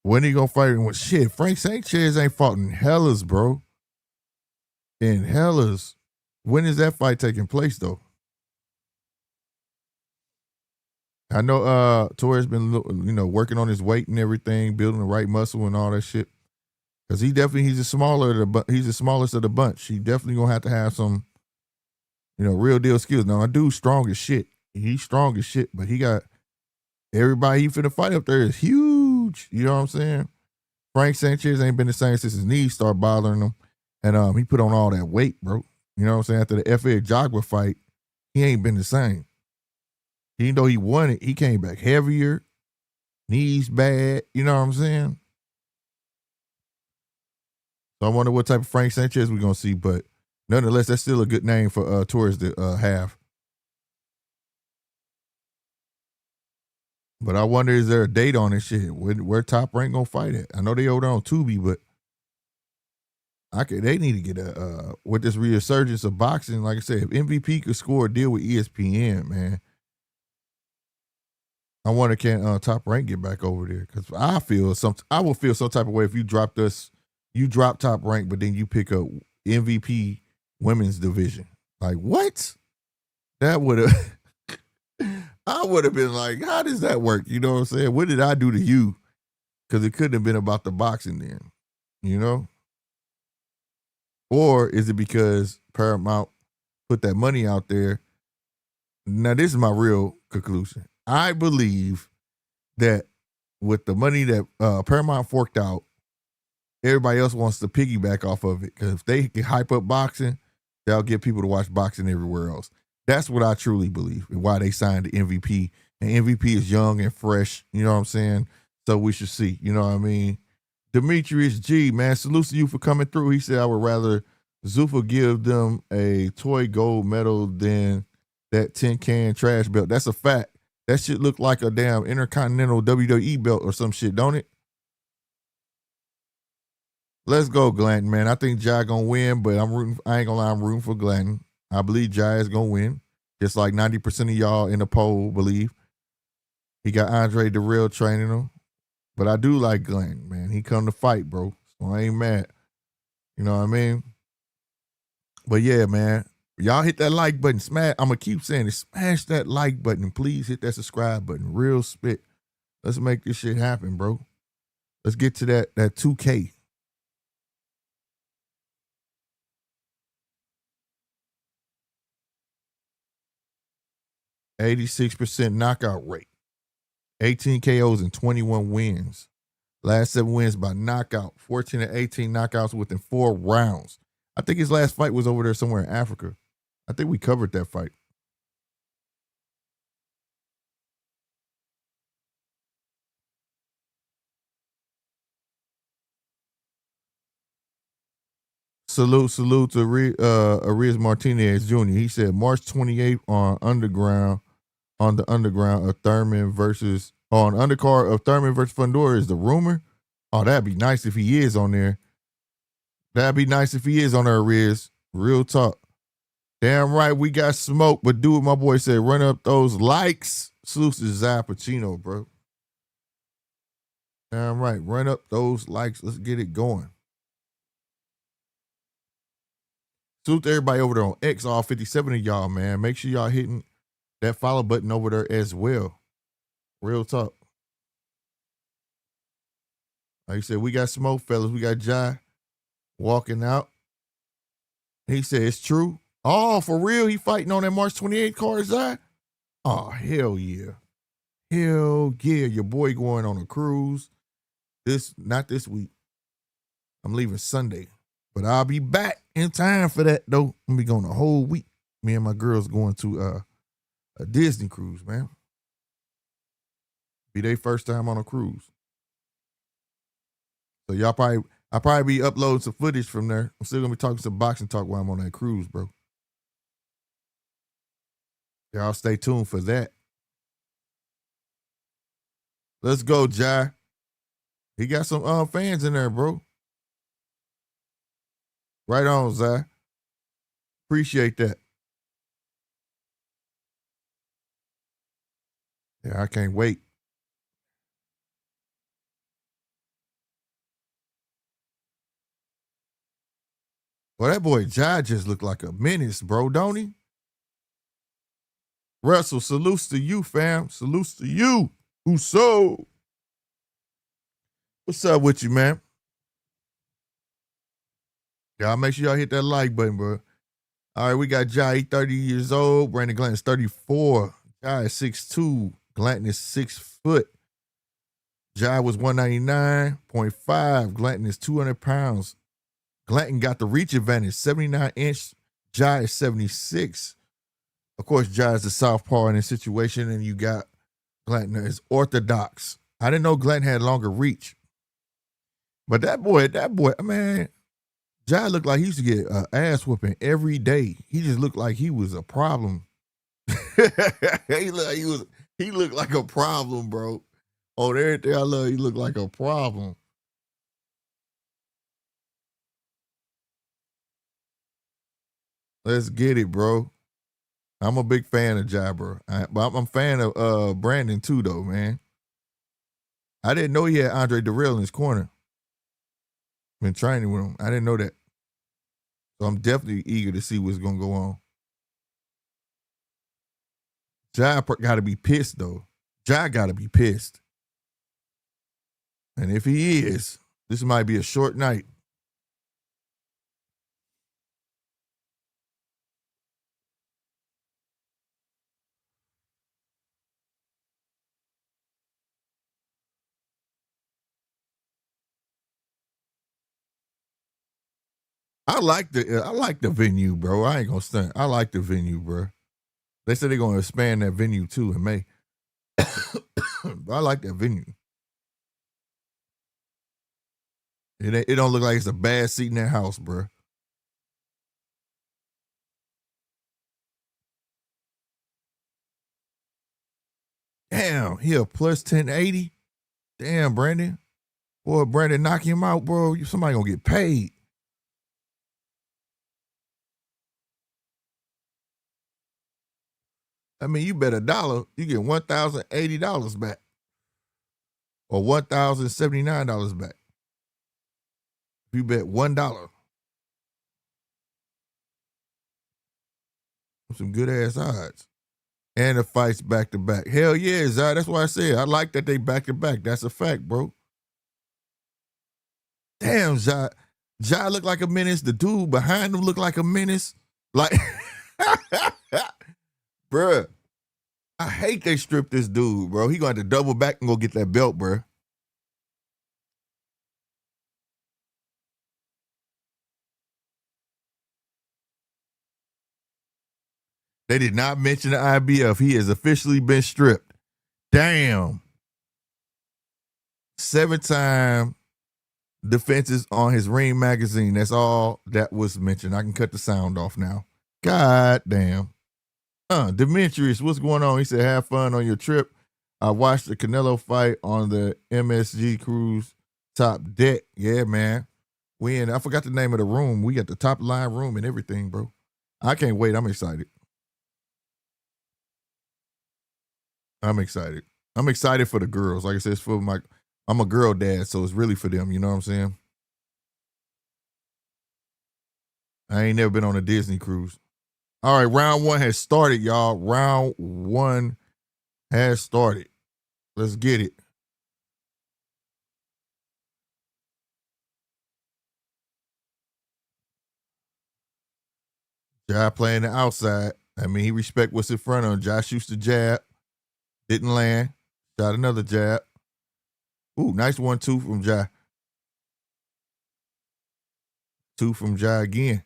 S2: When he gonna fight? Shit, Frank Sanchez ain't fought in Hellas, bro. In Hellas. When is that fight taking place though? I know Torres been working on his weight and everything, building the right muscle and all that shit. Cause he's the smallest of the bunch. He definitely gonna have to have some, real deal skills. Now, that dude's strong as shit. He's strong as shit, but he got everybody he finna fight up there is huge. You know what I'm saying? Frank Sanchez ain't been the same since his knees started bothering him. And he put on all that weight, bro. You know what I'm saying? After the F.A. Jogba fight, he ain't been the same. Even though he won it, he came back heavier, knees bad. You know what I'm saying? So I wonder what type of Frank Sanchez we're going to see. But nonetheless, that's still a good name for towards the half. But I wonder, is there a date on this shit? Where Top Rank gonna fight it? I know they over there on Tubi, but they need to get a with this resurgence of boxing. Like I said, if MVP could score a deal with ESPN, man, I wonder can Top Rank get back over there? Because I will feel some type of way if you drop Top Rank, but then you pick up MVP women's division. Like what? That would have. I would have been like, how does that work? You know what I'm saying? What did I do to you? Because it couldn't have been about the boxing then, you know? Or is it because Paramount put that money out there? Now, this is my real conclusion. I believe that with the money that Paramount forked out, everybody else wants to piggyback off of it. Because if they can hype up boxing, they'll get people to watch boxing everywhere else. That's what I truly believe and why they signed the MVP. And MVP is young and fresh, you know what I'm saying? So we should see, you know what I mean? Demetrius G, man, salutes to you for coming through. He said, I would rather Zuffa give them a toy gold medal than that tin can trash belt. That's a fact. That shit look like a damn Intercontinental WWE belt or some shit, don't it? Let's go, Glanton, man. I think Jai gonna win, but I ain't gonna lie, I'm rooting for Glanton. I believe Jai is going to win, just like 90% of y'all in the poll believe. He got Andre Darrell training him. But I do like Glenn, man. He come to fight, bro. So I ain't mad. You know what I mean? But yeah, man. Y'all hit that like button. Smash. I'm going to keep saying it. Smash that like button. Please hit that subscribe button. Real spit. Let's make this shit happen, bro. Let's get to that 2K. %, knockout rate. 18 KOs and 21 wins. Last 7 wins by knockout. 14 and 18 knockouts within 4 rounds. I think his last fight was over there somewhere in Africa. I think we covered that fight. Salute to Arias Martinez Jr. He said March 28th on the underground of Thurman versus on undercard of Thurman versus Fundora is the rumor. Oh, that'd be nice if he is on there. That'd be nice if he is on there, Riz. Real talk. Damn right, we got smoke, but do what my boy said. Run up those likes. Salute to Zai Pacino, bro. Damn right, run up those likes. Let's get it going. Salute to everybody over there on X, all 57 of y'all, man. Make sure y'all hitting that follow button over there as well. Real talk. Like you said, we got smoke, fellas. We got Jai walking out. He said, it's true. Oh, for real? He fighting on that March 28th card, Jai? Oh, hell yeah. Hell yeah. Your boy going on a cruise. Not this week. I'm leaving Sunday. But I'll be back in time for that, though. I'm be going the whole week. Me and my girls going to a Disney cruise, man. Be their first time on a cruise. So I'll probably be uploading some footage from there. I'm still gonna be talking some boxing talk while I'm on that cruise, bro. Y'all stay tuned for that. Let's go, Jai. He got some fans in there, bro. Right on, Zai. Appreciate that. Yeah, I can't wait. Well, that boy Jai just looked like a menace, bro, don't he? Russell, salutes to you, fam. Salutes to you. Uso. What's up with you, man? Y'all make sure y'all hit that like button, bro. All right, we got Jai, 30 years old. Brandon Glanton is 34. Jai is 6'2". Glanton is 6 foot. Jai was 199.5. Glanton is 200 pounds. Glanton got the reach advantage, 79-inch. Jai is 76. Of course, Jai is the southpaw in this situation, and you got Glanton is orthodox. I didn't know Glanton had longer reach. But that boy, man, Jai looked like he used to get ass whooping every day. He just looked like he was a problem. he looked like a problem, bro. On everything I love, he looked like a problem. Let's get it, bro. I'm a big fan of Jai, bro. But I'm a fan of Brandon too, though, man. I didn't know he had Andre Darrell in his corner. Been training with him. I didn't know that. So I'm definitely eager to see what's going to go on. Jai got to be pissed, though. Jai got to be pissed. And if he is, this might be a short night. I like the venue, bro. I ain't gonna stunt. I like the venue, bro. They said they're gonna expand that venue too in May. I like that venue. It don't look like it's a bad seat in that house, bro. Damn, he a plus 1080. Damn, Brandon. Boy, Brandon knock him out, bro. Somebody gonna get paid. I mean, you bet $1, you get $1,080 back. Or $1,079 back. If you bet $1. Some good ass odds. And the fights back to back. Hell yeah, Zai. That's why I said I like that they back to back. That's a fact, bro. Damn, Zai. Zai look like a menace. The dude behind him look like a menace. Like, bruh, I hate they stripped this dude, bro. He gonna have to double back and go get that belt, bruh. They did not mention the IBF. He has officially been stripped. Damn. 7-time defenses on his Ring magazine. That's all that was mentioned. I can cut the sound off now. God damn. Demetrius, what's going on? He said, have fun on your trip. I watched the Canelo fight on the MSG Cruise top deck. Yeah, man. I forgot the name of the room. We got the top line room and everything, bro. I can't wait. I'm excited. I'm excited for the girls. Like I said, I'm a girl dad, so it's really for them. You know what I'm saying? I ain't never been on a Disney cruise. All right, round 1 has started, y'all. Round 1 has started. Let's get it. Jai playing the outside. I mean, he respect what's in front of him. Jai shoots the jab. Didn't land. Shot another jab. Ooh, nice 1-2 from Jai. 2 from Jai again.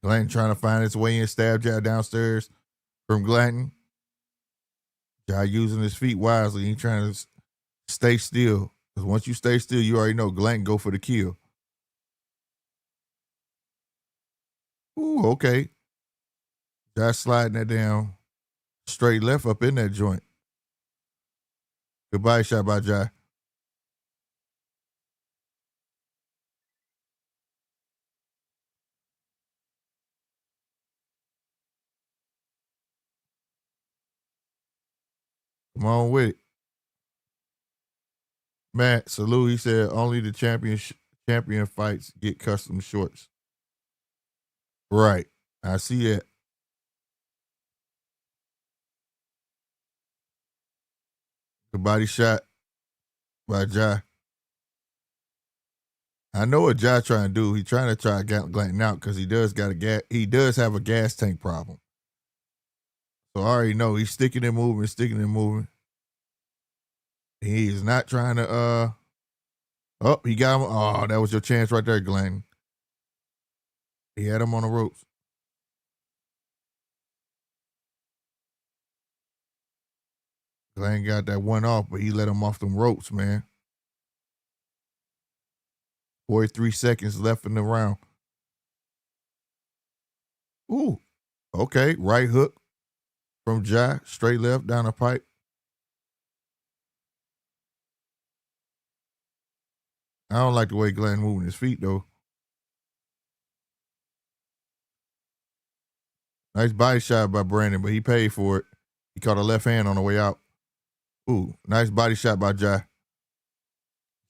S2: Glanton trying to find his way in, stab jab downstairs from Glanton. Jai using his feet wisely. He trying to stay still. Because once you stay still, you already know Glanton go for the kill. Ooh, okay. Jai sliding that down. Straight left up in that joint. Goodbye shot by Jai. Come on with it. Matt, salute. He said only the champion fights get custom shorts. Right. I see that. Good body shot by Jai. I know what Jai trying to do. He trying to try Glanton out because he does have a gas tank problem. So I already know he's sticking and moving. He is not trying to, oh, he got him. Oh, that was your chance right there, Glenn. He had him on the ropes. Glenn got that one off, but he let him off them ropes, man. 43 seconds left in the round. Ooh, okay. Right hook from Jai. Straight left down the pipe. I don't like the way Glenn moving his feet, though. Nice body shot by Brandon, but he paid for it. He caught a left hand on the way out. Ooh, nice body shot by Jai.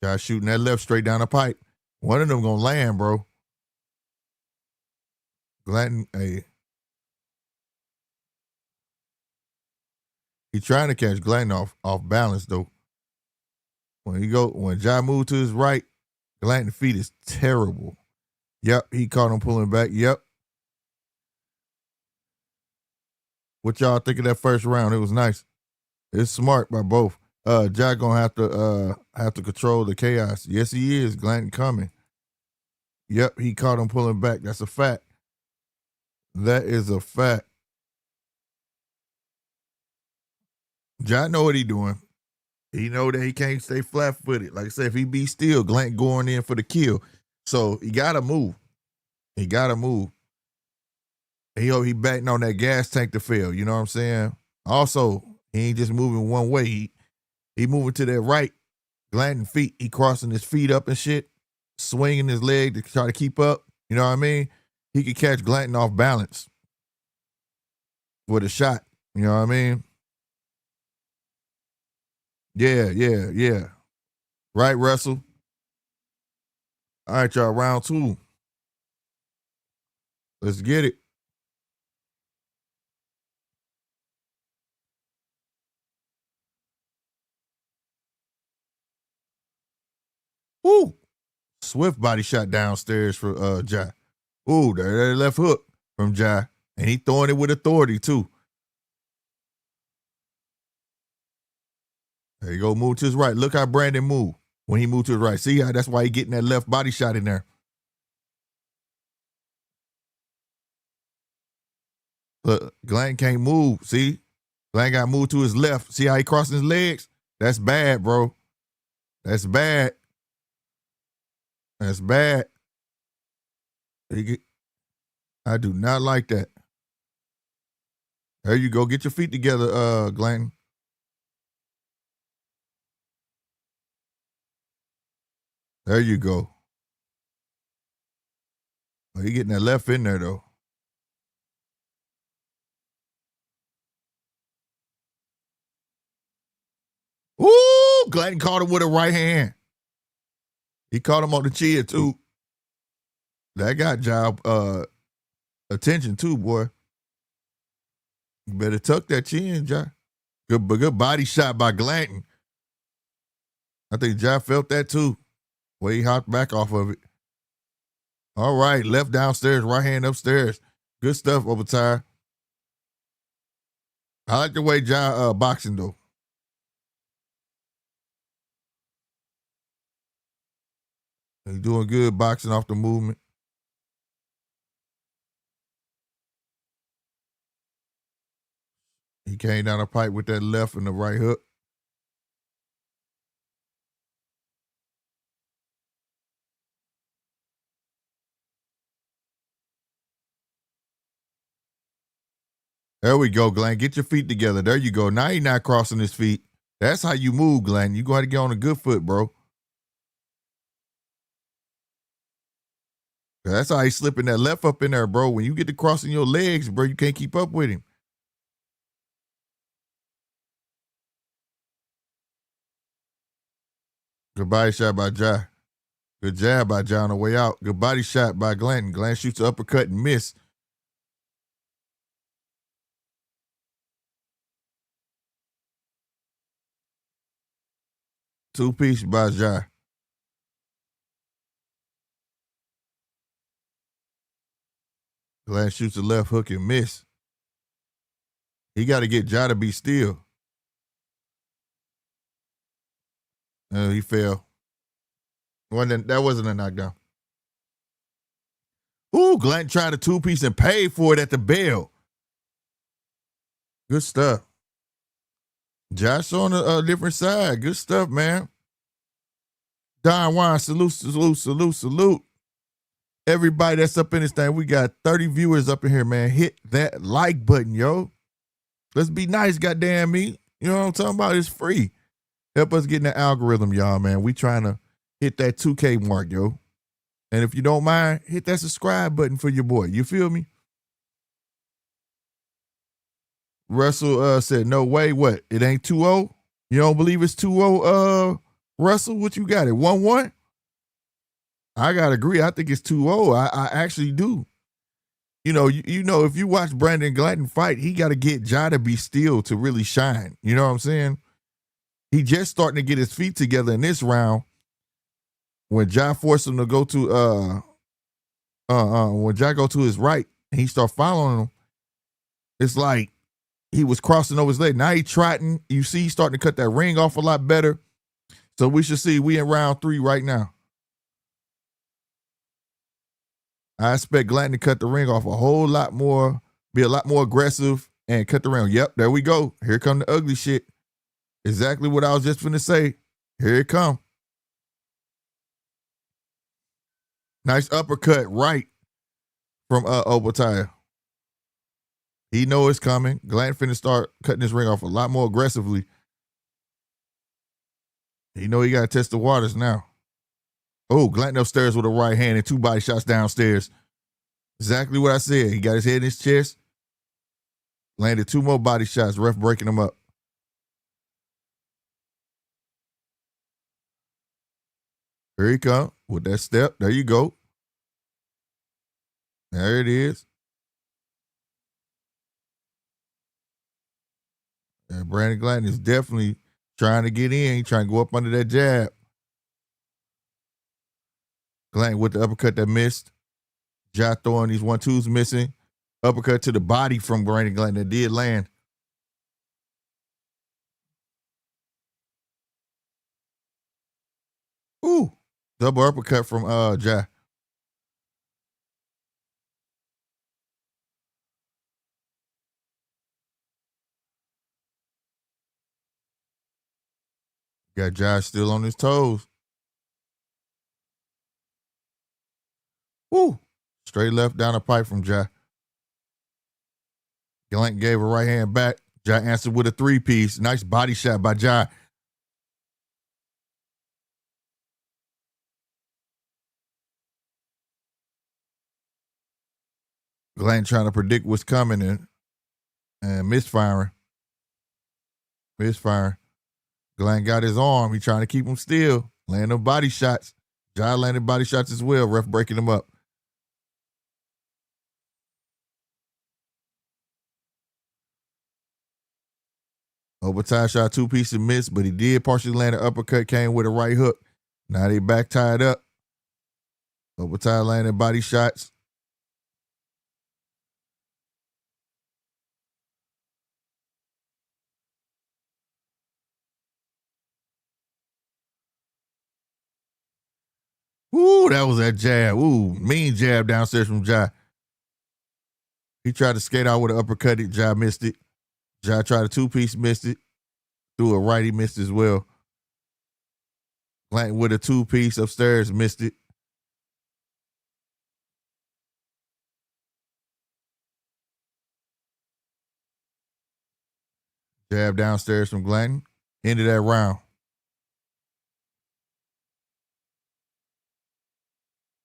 S2: Jai shooting that left straight down the pipe. One of them gonna land, bro. Glanton, hey. He trying to catch Glanton off balance, though. When Jai moved to his right, Glanton's feet is terrible. Yep, he caught him pulling back. Yep. What y'all think of that first round? It was nice. It's smart by both. Jai gonna have to control the chaos. Yes, he is. Glanton coming. Yep, he caught him pulling back. That's a fact. That is a fact. Jai know what he doing. He know that he can't stay flat-footed. Like I said, if he be still, Glanton going in for the kill. So he gotta move. He gotta move. He batting on that gas tank to fail. You know what I'm saying? Also, he ain't just moving one way. He moving to that right. Glanton feet. He crossing his feet up and shit. Swinging his leg to try to keep up. You know what I mean? He could catch Glanton off balance with a shot. You know what I mean? Yeah. Right, Russell? All right, y'all, round 2. Let's get it. Woo! Swift body shot downstairs for Jai. Ooh, there left hook from Jai. And he throwing it with authority, too. There you go, move to his right. Look how Brandon moved when he moved to his right. See how that's why he getting that left body shot in there. Look, Glenn can't move. See? Glenn got moved to his left. See how he crossing his legs? That's bad, bro. That's bad. That's bad. I do not like that. There you go. Get your feet together, Glenn. There you go. Oh, he getting that left in there, though. Ooh, Glenn caught him with a right hand. He caught him on the chin, too. That got job attention, too, boy. You better tuck that chin, Jai. Good body shot by Glanton. I think Jai felt that, too. Well, he hopped back off of it. All right, left downstairs, right hand upstairs. Good stuff, Opetaia. I like the way Jai boxing, though. He's doing good boxing off the movement. He came down the pipe with that left and the right hook. There we go, Glenn. Get your feet together. There you go. Now you're not crossing his feet. That's how you move, Glenn. You got to get on a good foot, bro. That's how he's slipping that left up in there, bro. When you get to crossing your legs, bro, you can't keep up with him. Good body shot by Jai. Good jab by Jai on the way out. Good body shot by Glanton. Glanton shoots an uppercut and miss. Two-piece by Jai. Glanton shoots a left hook and miss. He got to get Jai to be still. He fell. That wasn't a knockdown. Ooh, Glanton tried a two-piece and paid for it at the bell. Good stuff. Josh on a different side. Good stuff, man. Don Juan, salute. Everybody that's up in this thing, we got 30 viewers up in here, man. Hit that like button, yo. Let's be nice, goddamn me. You know what I'm talking about? It's free. Help us get in the algorithm, y'all, man. We trying to hit that 2K mark, yo. And if you don't mind, hit that subscribe button for your boy. You feel me? Russell said, no way, what? It ain't 2-0? You don't believe it's 2-0, Russell? What you got it? 1-1? I gotta agree. I think it's 2-0. I actually do. You know, if you watch Brandon Glanton fight, he got to get Ja to be still to really shine. You know what I'm saying? He just starting to get his feet together in this round. When Ja forced him to go to when Ja go to his right and he start following him, it's like he was crossing over his leg. Now he trotting. You see he's starting to cut that ring off a lot better. So we should see we in round 3 right now. I expect Glanton to cut the ring off a whole lot more, be a lot more aggressive, and cut the ring. Yep, there we go. Here come the ugly shit. Exactly what I was just finna say. Here it come. Nice uppercut right from Opetaia. He know it's coming. Glanton finna start cutting this ring off a lot more aggressively. He know he got to test the waters now. Oh, Glanton upstairs with a right hand and 2 body shots downstairs. Exactly what I said. He got his head in his chest. Landed 2 more body shots. Ref breaking him up. Here he come with that step. There you go. There it is. And Brandon Glanton is definitely trying to get in. He's trying to go up under that jab. Glanton with the uppercut that missed. Ja throwing these 1-2s missing. Uppercut to the body from Brandon Glanton that did land. Ooh. Double uppercut from Ja. Got Josh still on his toes. Woo. Straight left down the pipe from Ja. Glanton gave a right hand back. Ja answered with a 3-piece. Nice body shot by Ja. Glanton trying to predict what's coming and misfiring. Glanton got his arm. He trying to keep him still. Landing body shots. Ja landed body shots as well. Ref breaking him up. Opetaia shot 2-piece and missed, but he did partially land an uppercut, came with a right hook. Now they back tied up. Opetaia landed body shots. Ooh, that was that jab. Ooh, mean jab downstairs from Ja. He tried to skate out with an uppercut. Ja missed it. Ja tried a 2-piece, missed it. Threw a right, he missed as well. Glanton with a 2-piece upstairs, missed it. Jab downstairs from Glanton. Ended that round.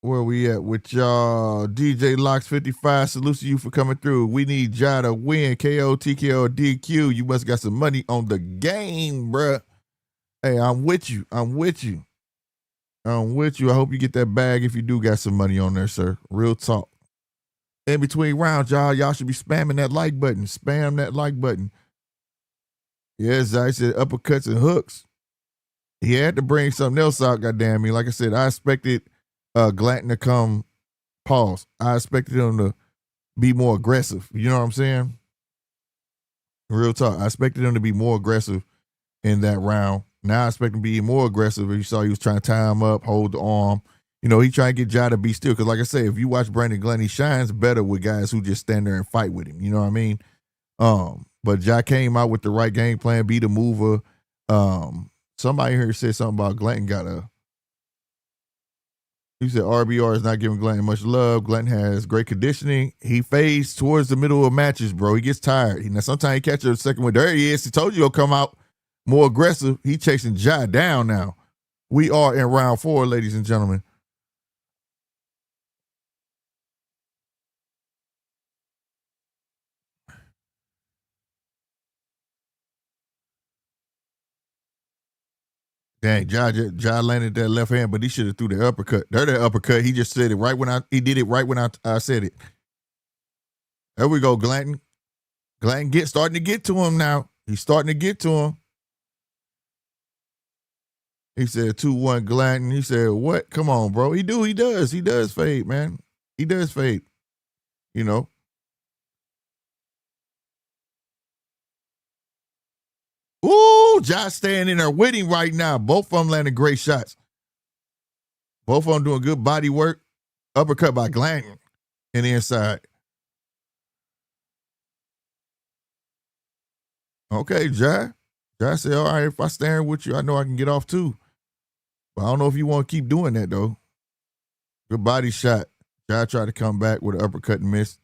S2: Where we at with y'all? DJ Locks 55. Salute to you for coming through. We need Ja to win. KO, TKO, DQ. You must got some money on the game, bruh. Hey, I'm with you. I hope you get that bag if you do got some money on there, sir. Real talk. In between rounds, y'all should be spamming that like button. Spam that like button. Yes, I said uppercuts and hooks. He had to bring something else out, goddamn me. Like I said, I expected Glanton to come pause. I expected him to be more aggressive. You know what I'm saying? Real talk. I expected him to be more aggressive in that round. Now I expect him to be more aggressive. You saw he was trying to tie him up, hold the arm. You know, he trying to get Ja to be still. Because like I say, if you watch Brandon Glenn, he shines better with guys who just stand there and fight with him. You know what I mean? But Ja came out with the right game plan, be the mover. Somebody here said something about Glanton he said RBR is not giving Glanton much love. Glanton has great conditioning. He fades towards the middle of matches, bro. He gets tired. Now sometimes he catches a second one. There he is. He told you he'll come out more aggressive. He chasing Ja down now. We are in round 4, ladies and gentlemen. Dang, Ja landed that left hand, but he should have threw the uppercut. There, that uppercut. He just said it right when he did it right when I said it. There we go, Glanton. Glanton starting to get to him now. He's starting to get to him. He said 2-1 Glanton. He said, what? Come on, bro. He does. He does fade, man. He does fade. You know. Ooh, Josh staying in there with him right now. Both of them landing great shots. Both of them doing good body work. Uppercut by Glanton in the inside. Okay, Josh. Josh said, all right, if I stand with you, I know I can get off too. But I don't know if you want to keep doing that, though. Good body shot. Josh tried to come back with an uppercut and missed.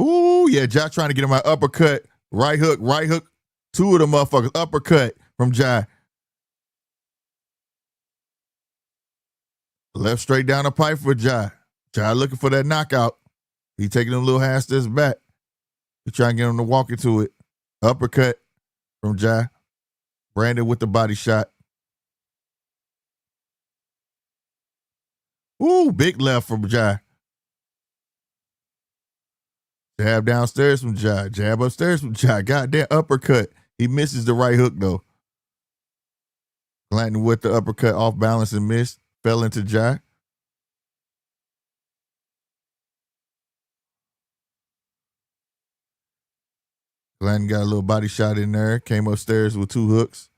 S2: Ooh, yeah, Josh trying to get him my uppercut. Right hook. 2 of the motherfuckers. Uppercut from Ja. Left straight down the pipe for Ja. Ja looking for that knockout. He taking them little hand steps back. He trying to get him to walk into it. Uppercut from Ja. Brandon with the body shot. Ooh, big left from Ja. Jab downstairs from Ja. Jab upstairs from Ja. Goddamn uppercut. He misses the right hook, though. Glanton with the uppercut off balance and missed. Fell into Ja. Glanton got a little body shot in there. Came upstairs with 2 hooks.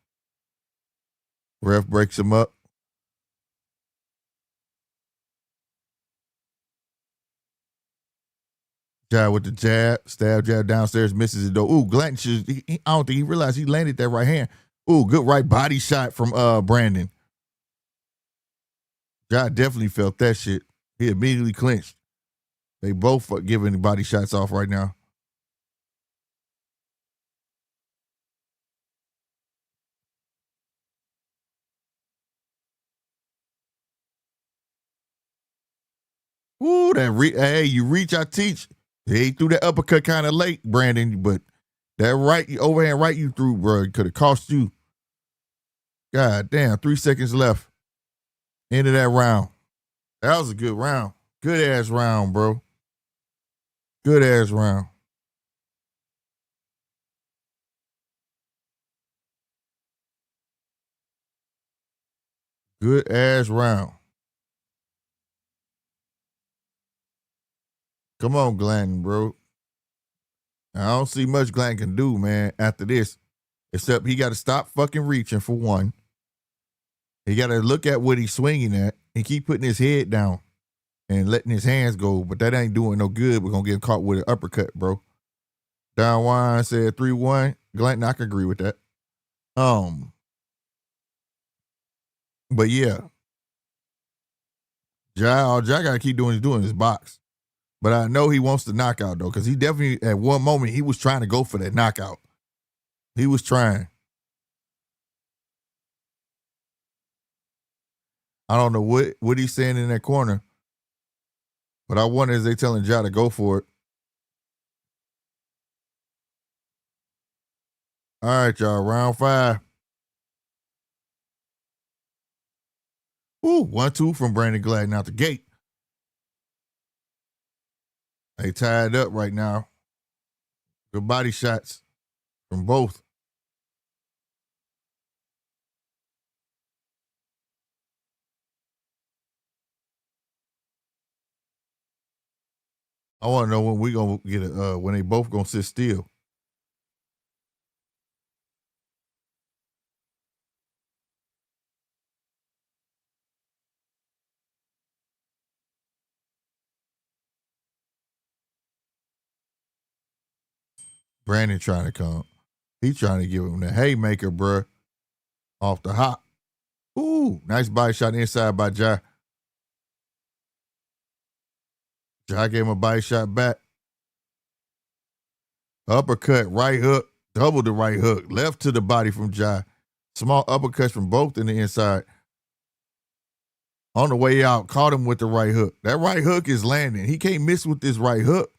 S2: Ref breaks him up. Ja with the jab. Stab jab downstairs. Misses it, though. Ooh, Glanton I don't think he realized he landed that right hand. Ooh, good right body shot from Brandon. Ja definitely felt that shit. He immediately clinched. They both giving body shots off right now. Ooh, hey, you reach, I teach. He threw that uppercut kind of late, Brandon, but that right, overhand right you threw, bro, could have cost you. God damn, 3 seconds left. End of that round. That was a good round. Good ass round, bro. Good ass round. Good ass round. Come on, Glanton, bro. I don't see much Glanton can do, man, after this. Except he got to stop fucking reaching for one. He got to look at what he's swinging at and keep putting his head down and letting his hands go. But that ain't doing no good. We're going to get caught with an uppercut, bro. Don Juan said 3-1. Glanton, I can agree with that. But yeah. All Ja got to keep doing his box. But I know he wants the knockout, though, because he definitely, at one moment, he was trying to go for that knockout. He was trying. I don't know what he's saying in that corner, but I wonder is they telling Ja to go for it. All right, y'all, round 5. Ooh, 1-2 from Brandon Gladden out the gate. They tied up right now. Good body shots from both. I want to know when we gonna get when they both gonna sit still. Brandon trying to come. He trying to give him the haymaker, bruh. Off the hop. Ooh, nice body shot inside by Ja. Ja gave him a body shot back. Uppercut, right hook, double the right hook, left to the body from Ja. Small uppercuts from both in the inside. On the way out, caught him with the right hook. That right hook is landing. He can't miss with this right hook.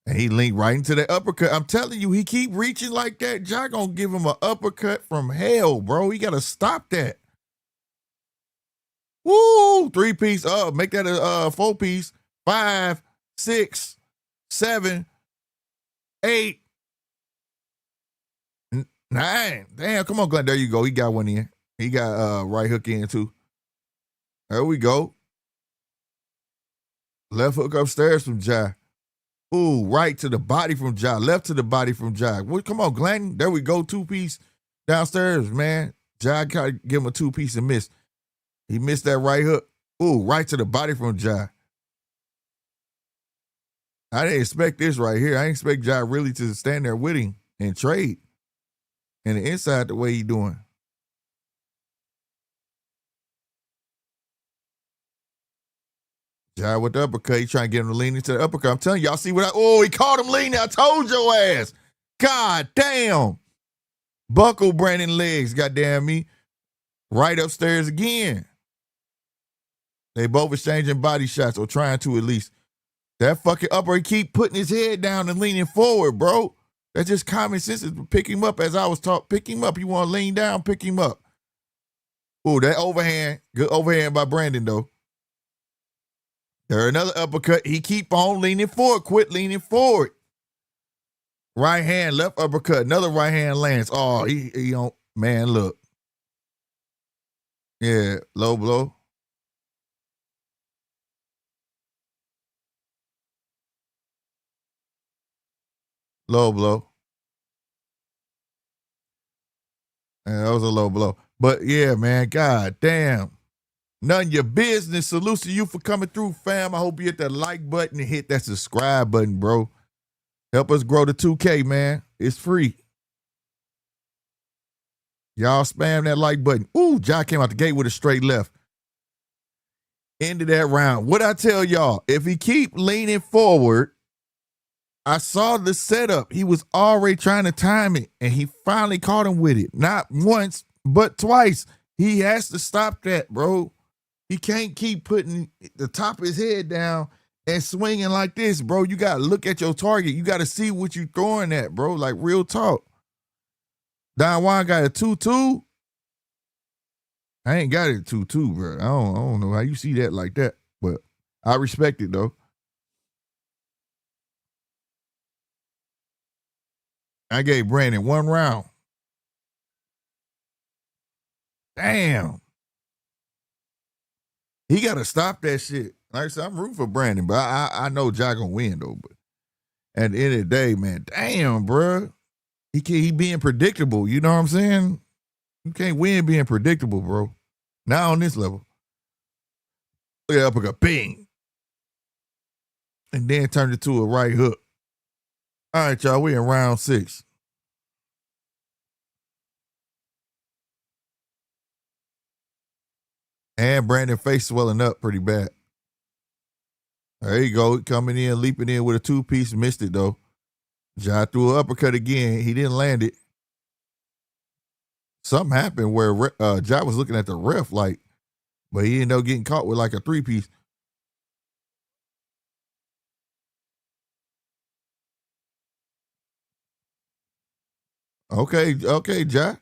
S2: And he linked right into the uppercut. I'm telling you, he keep reaching like that. Ja gonna give him an uppercut from hell, bro. He gotta stop that. Woo! 3-piece up. Make that a 4-piece. 5, 6, 7, 8, 9. Damn, come on, Glenn. There you go. He got one in. He got right hook in too. There we go. Left hook upstairs from Ja. Ooh, right to the body from Ja. Left to the body from Ja. Well, come on, Glenn. There we go. 2-piece downstairs, man. Ja got to give him a 2-piece and miss. He missed that right hook. Ooh, right to the body from Ja. I didn't expect this right here. I didn't expect Ja really to stand there with him and trade. And the inside the way he doing. Ja with the uppercut. He trying to get him to lean into the uppercut. I'm telling you, y'all see what he caught him leaning. I told your ass. God damn. Buckle Brandon legs, goddamn me. Right upstairs again. They both exchanging body shots, or trying to at least. That fucking upper, he keep putting his head down and leaning forward, bro. That's just common sense. Pick him up as I was taught. Pick him up. You want to lean down, pick him up. Ooh, that overhand. Good overhand by Brandon, though. There another uppercut. He keep on leaning forward. Quit leaning forward. Right hand, left uppercut. Another right hand lands. Oh, he don't. Man, look. Yeah, low blow. Low blow. Yeah, that was a low blow. But yeah, man, god damn. None of your business. Salute to you for coming through, fam. I hope you hit that like button and hit that subscribe button, bro. Help us grow to 2K, man. It's free. Y'all spam that like button. Ooh, Ja came out the gate with a straight left. End of that round. What I tell y'all, if he keep leaning forward, I saw the setup. He was already trying to time it, and he finally caught him with it. Not once, but twice. He has to stop that, bro. He can't keep putting the top of his head down and swinging like this, bro. You got to look at your target. You got to see what you throwing at, bro. Like, real talk. Don Juan got a 2-2. I ain't got it 2-2, bro. I don't know how you see that like that, but I respect it, though. I gave Brandon 1 round. Damn. He got to stop that shit. Like I said, I'm rooting for Brandon, but I know Ja gonna win, though. But at the end of the day, man, damn, bro. He being predictable. You know what I'm saying? You can't win being predictable, bro. Not on this level. Look at that uppercut. Bing. And then turned it to a right hook. All right, y'all. We in round 6. And Brandon face swelling up pretty bad. There you go. Coming in, leaping in with a 2-piece. Missed it, though. Ja threw an uppercut again. He didn't land it. Something happened where Ja was looking at the ref like, but he ended up getting caught with like a 3-piece. Okay, Ja.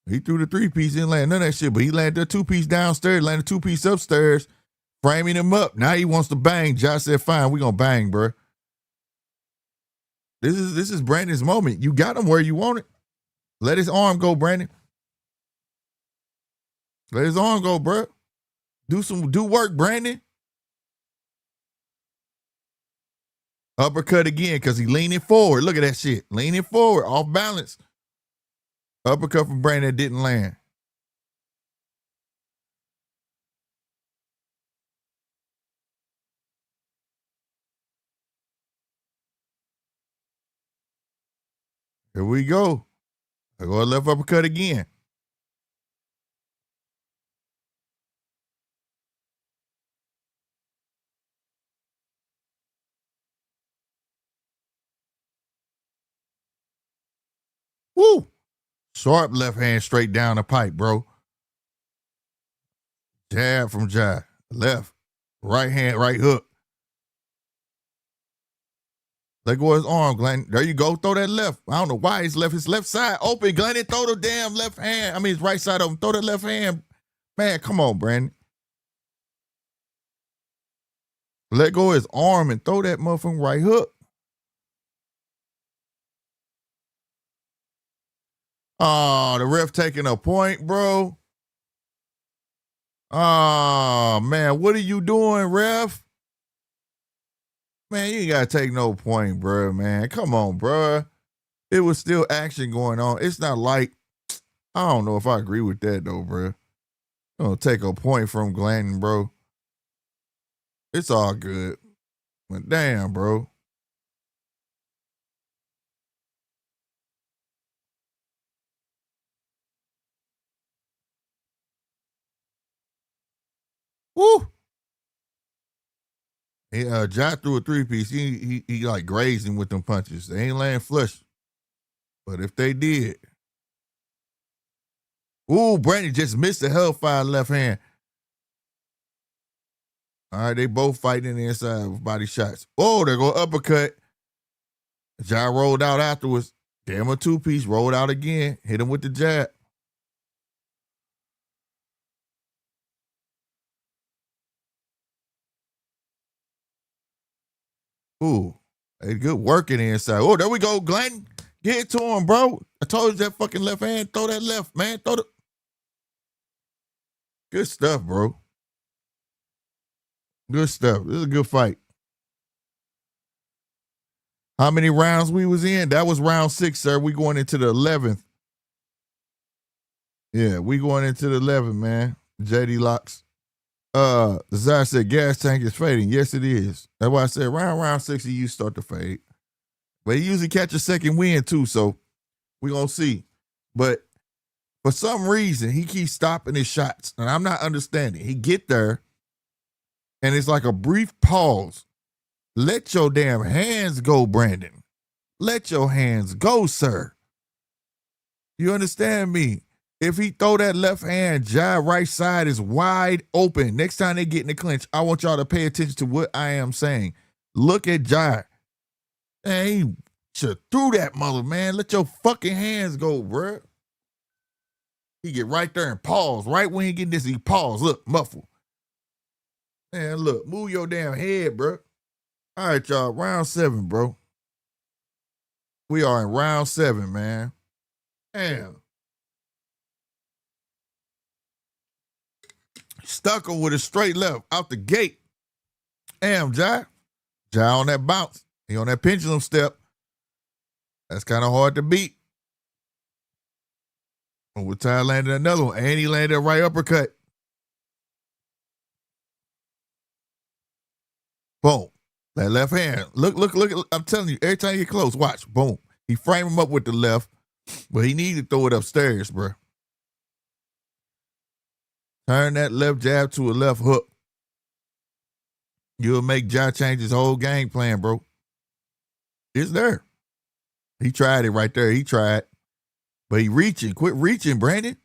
S2: He threw the 3-piece, didn't land none of that shit, but he landed the 2-piece downstairs, landed 2-piece upstairs, framing him up. Now he wants to bang. Ja said, fine, we gonna bang, bro. This is Brandon's moment. You got him where you want it. Let his arm go, Brandon. Let his arm go, bro. Do work, Brandon. Uppercut again, because he leaning forward. Look at that shit. Leaning forward, off balance. Uppercut from Brandon that didn't land. Here we go. I go left uppercut again. Woo! Sharp left hand straight down the pipe, bro. Jab from jab. Left. Right hand, right hook. Let go of his arm, Glenn. There you go. Throw that left. I don't know why he's left. His left side open. Glenn, throw the damn left hand. I mean, his right side open. Throw that left hand. Man, come on, Brandon. Let go of his arm and throw that motherfucking right hook. Oh, the ref taking a point, bro. Oh, man, what are you doing, ref? Man, you ain't got to take no point, bro, man. Come on, bro. It was still action going on. It's not like, I don't know if I agree with that, though, bro. I'm going to take a point from Glanton, bro. It's all good. But damn, bro. Woo! Jai threw a 3-piece. He like grazed him with them punches. They ain't laying flush. But if they did. Ooh, Brandon just missed the hellfire left hand. All right, they both fighting in the inside with body shots. Oh, there go uppercut. Jai rolled out afterwards. Damn, a 2-piece. Rolled out again. Hit him with the jab. Ooh, they good working inside. Oh, there we go, Glanton. Get it to him, bro. I told you that fucking left hand. Throw that left, man. Throw the. Good stuff, bro. Good stuff. This is a good fight. How many rounds we was in? That was round 6, sir. We going into the 11th. Yeah, we going into the 11th, man. JD Locks. Zai said gas tank is fading. Yes, it is. That's why I said round 6, he used to start to fade. But he usually catch a second win, too, so we gonna see. But for some reason, he keeps stopping his shots, and I'm not understanding. He get there, and it's like a brief pause. Let your damn hands go, Brandon. Let your hands go, sir. You understand me? If he throw that left hand, jab right side is wide open. Next time they get in the clinch, I want y'all to pay attention to what I am saying. Look at Jai. Man, he should threw that mother, man. Let your fucking hands go, bruh. He get right there and pause. Right when he get this, he pause. Look, muffle. Man, look, move your damn head, bruh. All right, y'all, round 7, bro. We are in round 7, man. Damn. Stuck him with a straight left out the gate. Damn, Jai. Jai on that bounce. He on that pendulum step. That's kind of hard to beat. With Ty landed another one, and he landed a right uppercut. Boom. That left hand. Look. I'm telling you, every time you get close, watch. Boom. He framed him up with the left, but he needed to throw it upstairs, bro. Turn that left jab to a left hook. You'll make Jai change his whole game plan, bro. It's there. He tried it right there. He tried. But he reaching. Quit reaching, Brandon.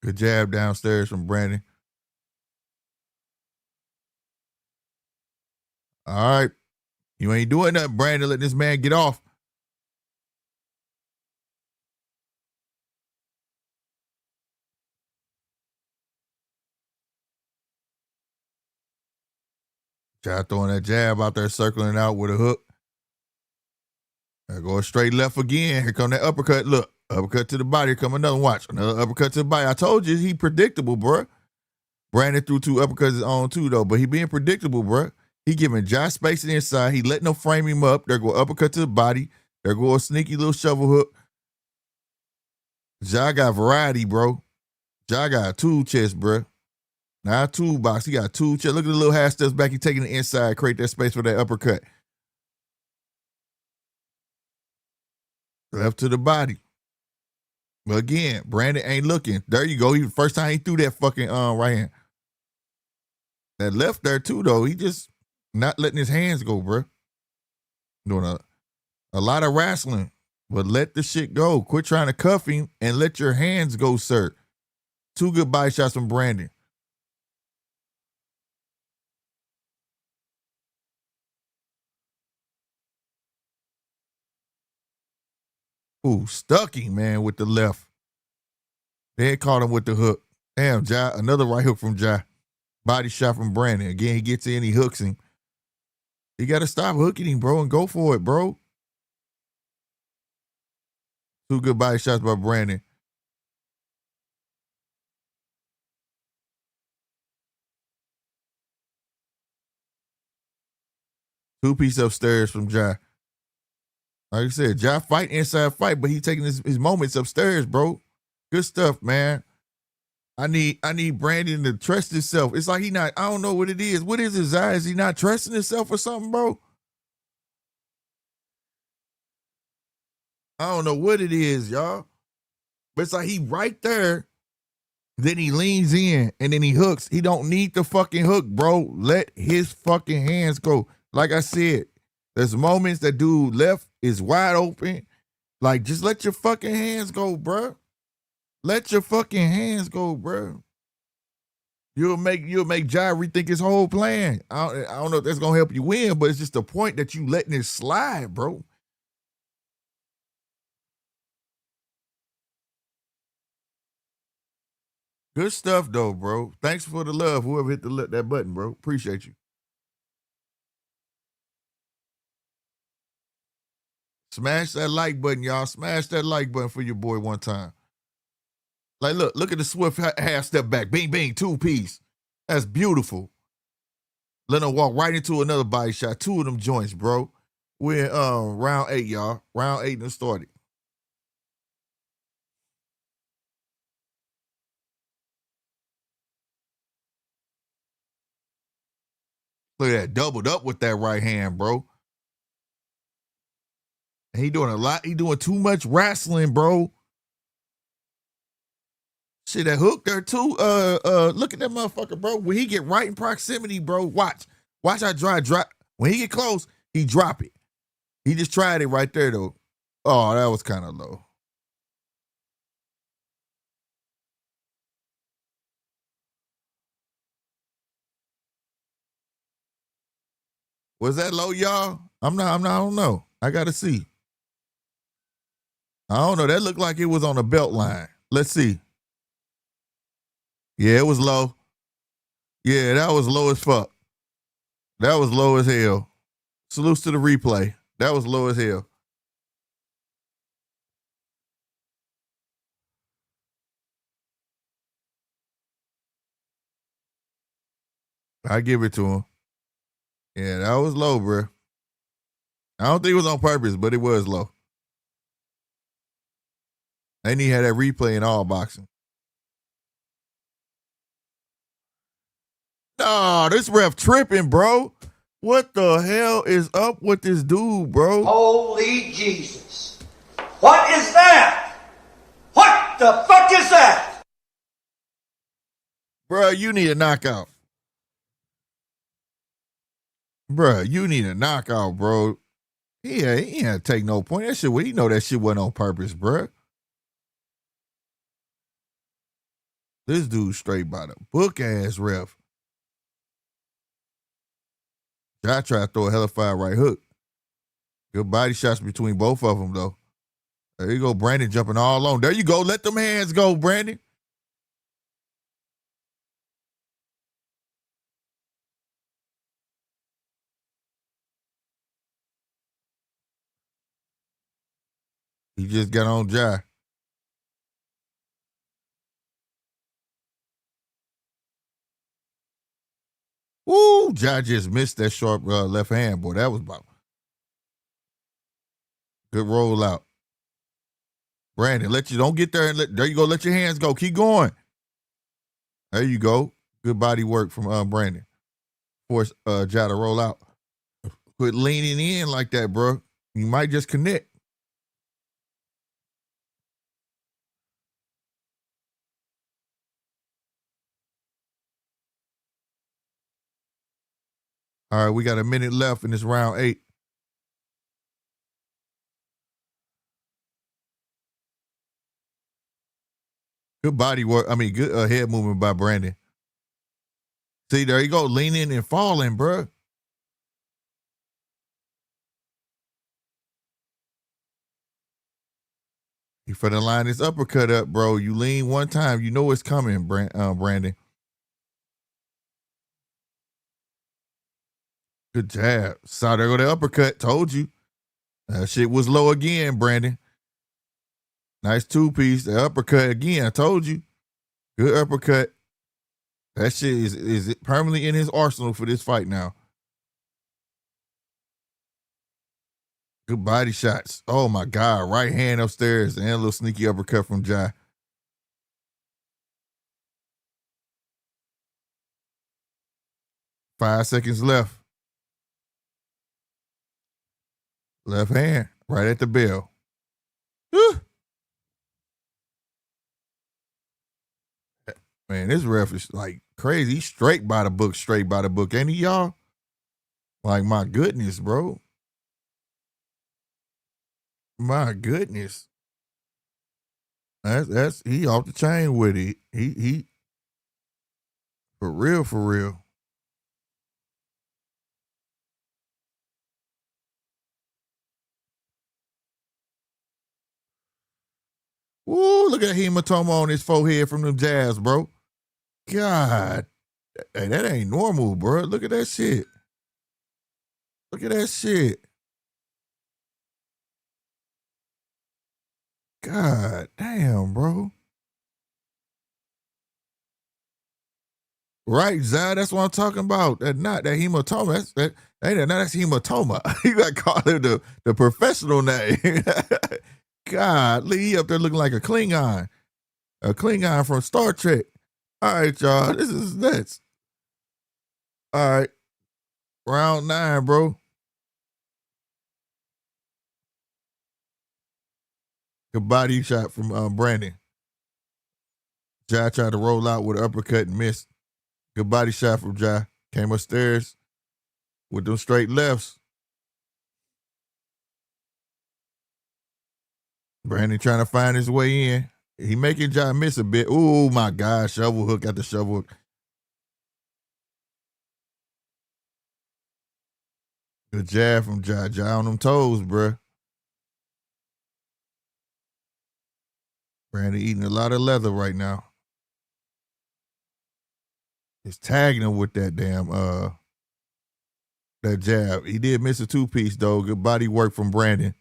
S2: Good jab downstairs from Brandon. All right. You ain't doing nothing, Brandon. Let this man get off. Jai throwing that jab out there, circling out with a hook. There go straight left again. Here come that uppercut. Look, uppercut to the body. Here come another. Watch. Another uppercut to the body. I told you he predictable, bro. Brandon threw 2 uppercuts his own too, though. But he being predictable, bro. He giving Jai space to the inside. He letting them frame him up. There go uppercut to the body. There go a sneaky little shovel hook. Jai got variety, bro. Jai got a tool chest, bro. Now two box. He got two. Look at the little half steps back. He taking the inside, create that space for that uppercut. Left to the body. But again, Brandon ain't looking. There you go. First time he threw that fucking right hand. That left there too, though. He just not letting his hands go, bro. Doing a lot of wrestling, but let the shit go. Quit trying to cuff him and let your hands go, sir. Two good body shots from Brandon. Ooh, stuck him, man, with the left. They caught him with the hook. Damn, Ja, another right hook from Ja. Body shot from Brandon. Again, he gets in, he hooks him. You got to stop hooking him, bro, and go for it, bro. Two good body shots by Brandon. Two-piece upstairs from Ja. Like I said, Ja fight inside fight, but he taking his moments upstairs, bro. Good stuff, man. I need Brandon to trust himself. It's like I don't know what it is. What is his eye? Is he not trusting himself or something, bro? I don't know what it is, y'all. But it's like he right there. Then he leans in and then he hooks. He don't need the fucking hook, bro. Let his fucking hands go. Like I said, there's moments that dude left is wide open. Like, just let your fucking hands go, bro. Let your fucking hands go, bro. You'll make Ja rethink his whole plan. I don't know if that's gonna help you win, but it's just the point that you letting it slide, bro. Good stuff, though, bro. Thanks for the love. Whoever hit that button, bro. Appreciate you. Smash that like button, y'all. Smash that like button for your boy one time. Like, look at the swift half step back. Bing, bing, two-piece. That's beautiful. Let him walk right into another body shot. Two of them joints, bro. We're in round 8, y'all. Round 8 done started. Look at that. Doubled up with that right hand, bro. And he doing a lot. He doing too much wrestling, bro. Shit, that hook there too. Look at that motherfucker, bro. When he get right in proximity, bro, watch how drop. When he get close, he drop it. He just tried it right there, though. Oh, that was kind of low. Was that low, y'all? I don't know. I gotta see. I don't know. That looked like it was on a belt line. Let's see. Yeah, it was low. Yeah, that was low as fuck. That was low as hell. Salutes to the replay. That was low as hell. I give it to him. Yeah, that was low, bro. I don't think it was on purpose, but it was low. They need to have that replay in all boxing. Nah, this ref tripping, bro. What the hell is up with this dude, bro?
S3: Holy Jesus. What is that? What the fuck is that?
S2: Bro, you need a knockout. Bro, you need a knockout, bro. He ain't had to take no point. That shit, he know that shit wasn't on purpose, bro. This dude straight by the book ass ref. I tried to throw a hellified right hook. Good body shots between both of them, though. There you go, Brandon jumping all alone. There you go. Let them hands go, Brandon. He just got on Ja. Woo! Ja just missed that sharp left hand, boy. That was about good roll out. Brandon, don't get there and there you go. Let your hands go. Keep going. There you go. Good body work from Brandon. Force Ja to roll out. Quit leaning in like that, bro. You might just connect. All right, we got a minute left in this round 8. Good body work. I mean, good head movement by Brandon. See, there you go, leaning and falling, bro. You finna line this uppercut up, bro. You lean one time, you know it's coming, Brandon. Good jab. Saw there go the uppercut. Told you. That shit was low again, Brandon. Nice 2-piece. The uppercut again. I told you. Good uppercut. That shit is permanently in his arsenal for this fight now. Good body shots. Oh my God. Right hand upstairs and a little sneaky uppercut from Ja. Five seconds left. Left hand. Right at the bell. Whew. Man, this ref is like crazy. He's straight by the book, ain't he, y'all? Like, my goodness, bro. My goodness. That's he off the chain with it. He for real, for real. Woo, look at that hematoma on his forehead from them jabs, bro. God. Hey, that ain't normal, bro. Look at that shit. Look at that shit. God damn, bro. Right, Zai, that's what I'm talking about. That hematoma. That's hematoma. You gotta call it the professional name. God, Lee up there looking like a Klingon. A Klingon from Star Trek. All right, y'all. This is nuts. All right. Round 9, bro. Good body shot from Brandon. Ja tried to roll out with an uppercut and missed. Good body shot from Ja. Came upstairs with them straight lefts. Brandon trying to find his way in. He making Ja miss a bit. Oh my God, shovel hook at the shovel hook. Good jab from Ja. Ja on them toes, bruh. Brandon eating a lot of leather right now. He's tagging him with that damn that jab. He did miss a 2-piece though. Good body work from Brandon.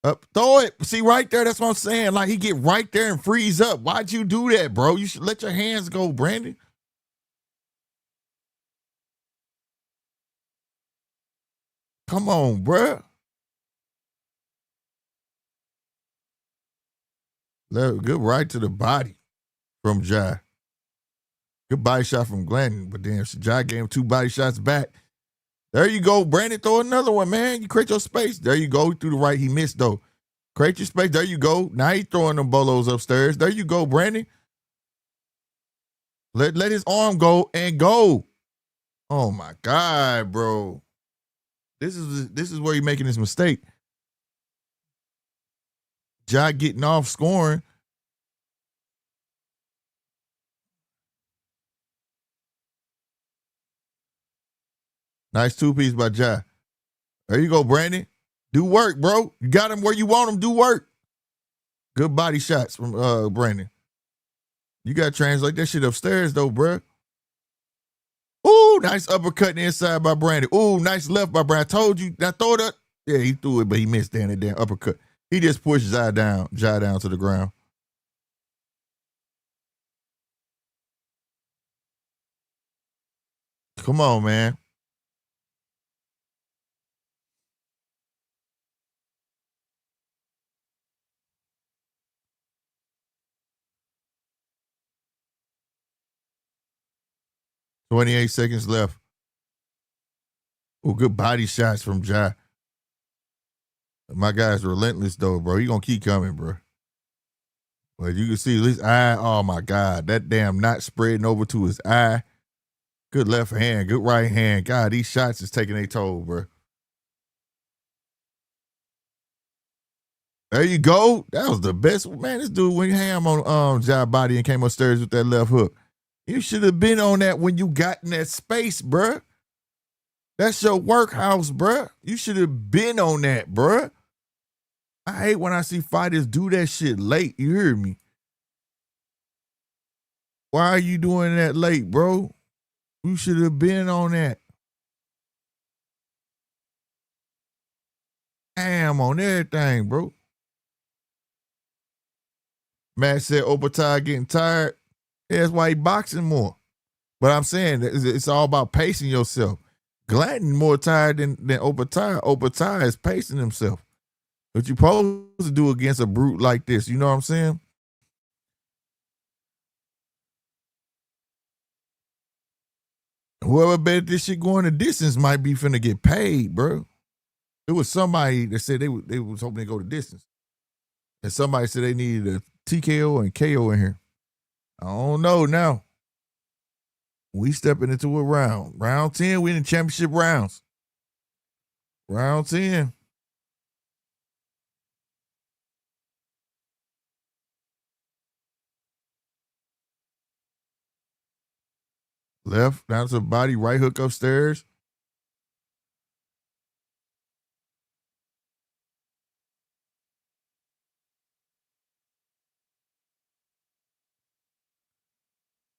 S2: Up, throw it. See right there, that's what I'm saying. Like he get right there and freeze up. Why'd you do that, bro? You should let your hands go, Brandon. Come on, bruh. Good right to the body from Ja. Good body shot from Glanton, but then Ja gave him 2 body shots back. There you go, Brandon. Throw another one, man. You create your space. There you go. Through the right. He missed, though. Create your space. There you go. Now he throwing them bolos upstairs. There you go, Brandon. Let his arm go and go. Oh, my God, bro. This is where you're making this mistake. Ja getting off scoring. Nice 2-piece by Ja. There you go, Brandon. Do work, bro. You got him where you want him. Do work. Good body shots from Brandon. You got to translate that shit upstairs, though, bro. Ooh, nice uppercut inside by Brandon. Ooh, nice left by Brandon. I told you. I throw it up. Yeah, he threw it, but he missed that damn uppercut. He just pushed Ja down to the ground. Come on, man. 28 seconds left. Oh, good body shots from Ja. My guy's relentless, though, bro. He gonna keep coming, bro. But you can see his eye. Oh, my God. That damn knot spreading over to his eye. Good left hand, good right hand. God, these shots is taking a toll, bro. There you go. That was the best. Man, this dude went ham on Ja body and came upstairs with that left hook. You should have been on that when you got in that space, bruh. That's your workhouse, bruh. You should have been on that, bruh. I hate when I see fighters do that shit late. You hear me? Why are you doing that late, bro? You should have been on that. Ham on everything, bro. Matt said Opetaia getting tired. Yeah, that's why he boxing more. But I'm saying it's all about pacing yourself. Glanton more tired than Opetaia. Opetaia is pacing himself. What you supposed to do against a brute like this? You know what I'm saying? Whoever bet this shit going the distance might be finna get paid, bro. It was somebody that said they was hoping to go the distance. And somebody said they needed a TKO and KO in here. I don't know now. We stepping into a round. Round 10, we in the championship rounds. Round 10. Left, down to the body, right hook upstairs.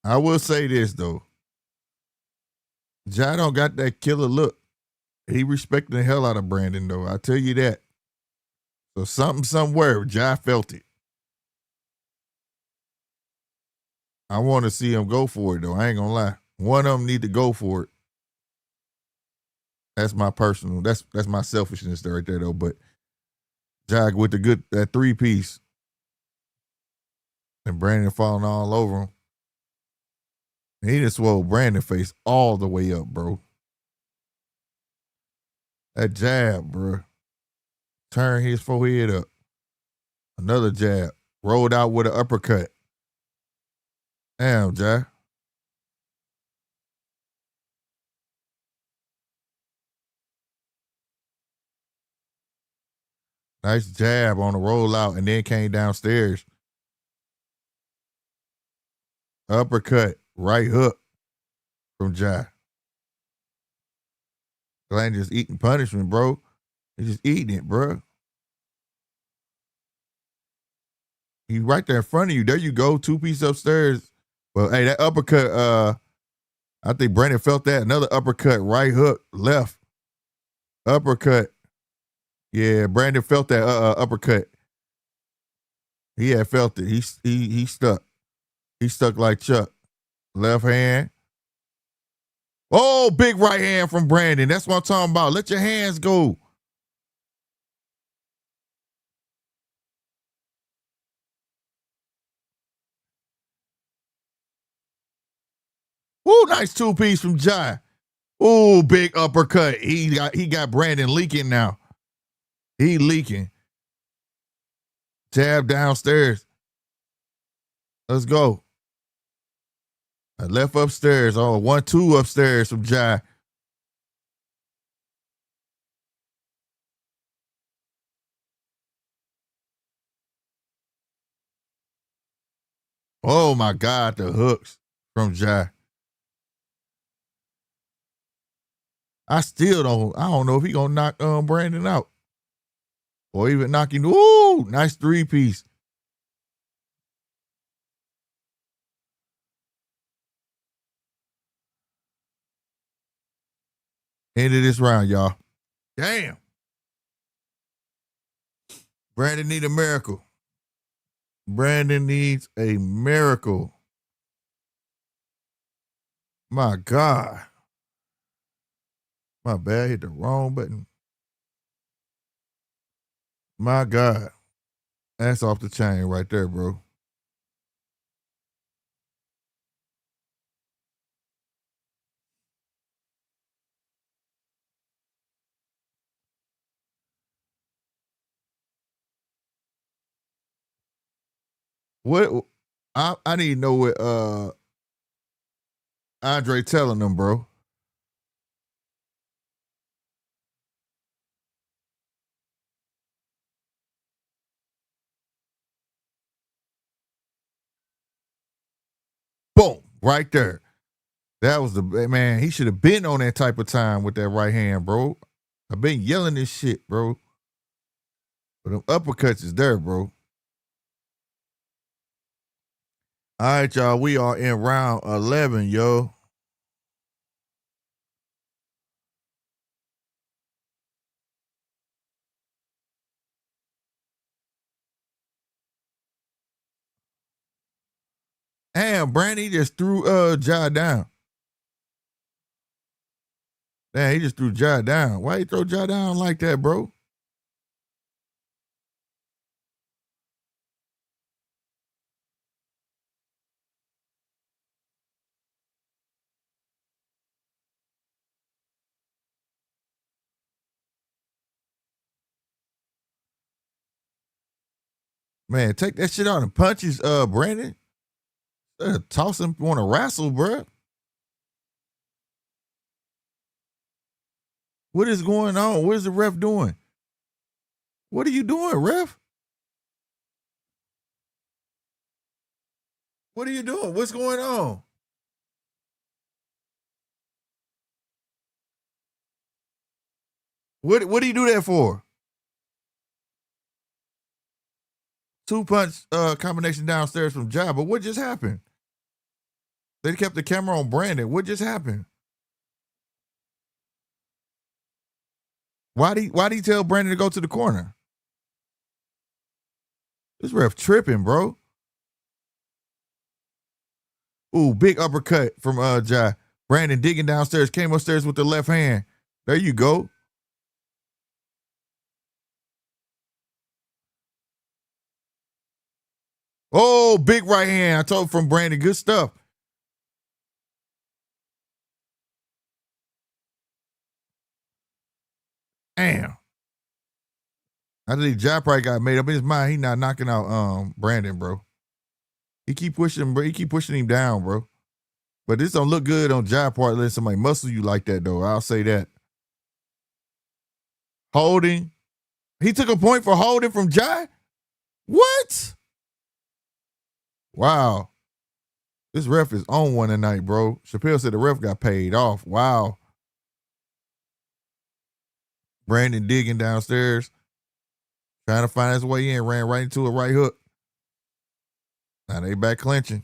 S2: I will say this, though. Ja don't got that killer look. He respecting the hell out of Brandon, though. I tell you that. So something somewhere, Ja felt it. I want to see him go for it, though. I ain't gonna lie. One of them need to go for it. That's my personal. That's my selfishness there right there, though. But Ja with that 3-piece, and Brandon falling all over him. He just swole Brandon face all the way up, bro. That jab, bro. Turn his forehead up. Another jab. Rolled out with an uppercut. Damn, Ja. Nice jab on the rollout and then came downstairs. Uppercut. Right hook from Ja. Glenn just eating punishment, bro. He's just eating it, bro. He's right there in front of you. There you go. 2-piece upstairs. Well, hey, that uppercut, I think Brandon felt that. Another uppercut. Right hook. Left. Uppercut. Yeah, Brandon felt that uppercut. He had felt it. He stuck. He stuck like Chuck. Left hand. Oh, big right hand from Brandon. That's what I'm talking about. Let your hands go. Ooh, nice 2-piece from Ja. Ooh, big uppercut. He got Brandon leaking now. He leaking. Jab downstairs. Let's go. Left upstairs. Oh, 1-2 upstairs from Ja. Oh my God, the hooks from Ja. I don't know if he gonna knock Brandon out. Or even knock him. Ooh, nice 3-piece. End of this round, y'all. Damn. Brandon need a miracle. Brandon needs a miracle. My God. My bad, hit the wrong button. My God. That's off the chain right there, bro. What I need to know what Andre telling them, bro. Boom, right there. That was the man. He should have been on that type of time with that right hand, bro. I've been yelling this shit, bro. But them uppercuts is there, bro. All right, y'all. We are in round 11, yo. Damn, Brandy just threw Ja down. Damn, he just threw Ja down. Why you throw Ja down like that, bro? Man, take that shit out and punch his Brandon. Toss him, want to wrestle, bro. What is going on? What is the ref doing? What are you doing, ref? What are you doing? What's going on? What do you do that for? 2-punch combination downstairs from Ja, but what just happened? They kept the camera on Brandon. What just happened? Why do you tell Brandon to go to the corner? This ref tripping, bro. Ooh, big uppercut from Ja. Brandon digging downstairs, came upstairs with the left hand. There you go. Oh, big right hand. I told from Brandon, good stuff. Damn. I think Ja probably got made up in his mind. He not knocking out Brandon, bro. He keep pushing, bro. He keep pushing him down, bro. But this don't look good on Ja part. Let somebody muscle you like that, though. I'll say that. Holding. He took a point for holding from Ja? What? Wow. This ref is on one tonight, bro. Chappelle said the ref got paid off. Wow. Brandon digging downstairs, trying to find his way in, ran right into a right hook. Now they back clinching.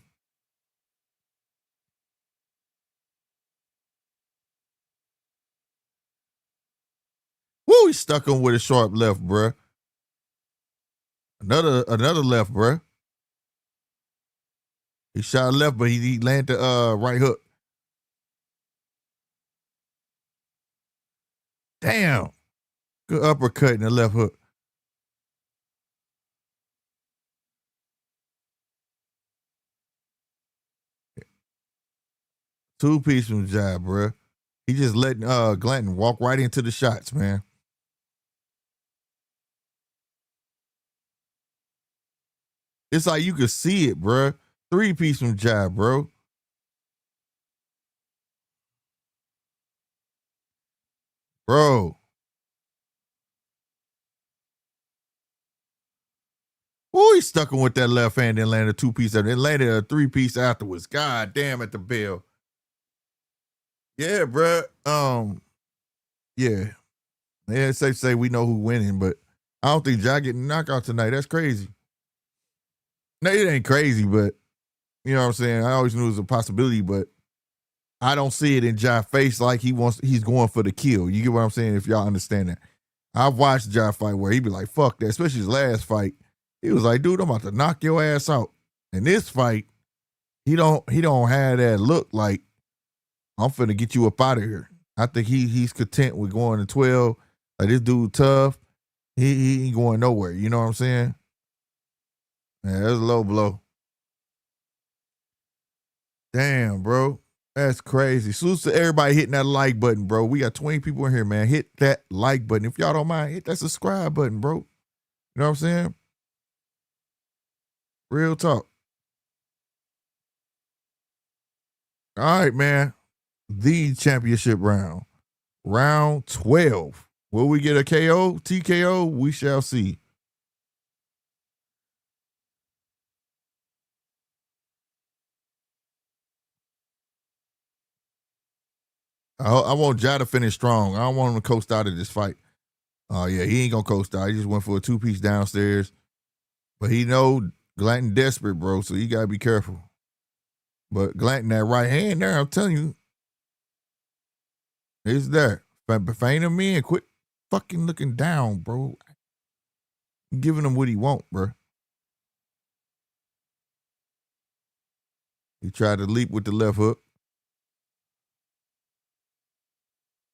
S2: Woo, he stuck him with a sharp left, bruh. Another left, bruh. He shot left, but he landed the right hook. Damn. Good uppercut and the left hook. Two-piece from Ja, bruh. He just letting Glanton walk right into the shots, man. It's like you could see it, bruh. Three-piece from Ja, bro. Bro. Ooh, he stuck him with that left hand, then landed a two-piece, then landed a three-piece afterwards. God damn at the bell. Yeah, bruh. Yeah. Yeah, it's safe to say we know who's winning, but I don't think Ja getting knocked out tonight. That's crazy. No, it ain't crazy, but you know what I'm saying? I always knew it was a possibility, but I don't see it in Ja's face like he's going for the kill. You get what I'm saying? If y'all understand that. I've watched Ja fight where he be like, fuck that, especially his last fight. He was like, dude, I'm about to knock your ass out. In this fight, he don't have that look like I'm finna get you up out of here. I think he's content with going to 12. Like, this dude tough. He ain't going nowhere. You know what I'm saying? Yeah, that's a low blow. Damn, bro. That's crazy. Salute to everybody hitting that like button, bro. We got 20 people in here, man. Hit that like button. If y'all don't mind, hit that subscribe button, bro. You know what I'm saying? Real talk. All right, man. The championship round. Round 12. Will we get a KO, TKO? We shall see. I want Ja to finish strong. I don't want him to coast out of this fight. Oh, yeah, he ain't going to coast out. He just went for a two-piece downstairs. But he know Glanton desperate, bro, so you got to be careful. But Glanton, that right hand there, I'm telling you, it's there. Feign him in. Quit fucking looking down, bro. Giving him what he want, bro. He tried to leap with the left hook.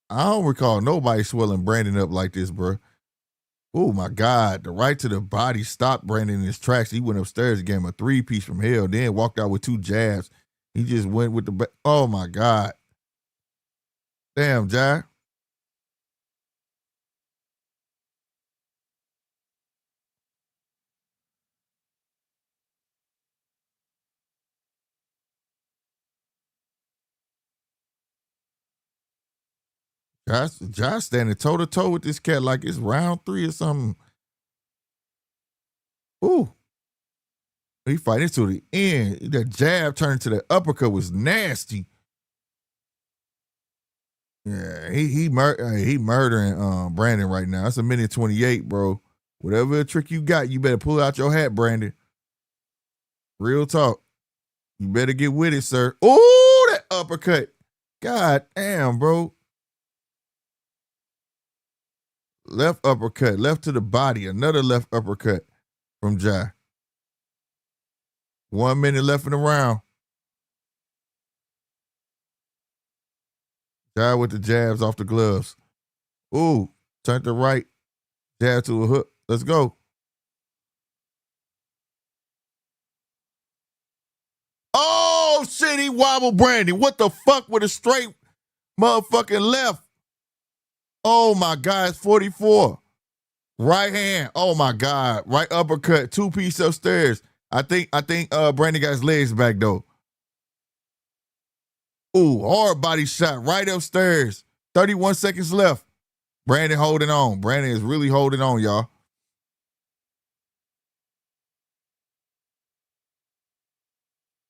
S2: I don't recall nobody swelling Brandon up like this, bro. Oh, my God. The right to the body stopped Brandon in his tracks. He went upstairs and gave him a three-piece from hell, then walked out with two jabs. He just went with the oh, my God. Damn, Ja. Josh standing toe-to-toe with this cat like it's round 3 or something. Ooh. He fighting to the end. That jab turned to the uppercut was nasty. Yeah, he murdering Brandon right now. That's a minute 28, bro. Whatever trick you got, you better pull out your hat, Brandon. Real talk. You better get with it, sir. Oh, that uppercut. God damn, bro. Left uppercut, left to the body, another left uppercut from Ja. 1 minute left in the round. Ja with the jabs off the gloves. Ooh, turned to right, jab to a hook. Let's go. Oh, shit, he wobbled Brandon. What the fuck with a straight motherfucking left? Oh, my God, it's 44. Right hand. Oh, my God. Right uppercut, two-piece upstairs. I think Brandon got his legs back, though. Ooh, hard body shot right upstairs. 31 seconds left. Brandon holding on. Brandon is really holding on, y'all.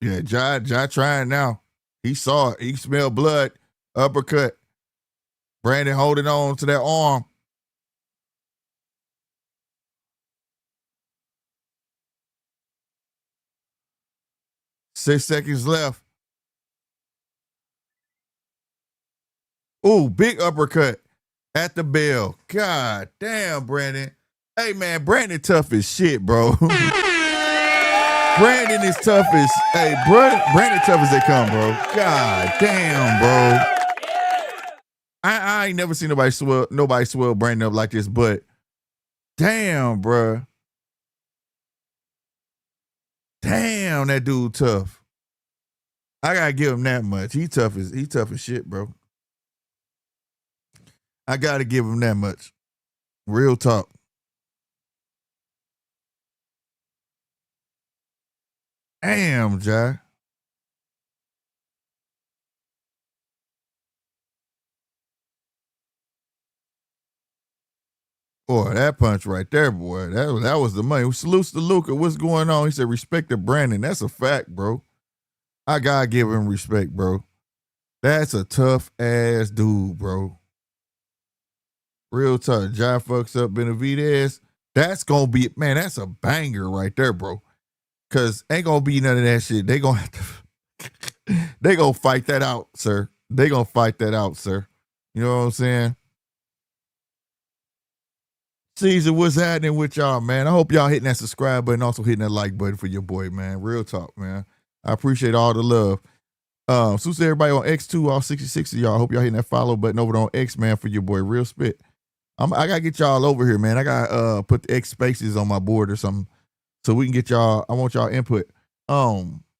S2: Yeah, Ja trying now. He saw it. He smelled blood. Uppercut. Brandon holding on to that arm. Six seconds left. Ooh, big uppercut at the bell. God damn, Brandon. Hey, man, Brandon tough as shit, bro. Brandon is tough as, hey, Brandon tough as they come, bro. God damn, bro. I ain't never seen nobody swell Brandon up like this, but damn, bro. Damn, that dude tough. I gotta give him that much. He tough as shit, bro. I gotta give him that much. Real talk. Damn, Ja. Boy, that punch right there, boy. That was the money. Salutes to Luca. What's going on? He said, respect to Brandon. That's a fact, bro. I gotta give him respect, bro. That's a tough ass dude, bro. Real tough. Ja fucks up Benavidez. That's gonna be, man, that's a banger right there, bro. Cause ain't gonna be none of that shit. They gonna have to they gonna fight that out, sir. They gonna fight that out, sir. You know what I'm saying? Caesar, what's happening with y'all, man? I hope y'all hitting that subscribe button, also hitting that like button for your boy, man. Real talk, man. I appreciate all the love. So to everybody on X2, all 66 of y'all. I hope y'all hitting that follow button over on X, man, for your boy. Real spit. I gotta get y'all over here, man. I gotta put the X spaces on my board or something so we can get y'all. I want y'all input. The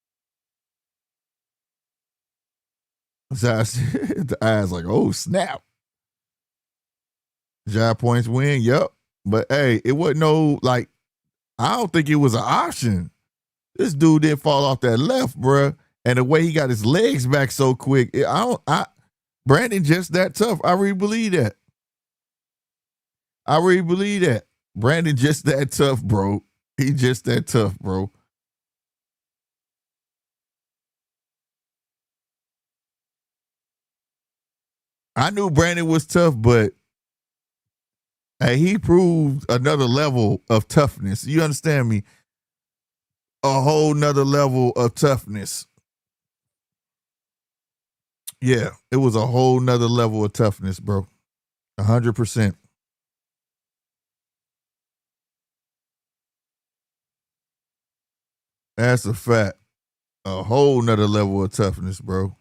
S2: eyes like, oh snap. Ja points win. Yep. But hey, it wasn't no, like, I don't think it was an option. This dude didn't fall off that left, bruh. And the way he got his legs back so quick, Brandon just that tough. I really believe that. Brandon just that tough, bro. He just that tough, bro. I knew Brandon was tough, but hey, he proved another level of toughness. You understand me? A whole nother level of toughness. Yeah, it was a whole nother level of toughness, bro. 100%. That's a fact. A whole nother level of toughness, bro.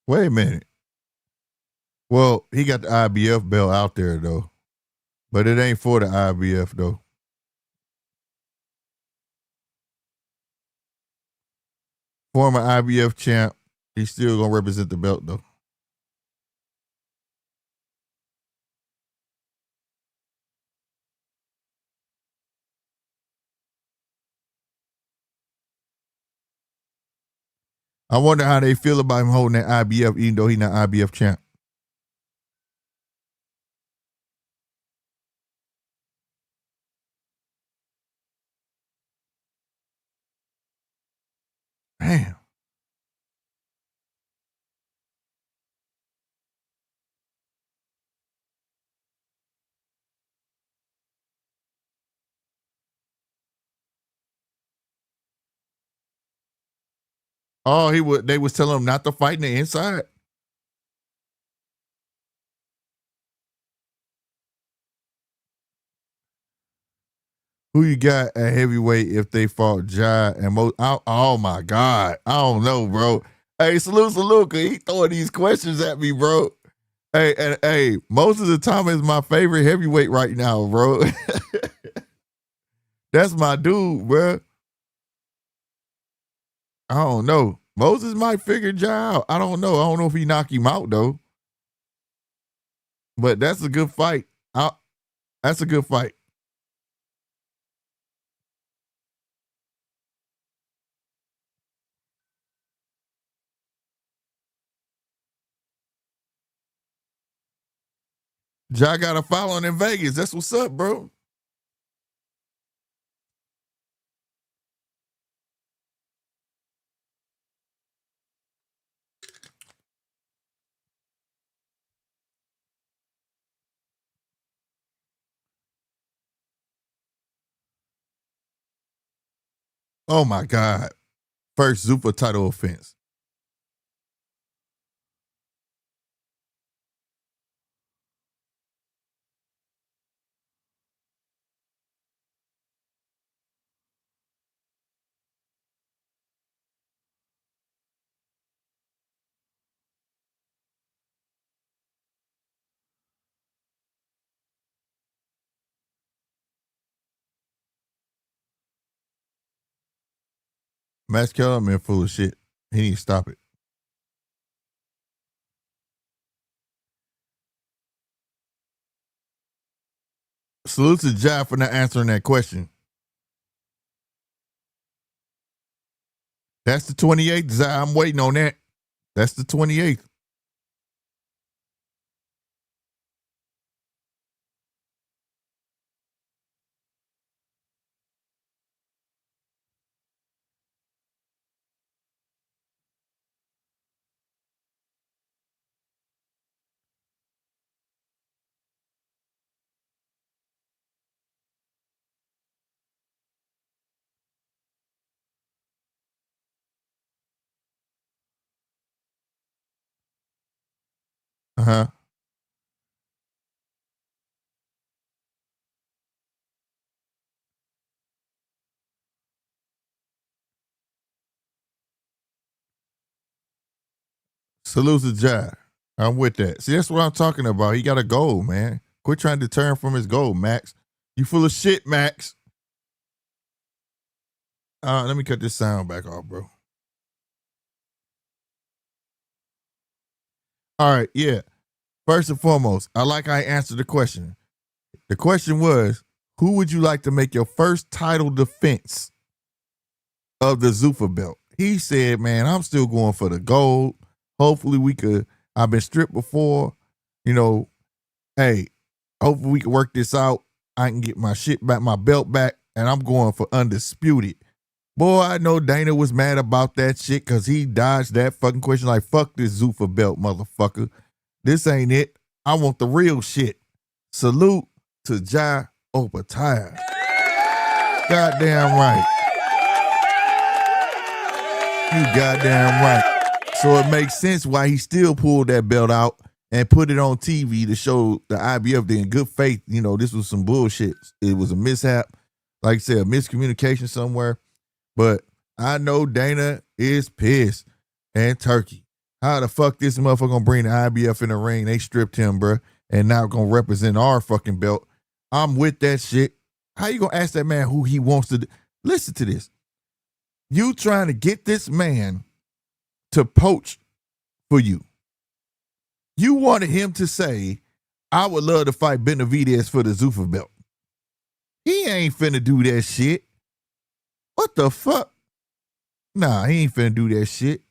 S2: Wait a minute. Well, he got the IBF belt out there, though. But it ain't for the IBF, though. Former IBF champ. He's still going to represent the belt, though. I wonder how they feel about him holding that IBF, even though he's not IBF champ. Damn. Oh, they was telling him not to fight in the inside. Who you got at heavyweight if they fought Jai and Mo? Oh my God. I don't know, bro. Hey, salute, cause he throwing these questions at me, bro. Hey, Moses Thomas is my favorite heavyweight right now, bro. That's my dude, bro. I don't know. Moses might figure Jai out. I don't know. I don't know if he knock him out though. But that's a good fight. That's a good fight. Jai got a following in Vegas. That's what's up, bro. Oh my God. First Zuffa title offense. Max Kellerman full of shit. He need to stop it. Salute to Jai for not answering that question. That's the 28th, Zai. I'm waiting on that. That's the 28th. Uh-huh. Salute to Jai. I'm with that. See, that's what I'm talking about. He got a goal, man. Quit trying to turn from his goal, Max. You full of shit, Max. Let me cut this sound back off, bro. All right, yeah. First and foremost, I like how I answered the question. The question was, who would you like to make your first title defense of the Zuffa belt? He said, man, I'm still going for the gold. Hopefully we could, I've been stripped before, you know, hey, hopefully we can work this out. I can get my shit back, my belt back, and I'm going for undisputed. Boy, I know Dana was mad about that shit because he dodged that fucking question like, fuck this Zuffa belt, motherfucker. This ain't it. I want the real shit. Salute to Opetaia. Goddamn right. You goddamn right. So it makes sense why he still pulled that belt out and put it on TV to show the IBF that in good faith, you know, this was some bullshit. It was a mishap. Like I said, a miscommunication somewhere. But I know Dana is pissed and turkey. How the fuck this motherfucker gonna bring the IBF in the ring? They stripped him, bro, and now gonna represent our fucking belt. I'm with that shit. How you gonna ask that man who he wants to listen to this? You trying to get this man to poach for you. You wanted him to say, I would love to fight Benavidez for the Zuffa belt. He ain't finna do that shit. What the fuck? Nah, he ain't finna do that shit.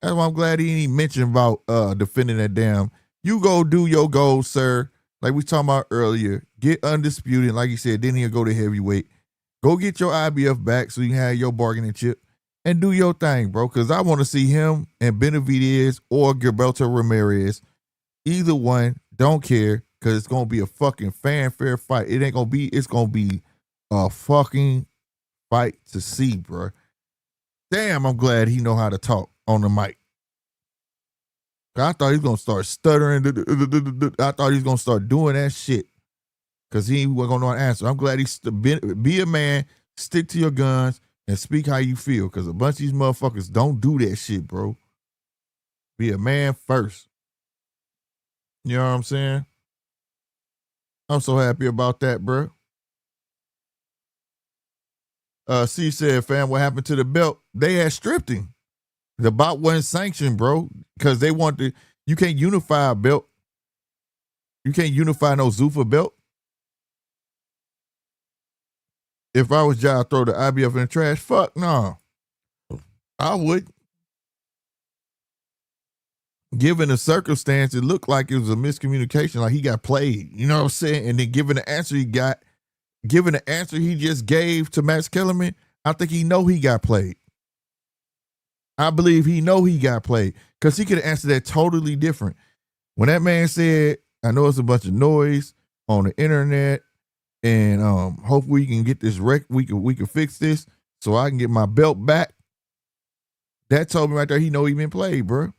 S2: That's why I'm glad he ain't mentioned about defending that damn. You go do your goal, sir. Like we talking about earlier. Get undisputed. Like you said, then he'll go to heavyweight. Go get your IBF back so you can have your bargaining chip and do your thing, bro. Because I want to see him and Benavidez or Gilberto Ramirez. Either one, don't care. Because it's going to be a fucking fanfare fight. It ain't going to be, it's going to be a fucking fight to see, bro. Damn, I'm glad he know how to talk on the mic. I thought he was going to start stuttering. I thought he was going to start doing that shit because he wasn't going to know how to answer. I'm glad he's be a man, stick to your guns, and speak how you feel because a bunch of these motherfuckers don't do that shit, bro. Be a man first. You know what I'm saying? I'm so happy about that, bro. C said, fam, what happened to the belt? They had stripped him. The bout wasn't sanctioned, bro, because they want to. You can't unify a belt. You can't unify no Zuffa belt. If I was y'all, throw the IBF in the trash. Fuck no. I would. Given the circumstance, it looked like it was a miscommunication, like he got played. You know what I'm saying? And then given the answer he got, given the answer he just gave to Max Kellerman, I think he know he got played. I believe he know he got played because he could have answered that totally different. When that man said, I know it's a bunch of noise on the internet and hopefully we can get this we can fix this so I can get my belt back. That told me right there he know he been played, bro.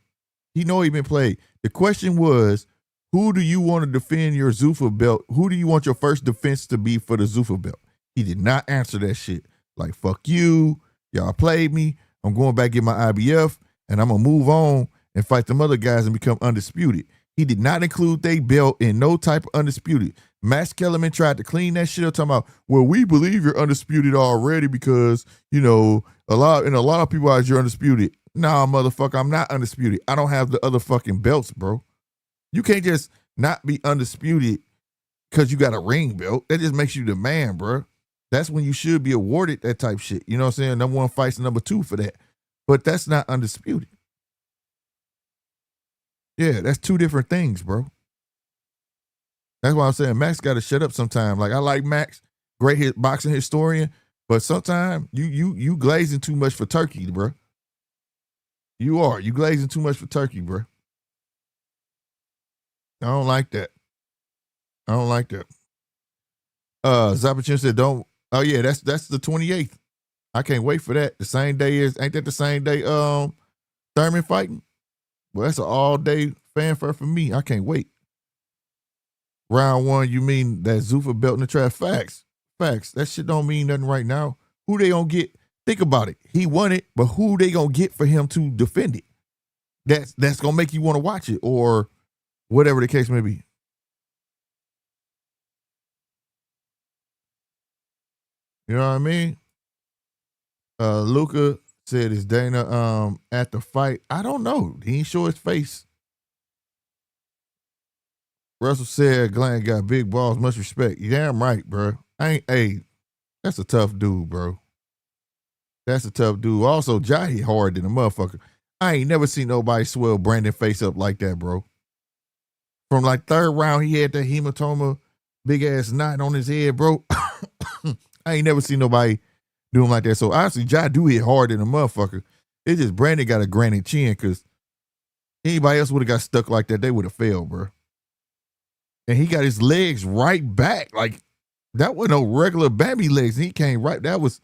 S2: He know he been played. The question was, who do you want to defend your Zuffa belt? Who do you want your first defense to be for the Zuffa belt? He did not answer that shit. Like, fuck you. Y'all played me. I'm going back get my IBF, and I'm going to move on and fight them other guys and become undisputed. He did not include their belt in no type of undisputed. Max Kellerman tried to clean that shit up, talking about, well, we believe you're undisputed already because, you know, a lot of people out you're undisputed. Nah, motherfucker, I'm not undisputed. I don't have the other fucking belts, bro. You can't just not be undisputed because you got a ring belt. That just makes you the man, bro. That's when you should be awarded that type shit. You know what I'm saying? Number one fights number two for that. But that's not undisputed. Yeah, that's two different things, bro. That's why I'm saying Max got to shut up sometime. Like, I like Max, great boxing historian, but sometimes you glazing too much for turkey, bro. You are. You glazing too much for turkey, bro. I don't like that. I don't like that. Zapachin said, don't. Oh, yeah, that's the 28th. I can't wait for that. The same day ain't that the same day Thurman fighting? Well, that's an all-day fanfare for me. I can't wait. Round one, you mean that Zuffa belt in the trash? Facts. Facts. That shit don't mean nothing right now. Who they gonna get? Think about it. He won it, but who they gonna get for him to defend it? That's gonna make you want to watch it or whatever the case may be. You know what I mean? Luca said, is Dana at the fight? I don't know. He ain't show his face. Russell said Glenn got big balls, much respect. You damn right, bro. That's a tough dude, bro. That's a tough dude. Also, Jai hit hard than a motherfucker. I ain't never seen nobody swell Brandon face up like that, bro. From like third round, he had that hematoma, big ass knot on his head, bro. I ain't never seen nobody do him like that. So obviously, Jai do hit hard than a motherfucker. It's just Brandon got a granite chin because anybody else would have got stuck like that, they would have failed, bro. And he got his legs right back. Like, that wasn't no regular Bambi legs. He came right. That was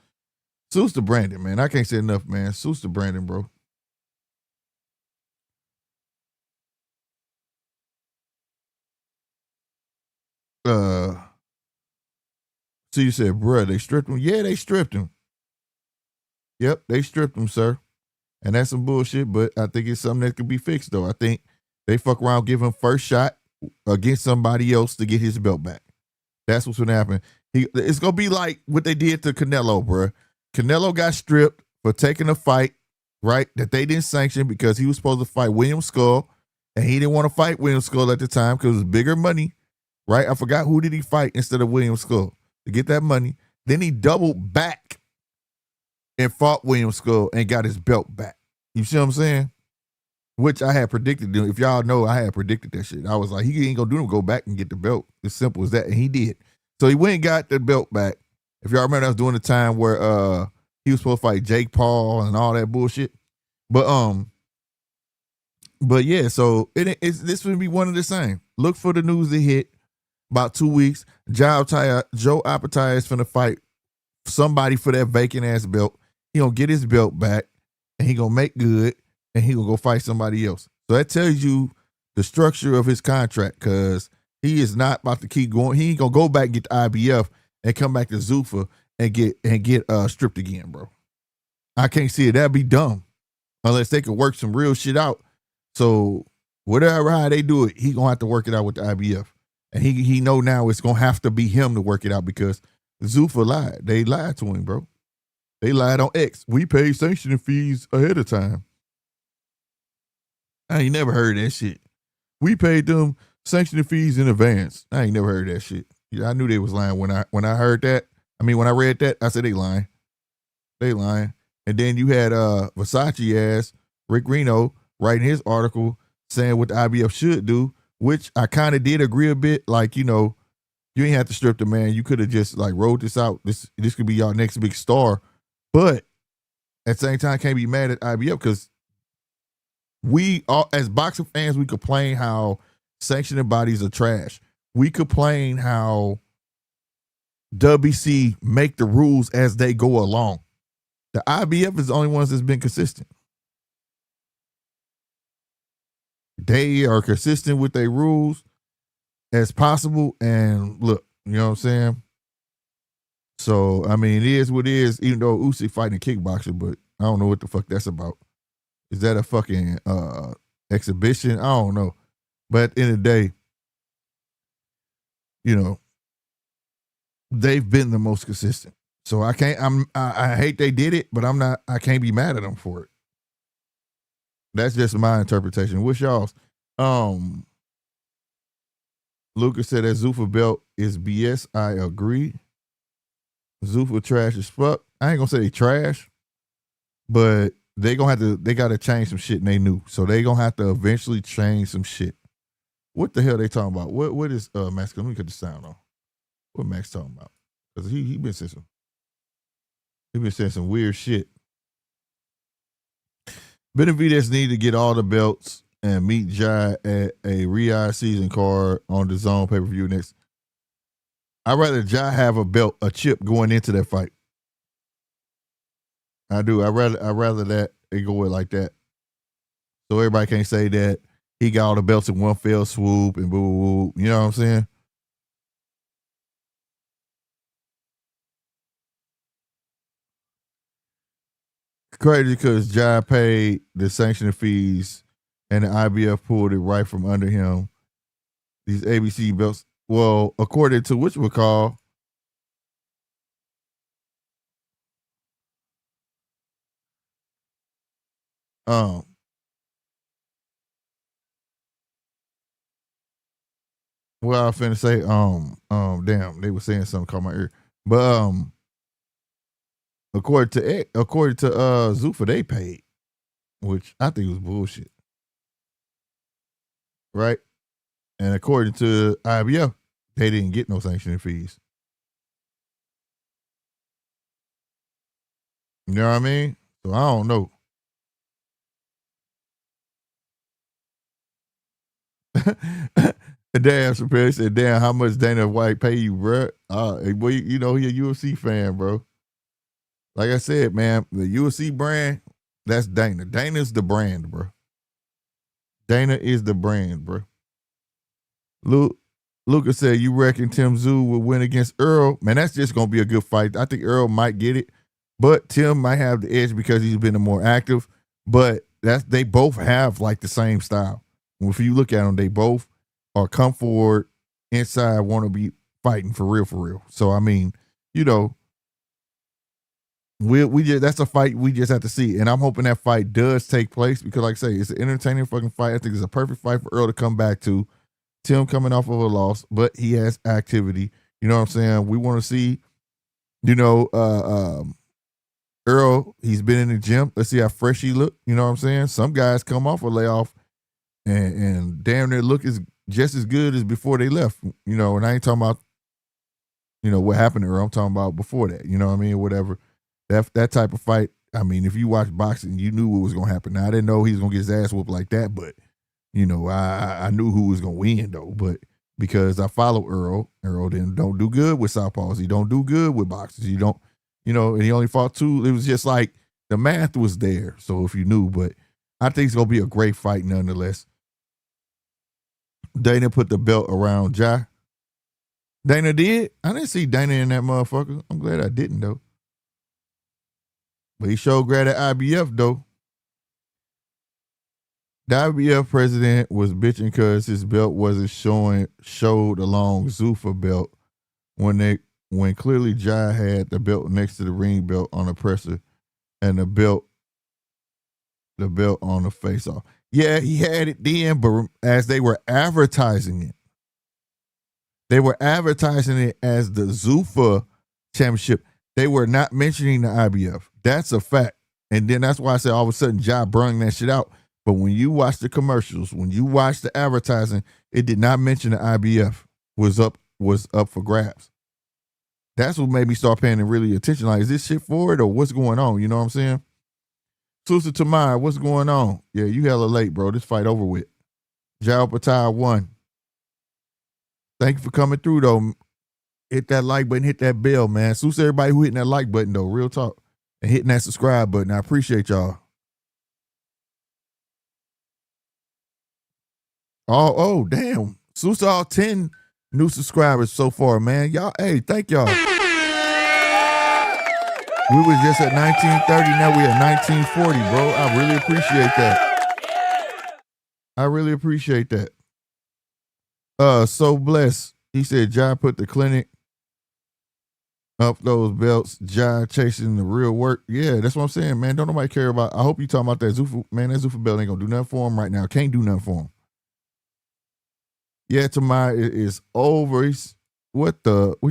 S2: Seuss to Brandon, man. I can't say enough, man. Seuss to Brandon, bro. So you said, bruh, they stripped him? Yeah, they stripped him. Yep, they stripped him, sir. And that's some bullshit, but I think it's something that could be fixed, though. I think they fuck around, give him first shot against somebody else to get his belt back. That's what's going to happen. It's going to be like what they did to Canelo, bruh. Canelo got stripped for taking a fight, right, that they didn't sanction because he was supposed to fight William Skull, and he didn't want to fight William Skull at the time because it was bigger money, right? I forgot who did he fight instead of William Skull to get that money. Then he doubled back and fought William Skull and got his belt back. You see what I'm saying? Which I had predicted. If y'all know, I had predicted that shit. I was like, he ain't gonna do him go back and get the belt. As simple as that. And he did. So he went and got the belt back. If y'all remember, that was during the time where he was supposed to fight Jake Paul and all that bullshit. But yeah, so this would be one of the same. Look for the news to hit about 2 weeks. Joe Opetaia is finna fight somebody for that vacant ass belt. He gonna get his belt back and he gonna make good and he gonna go fight somebody else. So that tells you the structure of his contract, because he is not about to keep going. He ain't gonna go back and get the IBF and come back to Zuffa and get stripped again, bro. I can't see it. That'd be dumb unless they can work some real shit out. So whatever how they do it, he gonna have to work it out with the IBF. And he know now it's gonna have to be him to work it out because Zuffa lied. They lied to him, bro. They lied on X. We paid sanctioning fees ahead of time. I ain't never heard that shit. We paid them sanctioning fees in advance. I ain't never heard that shit. Yeah, I knew they was lying when I heard that. I mean, when I read that, I said they lying. They lying. And then you had Versace ass Rick Reno writing his article saying what the IBF should do, which I kind of did agree a bit. Like, you know, you ain't have to strip the man. You could have just like rolled this out. This could be y'all next big star. But at the same time, can't be mad at IBF because we all, as boxing fans, we complain how sanctioning bodies are trash. We complain how WBC make the rules as they go along. The IBF is the only ones that's been consistent. They are consistent with their rules as possible. And look, you know what I'm saying? So, I mean, it is what it is, even though Usyk fighting a kickboxer, but I don't know what the fuck that's about. Is that a fucking exhibition? I don't know. But at the end of the day, you know, they've been the most consistent. So I hate they did it, but I can't be mad at them for it. That's just my interpretation. What's y'all's? Lucas said that Zuffa belt is BS. I agree. Zuffa trash as fuck. I ain't gonna say they trash, but they gotta change some shit and they knew. So they gonna have to eventually change some shit. What the hell they talking about? What is Max? Let me cut the sound on. What Max talking about? Because he been saying some weird shit. Benavidez need to get all the belts and meet Jai at a Riyadh season card on the Zone pay-per-view next. I'd rather Jai have a belt, a chip going into that fight. I do. I'd rather that it go with like that. So everybody can't say that he got all the belts in one fell swoop and boo boo. You know what I'm saying? Crazy because Jai paid the sanctioning fees and the IBF pulled it right from under him. These ABC belts, well, according to which we call, Um, what I was finna say, damn, they were saying something caught my ear. But according to Zuffa, they paid, which I think was bullshit. Right? And according to IBF, they didn't get no sanctioning fees. You know what I mean? So I don't know. Damn, Chappelle said, damn, how much Dana White pay you, bro? Boy, you know, he a UFC fan, bro. Like I said, man, the UFC brand, that's Dana. Dana's the brand, bro. Dana is the brand, bro. Lucas said, you reckon Tim Tszyu will win against Earl? Man, that's just going to be a good fight. I think Earl might get it, but Tim might have the edge because he's been more active. But they both have like the same style. If you look at them, they both are come forward inside, want to be fighting for real. So, I mean, you know, we just that's a fight we just have to see. And I'm hoping that fight does take place because, like I say, it's an entertaining fucking fight. I think it's a perfect fight for Earl to come back to. Tim coming off of a loss, but he has activity. You know what I'm saying? We want to see, you know, Earl, he's been in the gym. Let's see how fresh he look. You know what I'm saying? Some guys come off a layoff and damn near look is just as good as before they left. You know, and I ain't talking about, you know, what happened to Earl. I'm talking about before that. You know what I mean? Whatever. That type of fight, I mean, if you watch boxing, you knew what was going to happen. Now, I didn't know he was going to get his ass whooped like that, but you know, I knew who was gonna win though, but because I follow Earl then don't do good with southpaws. He don't do good with boxers. He don't, you know, and he only fought 2. It was just like the math was there. So if you knew, but I think it's gonna be a great fight nonetheless. Dana put the belt around Ja. Dana did? I didn't see Dana in that motherfucker. I'm glad I didn't though. But he showed glad at IBF though. The IBF president was bitching because his belt wasn't showed along Zuffa belt when clearly Ja had the belt next to the ring belt on the presser and the belt on the face off. Yeah, he had it then, but as they were advertising it, they were advertising it as the Zuffa championship. They were not mentioning the IBF. That's a fact. And then that's why I said all of a sudden Ja brung that shit out. But when you watch the commercials, when you watch the advertising, it did not mention the IBF was up for grabs. That's what made me start paying really attention. Like, is this shit for it or what's going on? You know what I'm saying? Susa Tamai, what's going on? Yeah, you hella late, bro. This fight over with. Opetaia won. Thank you for coming through, though. Hit that like button, hit that bell, man. Susa everybody who hitting that like button, though. Real talk. And hitting that subscribe button. I appreciate y'all. Oh, damn. Susa all 10 new subscribers so far, man. Y'all, hey, thank y'all. We was just at 1930, now we at 1940, bro. I really appreciate that. So blessed. He said Ja put the clinic up those belts. Ja chasing the real work. Yeah, that's what I'm saying, man. Don't nobody care about. I hope you talking about that Zuffa. Man, that Zuffa belt ain't gonna do nothing for him right now. Can't do nothing for him. Yeah, Tamai is over. What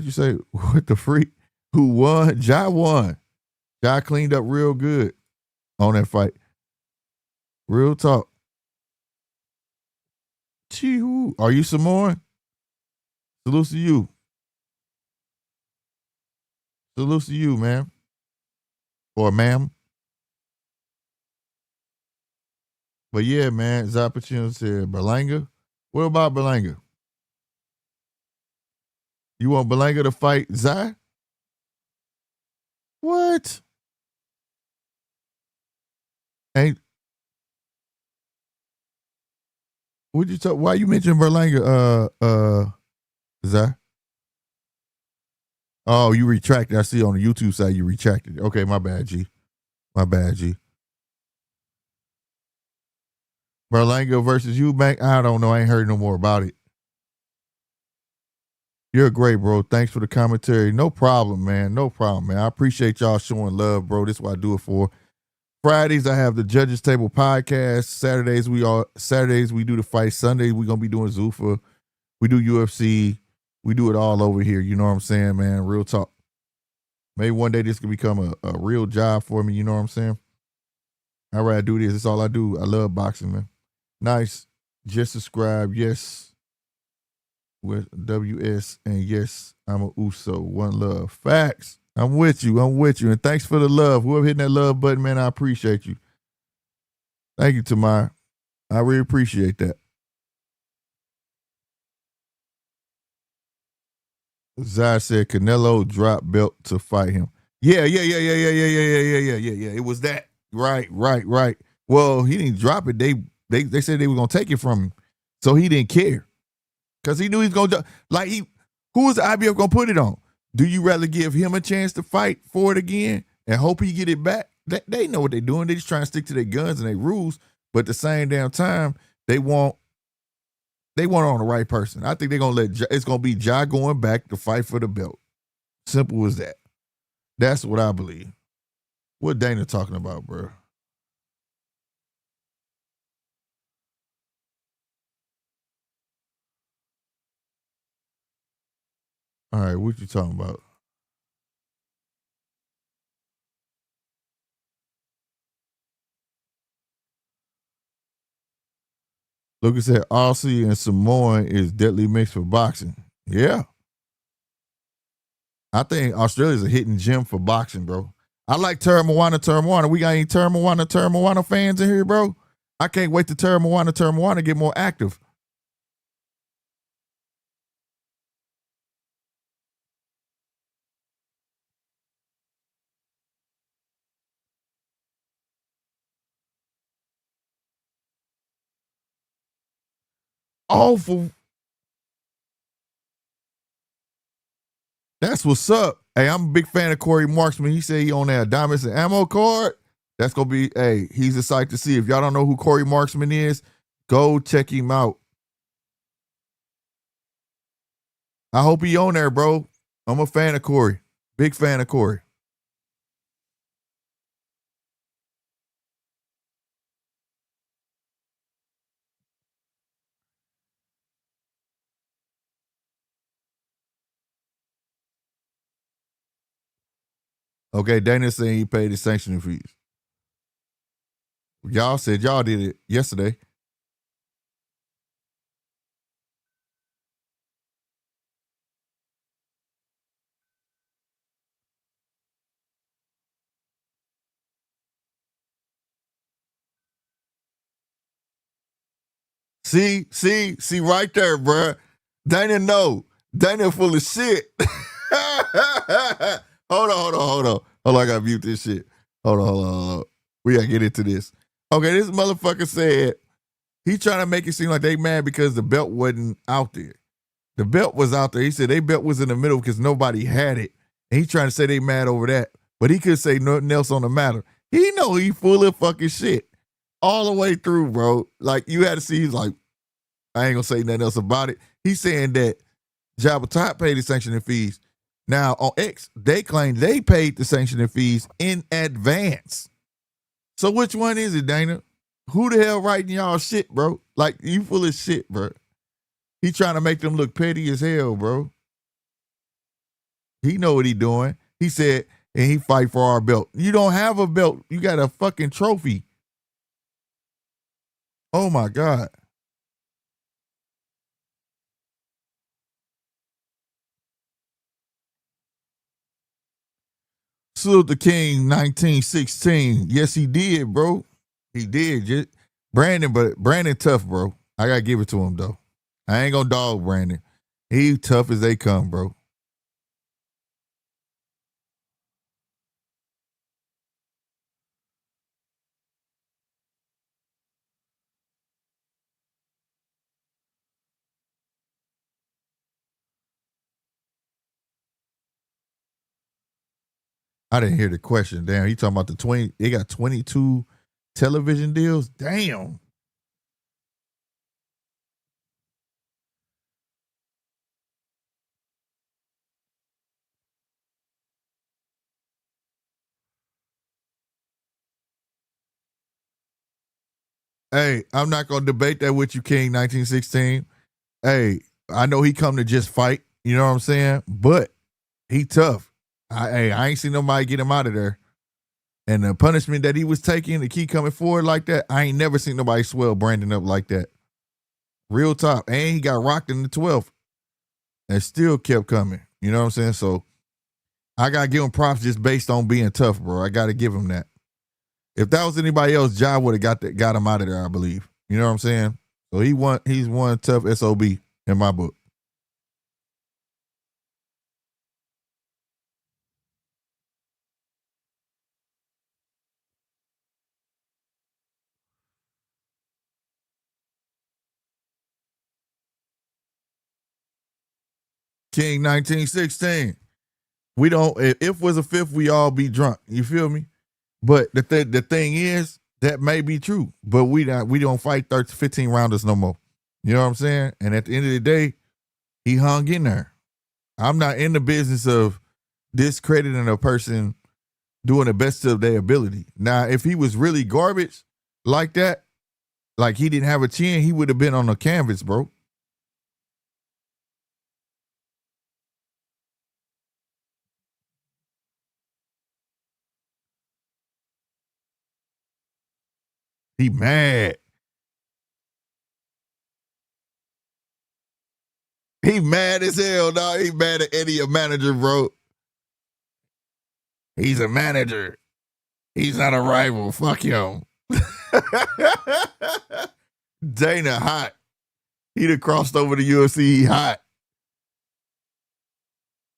S2: you say? What the freak? Who won? Ja won. Ja cleaned up real good on that fight. Real talk. Chee-hoo. Are you Samoan? Salute to you. Salute to you, man. Or ma'am. But yeah, man, Zapachino said Berlanga. What about Berlanga? You want Berlanga to fight Zai? What? Ain't what you talk? Why you mention Berlanga? Zai? Oh, you retracted. I see on the YouTube side you retracted. Okay, my bad, G. My bad, G. Berlanga versus Eubank. I don't know. I ain't heard no more about it. You're great, bro. Thanks for the commentary. No problem, man. No problem, man. I appreciate y'all showing love, bro. This is what I do it for Fridays I have the Judges Table podcast. Saturdays we do the fight. Sundays we gonna be doing Zuffa. We do UFC. We do it all over here. You know what I'm saying, man? Real talk. Maybe one day this could become a real job for me. You know what I'm saying? I'd rather do this. It's all I do. I love boxing, man. Nice. Just subscribe. Yes. With WS. And yes, I'm a Uso. One love. Facts. I'm with you. And thanks for the love. Whoever hitting that love button, man, I appreciate you. Thank you, Tamar. I really appreciate that. Zai said Canelo dropped belt to fight him. Yeah. It was that. Right. Well, he didn't drop it. They said they were gonna take it from him, so he didn't care because he knew he's gonna who was the IBF gonna put it on? Do you rather give him a chance to fight for it again and hope he get it back? They know what they're doing. They just trying to stick to their guns and their rules, but at the same damn time, they want on the right person. I think they're gonna it's gonna be Ja going back to fight for the belt. Simple as that. That's what I believe. What Dana talking about, bro? All right, what you talking about? Lucas said Aussie and Samoan is deadly mixed for boxing. Yeah. I think Australia's a hidden gem for boxing, bro. I like Terra Moana. We got any Terra Moana fans in here, bro? I can't wait to Terra Moana get more active. Awful. That's what's up. Hey, I'm a big fan of Corey Marksman. He said he on that diamonds and ammo card. That's gonna be, hey, he's a sight to see. If y'all don't know who Corey Marksman is, go check him out. I hope he on there, bro. I'm a fan of Corey. Big fan of Corey. Okay, Dana saying he paid his sanctioning fees. Y'all said y'all did it yesterday. See right there, bruh. Dana know. Dana full of shit. Hold on. I gotta mute this shit. Hold on. We gotta get into this. Okay, this motherfucker said he trying to make it seem like they mad because the belt wasn't out there. The belt was out there. He said they belt was in the middle because nobody had it. And he trying to say they mad over that. But he could say nothing else on the matter. He know he full of fucking shit. All the way through, bro. Like, you had to see, he's like, I ain't gonna say nothing else about it. He's saying that Jabba Top paid the sanctioning fees. Now, on X, they claim they paid the sanctioning fees in advance. So which one is it, Dana? Who the hell writing y'all shit, bro? Like, you full of shit, bro. He trying to make them look petty as hell, bro. He know what he doing. He said, and he fight for our belt. You don't have a belt. You got a fucking trophy. Oh, my God. Salute the King 1916. Yes, he did, bro. He did. Brandon tough, bro. I gotta give it to him though. I ain't gonna dog Brandon. He tough as they come, bro. I didn't hear the question. Damn, he talking about the 20. They got 22 television deals. Damn. Hey, I'm not gonna debate that with you, King 1916. Hey, I know he come to just fight, you know what I'm saying? But he tough. I ain't seen nobody get him out of there. And the punishment that he was taking to keep coming forward like that, I ain't never seen nobody swell Brandon up like that. Real top. And he got rocked in the 12th and still kept coming. You know what I'm saying? So I gotta give him props just based on being tough, bro. I gotta give him that. If that was anybody else, Ja would have got him out of there, I believe. You know what I'm saying? So he's one tough SOB in my book. King 1916. We don't if was a fifth, we all be drunk. You feel me? But the thing is, that may be true, but we don't fight 15 rounders no more. You know what I'm saying? And at the end of the day, he hung in there. I'm not in the business of discrediting a person doing the best of their ability. Now, if he was really garbage like that, like he didn't have a chin, he would have been on the canvas, bro. He mad. He mad as hell, dog. He mad at Eddie, a manager, bro. He's a manager. He's not a rival. Fuck him. Dana hot. He done crossed over to UFC. He hot.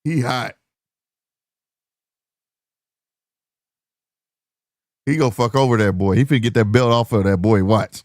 S2: He hot. He gonna fuck over that boy. He finna get that belt off of that boy. Watch.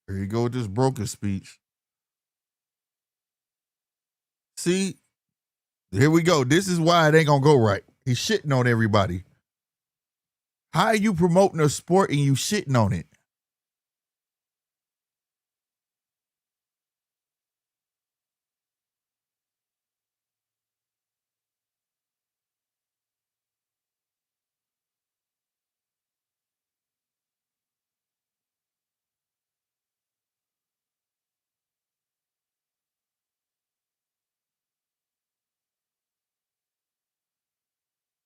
S2: Here you go with this broken speech. See, here we go. This is why it ain't gonna go right. He's shitting on everybody. How are you promoting a sport and you shitting on it?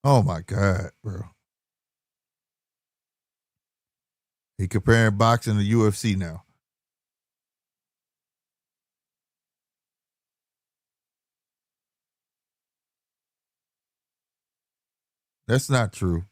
S2: Oh my God, bro. He comparing boxing to UFC now. That's not true.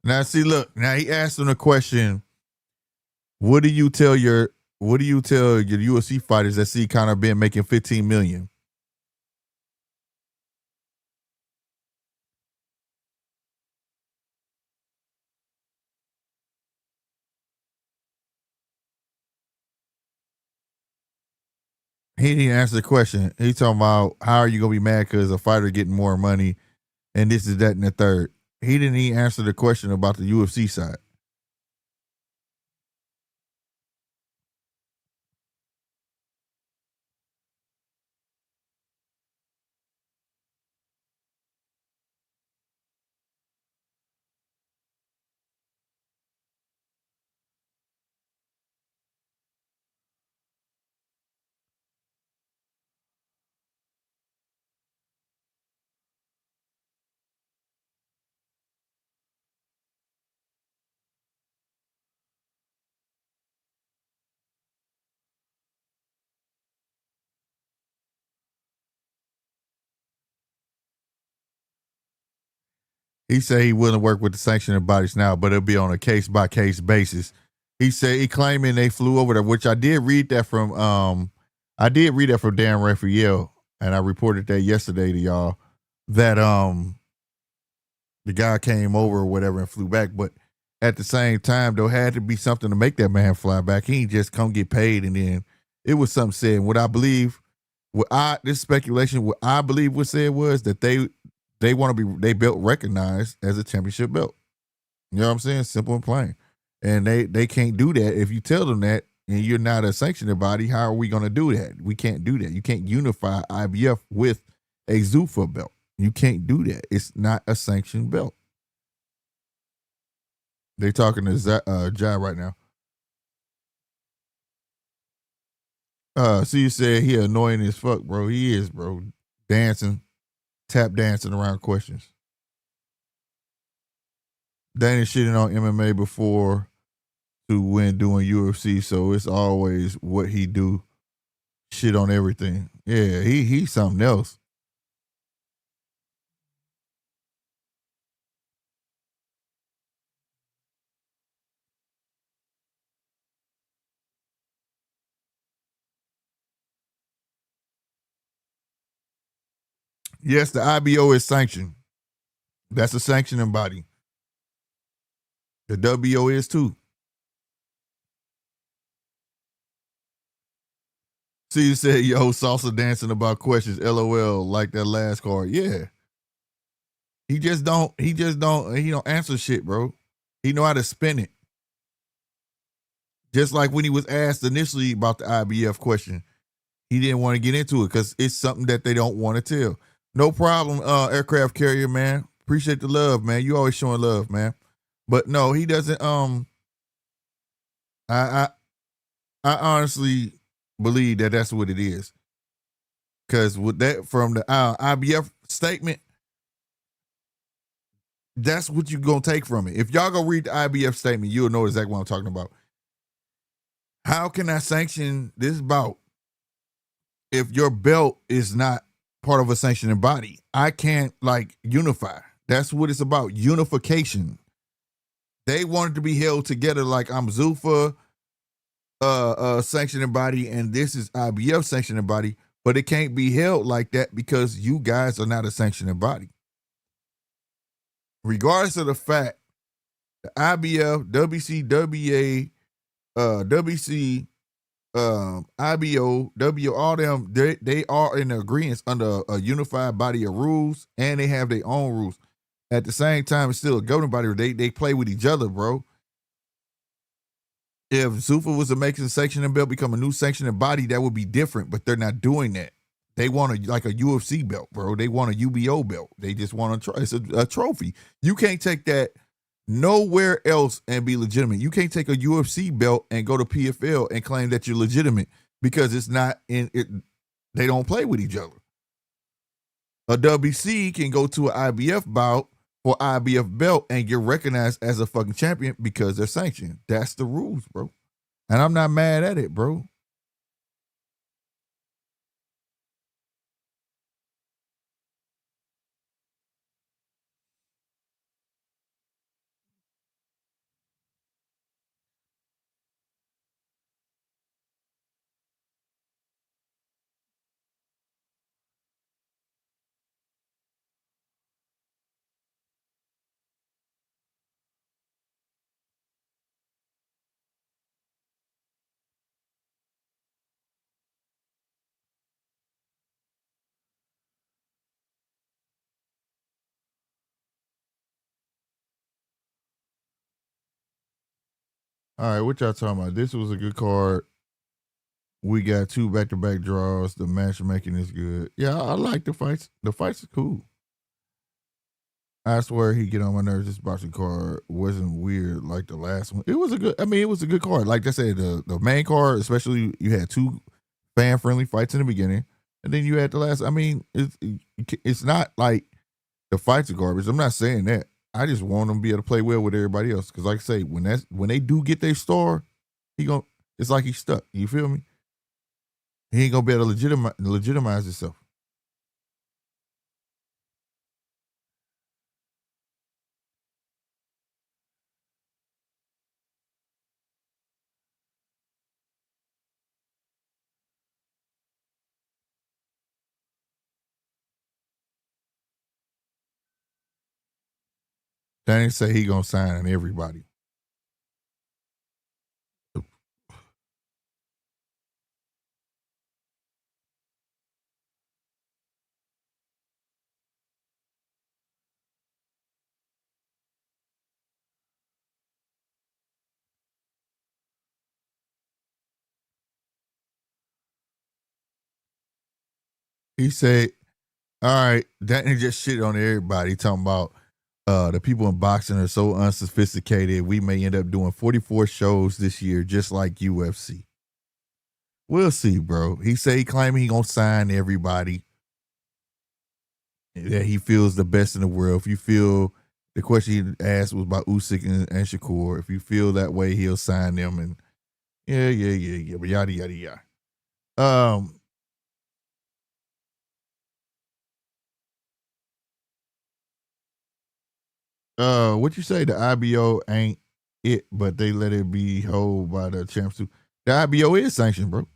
S2: Now see, look, now he asked him a question. What do you tell your UFC fighters that see Conor Ben making 15 million? He didn't answer the question. He talking about how are you gonna be mad because a fighter getting more money and this is that and the third. He didn't even answer the question about the UFC side. He said he wouldn't work with the sanctioning bodies now, but it'll be on a case by case basis. He said he claiming they flew over there, which I did read that from Dan Raphael, and I reported that yesterday to y'all that the guy came over or whatever and flew back, but at the same time there had to be something to make that man fly back. He ain't just come get paid and then it was something said. What I believe, this speculation, what I believe was said was that they want to be they belt recognized as a championship belt. You know what I'm saying? Simple and plain. And they can't do that if you tell them that and you're not a sanctioning body. How are we going to do that? We can't do that. You can't unify IBF with a Zuffa belt. You can't do that. It's not a sanctioned belt. They talking to Jai right now. So you said he annoying as fuck, bro. He is, bro. Dancing, tap dancing around questions. Danny shitting on MMA before to win doing UFC, so it's always what he do. Shit on everything. Yeah, he's something else. Yes, the IBO is sanctioned. That's a sanctioning body. The WO is too. See, you said, yo, salsa dancing about questions, LOL, like that last card. Yeah. He don't answer shit, bro. He know how to spin it. Just like when he was asked initially about the IBF question, he didn't want to get into it because it's something that they don't want to tell. No problem, aircraft carrier, man. Appreciate the love, man. You always showing love, man. But no, he doesn't. I honestly believe that that's what it is. Because with that from the IBF statement, that's what you're gonna take from it. If y'all go read the IBF statement, you'll know exactly what I'm talking about. How can I sanction this bout if your belt is not part of a sanctioning body? I can't unify. That's what it's about. Unification. They wanted to be held together like I'm Zuffa sanctioning body and this is IBF sanctioning body, but it can't be held like that because you guys are not a sanctioning body. Regardless of the fact, the IBF, WCWA, WC, IBO, W, all them, they are in agreement under a unified body of rules, and they have their own rules. At the same time, it's still a governing body. They play with each other, bro. If Zuffa was to make a sanctioning belt become a new sanctioning body, that would be different, but they're not doing that. They want a UFC belt, bro. They want a UBO belt. They just want it's a trophy. You can't take that nowhere else and be legitimate. You can't take a UFC belt and go to PFL and claim that you're legitimate because it's not in it. They don't play with each other. A WC can go to an IBF bout or IBF belt and get recognized as a fucking champion because they're sanctioned. That's the rules, bro. And I'm not mad at it, bro. All right, what y'all talking about? This was a good card. We got 2 back-to-back draws. The matchmaking is good. Yeah, I like the fights. The fights are cool. I swear he get on my nerves. This boxing card wasn't weird like the last one. It was a good card. Like I said, the main card, especially you had 2 fan-friendly fights in the beginning. And then you had the last, it's not like the fights are garbage. I'm not saying that. I just want them to be able to play well with everybody else. Because like I say, when they do get their star, it's like he's stuck. You feel me? He ain't gonna be able to legitimize himself. Danny say he gonna sign everybody. He said, all right, Danny just shit on everybody, talking about the people in boxing are so unsophisticated. We may end up doing 44 shows this year, just like UFC. We'll see, bro. He said he claiming he gonna sign everybody that he feels the best in the world. If you feel the question he asked was about Usyk and Shakur, if you feel that way, he'll sign them. And yeah, but yada yada yada. What you say? The IBO ain't it, but they let it be held by the champs too. The IBO is sanctioned, bro.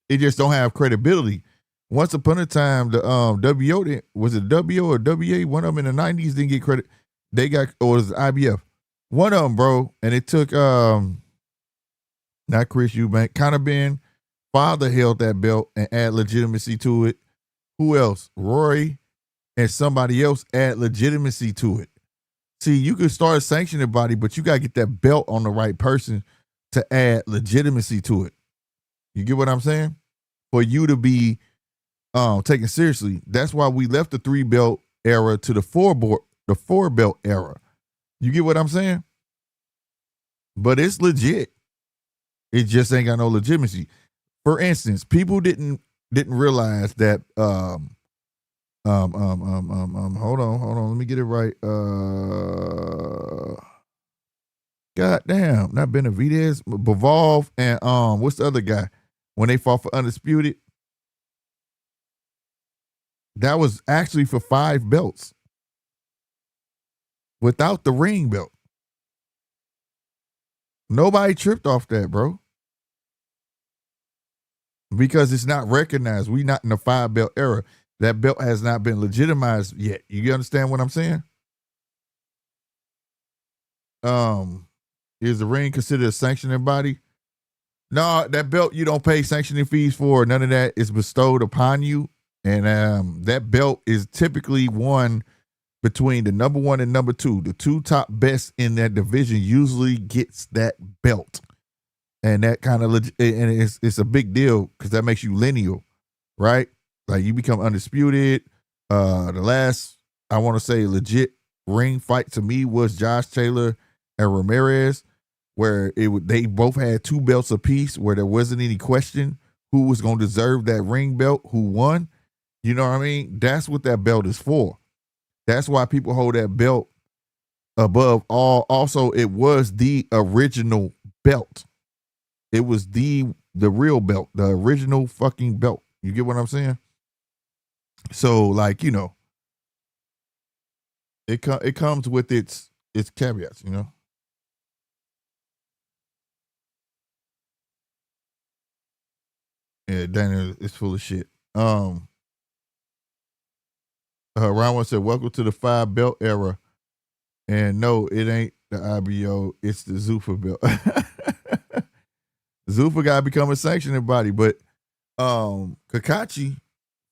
S2: It just don't have credibility. Once upon a time, the WO was it WO or WA? One of them in the 90s didn't get credit. They got, or was it IBF? One of them, bro. And it took not Chris Eubank, kind of been father held that belt and add legitimacy to it. Who else? Rory and somebody else add legitimacy to it. See, you could start sanctioning body, but you gotta get that belt on the right person to add legitimacy to it. You get what I'm saying? For you to be taken seriously. That's why we left the 3-belt era to the 4-belt era. You get what I'm saying? But it's legit. It just ain't got no legitimacy. For instance, people didn't realize that hold on, let me get it right. God damn, not Benavidez, Bivol and what's the other guy? When they fought for Undisputed, that was actually for 5 belts without the ring belt. Nobody tripped off that, bro. Because it's not recognized. We not in the 5-belt era. That belt has not been legitimized yet. You understand what I'm saying? Is the ring considered a sanctioning body? No, that belt you don't pay sanctioning fees for. None of that is bestowed upon you. And that belt is typically won between the number 1 and number 2. The 2 top best in that division usually gets that belt. And that kind of, and it's a big deal because that makes you lineal, right? Like you become undisputed. The last, I want to say, legit ring fight to me was Josh Taylor and Ramirez, where they both had 2 belts apiece, where there wasn't any question who was going to deserve that ring belt, who won. You know what I mean? That's what that belt is for. That's why people hold that belt above all. Also, it was the original belt. It was the real belt, the original fucking belt. You get what I'm saying? So, like, you know, it comes with its caveats, you know. Yeah, Daniel is full of shit. Ron one said, "Welcome to the 5-belt era." And no, it ain't the IBO, it's the Zuffa belt. Zuffa got to become a sanctioning body, but Kakachi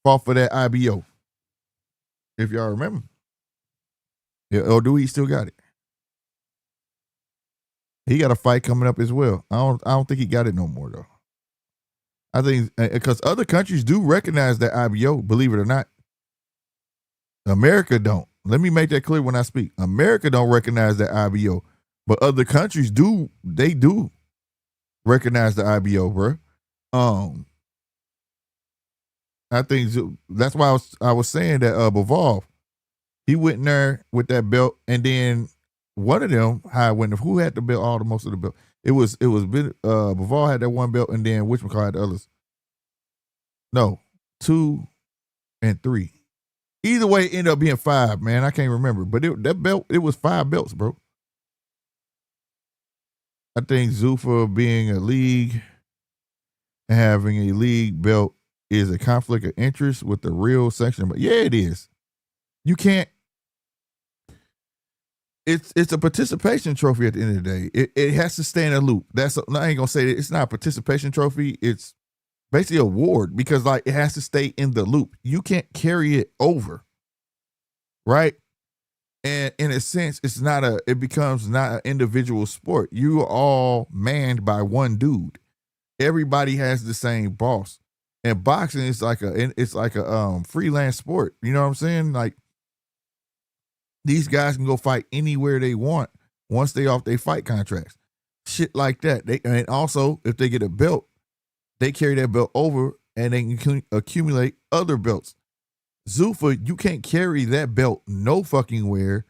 S2: fought for that IBO. If y'all remember. Yeah, or do he still got it? He got a fight coming up as well. I don't think he got it no more though. I think because other countries do recognize that IBO, believe it or not. America don't. Let me make that clear when I speak. America don't recognize that IBO, but other countries do. They do recognize the IBO, bro. I think that's why I was saying that Bivol, he went in there with that belt, and then one of them, who had the belt, most of the belt. It was Bivol had that one belt, and then whatchamacallit had the others. No, 2 and 3. Either way, it ended up being 5, man. I can't remember. But that belt, it was 5 belts, bro. I think Zuffa being a league and having a league belt is a conflict of interest with the real section. But yeah, it is. You can't. it's a participation trophy at the end of the day. It has to stay in a loop. I ain't gonna say that it's not a participation trophy. It's basically an award because like it has to stay in the loop. You can't carry it over, right? And in a sense, it becomes not an individual sport. You are all manned by one dude. Everybody has the same boss. And boxing is like a freelance sport. You know what I'm saying? Like these guys can go fight anywhere they want once they off their fight contracts. Shit like that. And also if they get a belt, they carry that belt over and they can accumulate other belts. Zuffa, you can't carry that belt no fucking where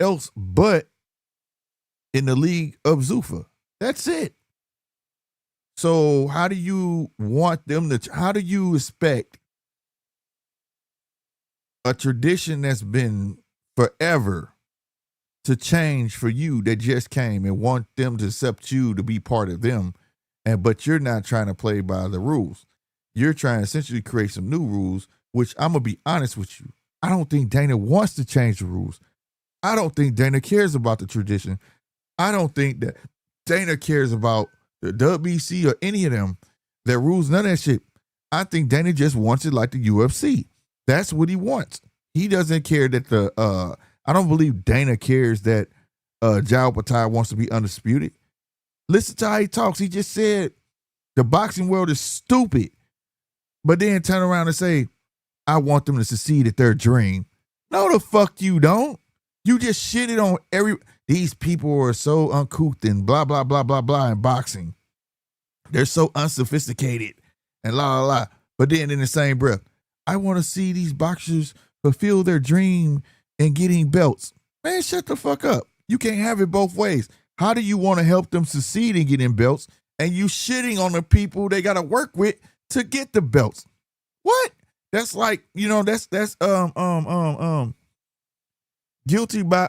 S2: else but in the league of Zuffa. That's it. So how do you expect a tradition that's been forever to change for you that just came and want them to accept you to be part of them, but you're not trying to play by the rules. You're trying to essentially create some new rules, which I'm going to be honest with you. I don't think Dana wants to change the rules. I don't think Dana cares about the tradition. I don't think that Dana cares about the WBC or any of them, their rules, none of that shit. I think Dana just wants it like the UFC. That's what he wants. He doesn't care that I don't believe Dana cares that Opetaia wants to be undisputed. Listen to how he talks. He just said the boxing world is stupid, but then turn around and say, I want them to succeed at their dream. No, the fuck you don't. You just shitted on these people are so uncouth and blah, blah, blah, blah, blah in boxing. They're so unsophisticated and la, la, la. But then in the same breath, I want to see these boxers fulfill their dream in getting belts. Man, shut the fuck up. You can't have it both ways. How do you want to help them succeed in getting belts and you shitting on the people they got to work with to get the belts? What? That's like, that's guilty by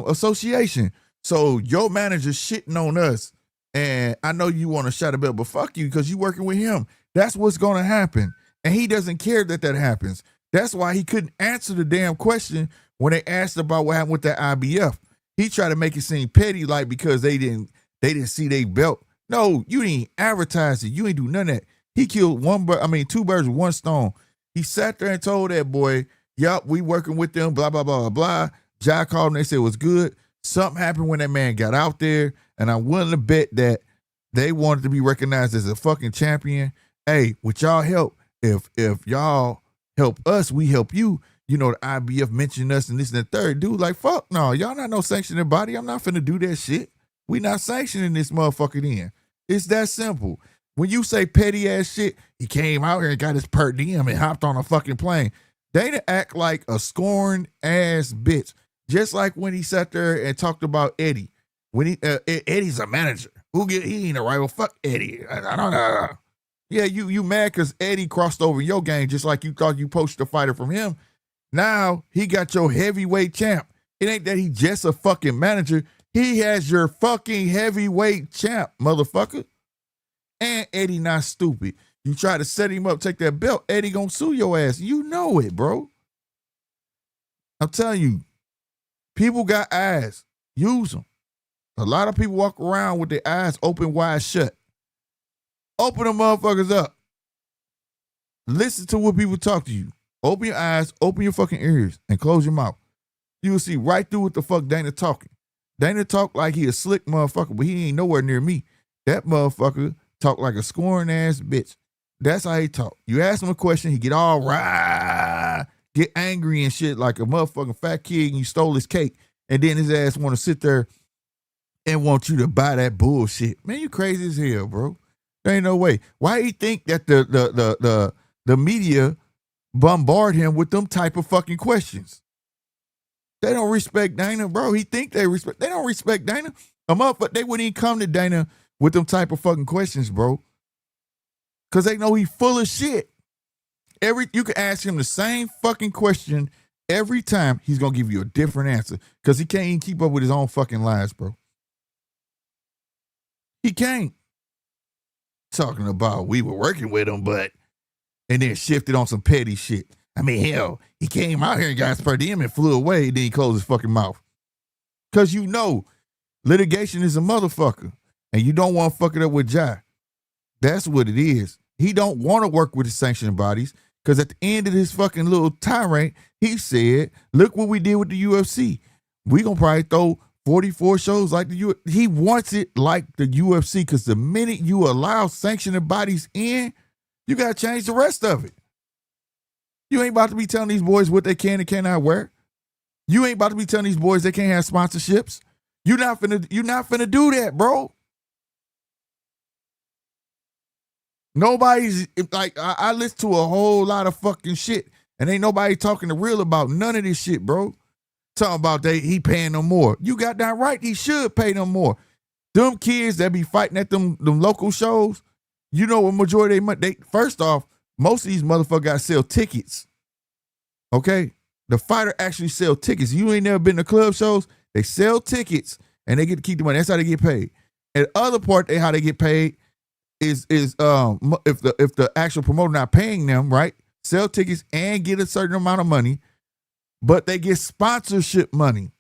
S2: association. So your manager's shitting on us, and I know you want to shut a belt, but fuck you because you working with him. That's what's going to happen, and he doesn't care that happens. That's why he couldn't answer the damn question when they asked about what happened with that IBF. He tried to make it seem petty, like because they didn't see their belt. No, you didn't advertise it. You ain't do none of that. He killed two birds with one stone. He sat there and told that boy, yup, we working with them, blah, blah, blah, blah, blah. Jai called him, they said it was good. Something happened when that man got out there, and I'm willing to bet that they wanted to be recognized as a fucking champion. Hey, with y'all help, if y'all help us, we help you. The IBF mentioned us and this and the third. Dude, like, fuck no, y'all not no sanctioning body. I'm not finna do that shit. We not sanctioning this motherfucker then. It's that simple. When you say petty ass shit, he came out here and got his per diem and hopped on a fucking plane. Dana act like a scorned ass bitch. Just like when he sat there and talked about Eddie. When Eddie's a manager. He ain't a rival. Fuck Eddie. I don't know. Yeah, you mad because Eddie crossed over your game just like you thought you poached a fighter from him. Now he got your heavyweight champ. It ain't that he just a fucking manager. He has your fucking heavyweight champ, motherfucker. And Eddie not stupid. You try to set him up, take that belt, Eddie gonna sue your ass. You know it, bro. I'm telling you, people got eyes. Use them. A lot of people walk around with their eyes open wide shut. Open them motherfuckers up. Listen to what people talk to you. Open your eyes, open your fucking ears, and close your mouth. You will see right through what the fuck Dana talking. Dana talk like he a slick motherfucker, but he ain't nowhere near me. That motherfucker talk like a scoring ass bitch. That's how he talk. You ask him a question, he get all rah, get angry and shit like a motherfucking fat kid and you stole his cake, and then his ass want to sit there and want you to buy that bullshit. Man, you crazy as hell, bro. There ain't no way. Why he think that the media bombard him with them type of fucking questions? They don't respect Dana, bro. He think they don't respect Dana. A motherfucker, they wouldn't even come to Dana with them type of fucking questions, bro. Cause they know he full of shit. You can ask him the same fucking question every time. He's gonna give you a different answer. Cause he can't even keep up with his own fucking lies, bro. He can't. Talking about we were working with him, and then shifted on some petty shit. I mean, hell, he came out here and got his per diem and flew away, then he closed his fucking mouth. Because you know litigation is a motherfucker. And you don't want to fuck it up with Jai. That's what it is. He don't want to work with the sanctioning bodies because at the end of his fucking little tirade, he said, look what we did with the UFC. We gonna probably throw 44 shows like the UFC. He wants it like the UFC because the minute you allow sanctioning bodies in, you got to change the rest of it. You ain't about to be telling these boys what they can and cannot wear. You ain't about to be telling these boys they can't have sponsorships. You're not finna do that, bro. Nobody's like, I listen to a whole lot of fucking shit and ain't nobody talking the real about none of this shit, bro. Talking about he paying them more. You got that right. He should pay them more. Them kids that be fighting at them local shows, you know what majority they first off, most of these motherfuckers got to sell tickets. Okay? The fighter actually sell tickets. You ain't never been to club shows, they sell tickets and they get to keep the money. That's how they get paid. And the other part, how they get paid is if the actual promoter not paying them, right? Sell tickets and get a certain amount of money, but they get sponsorship money.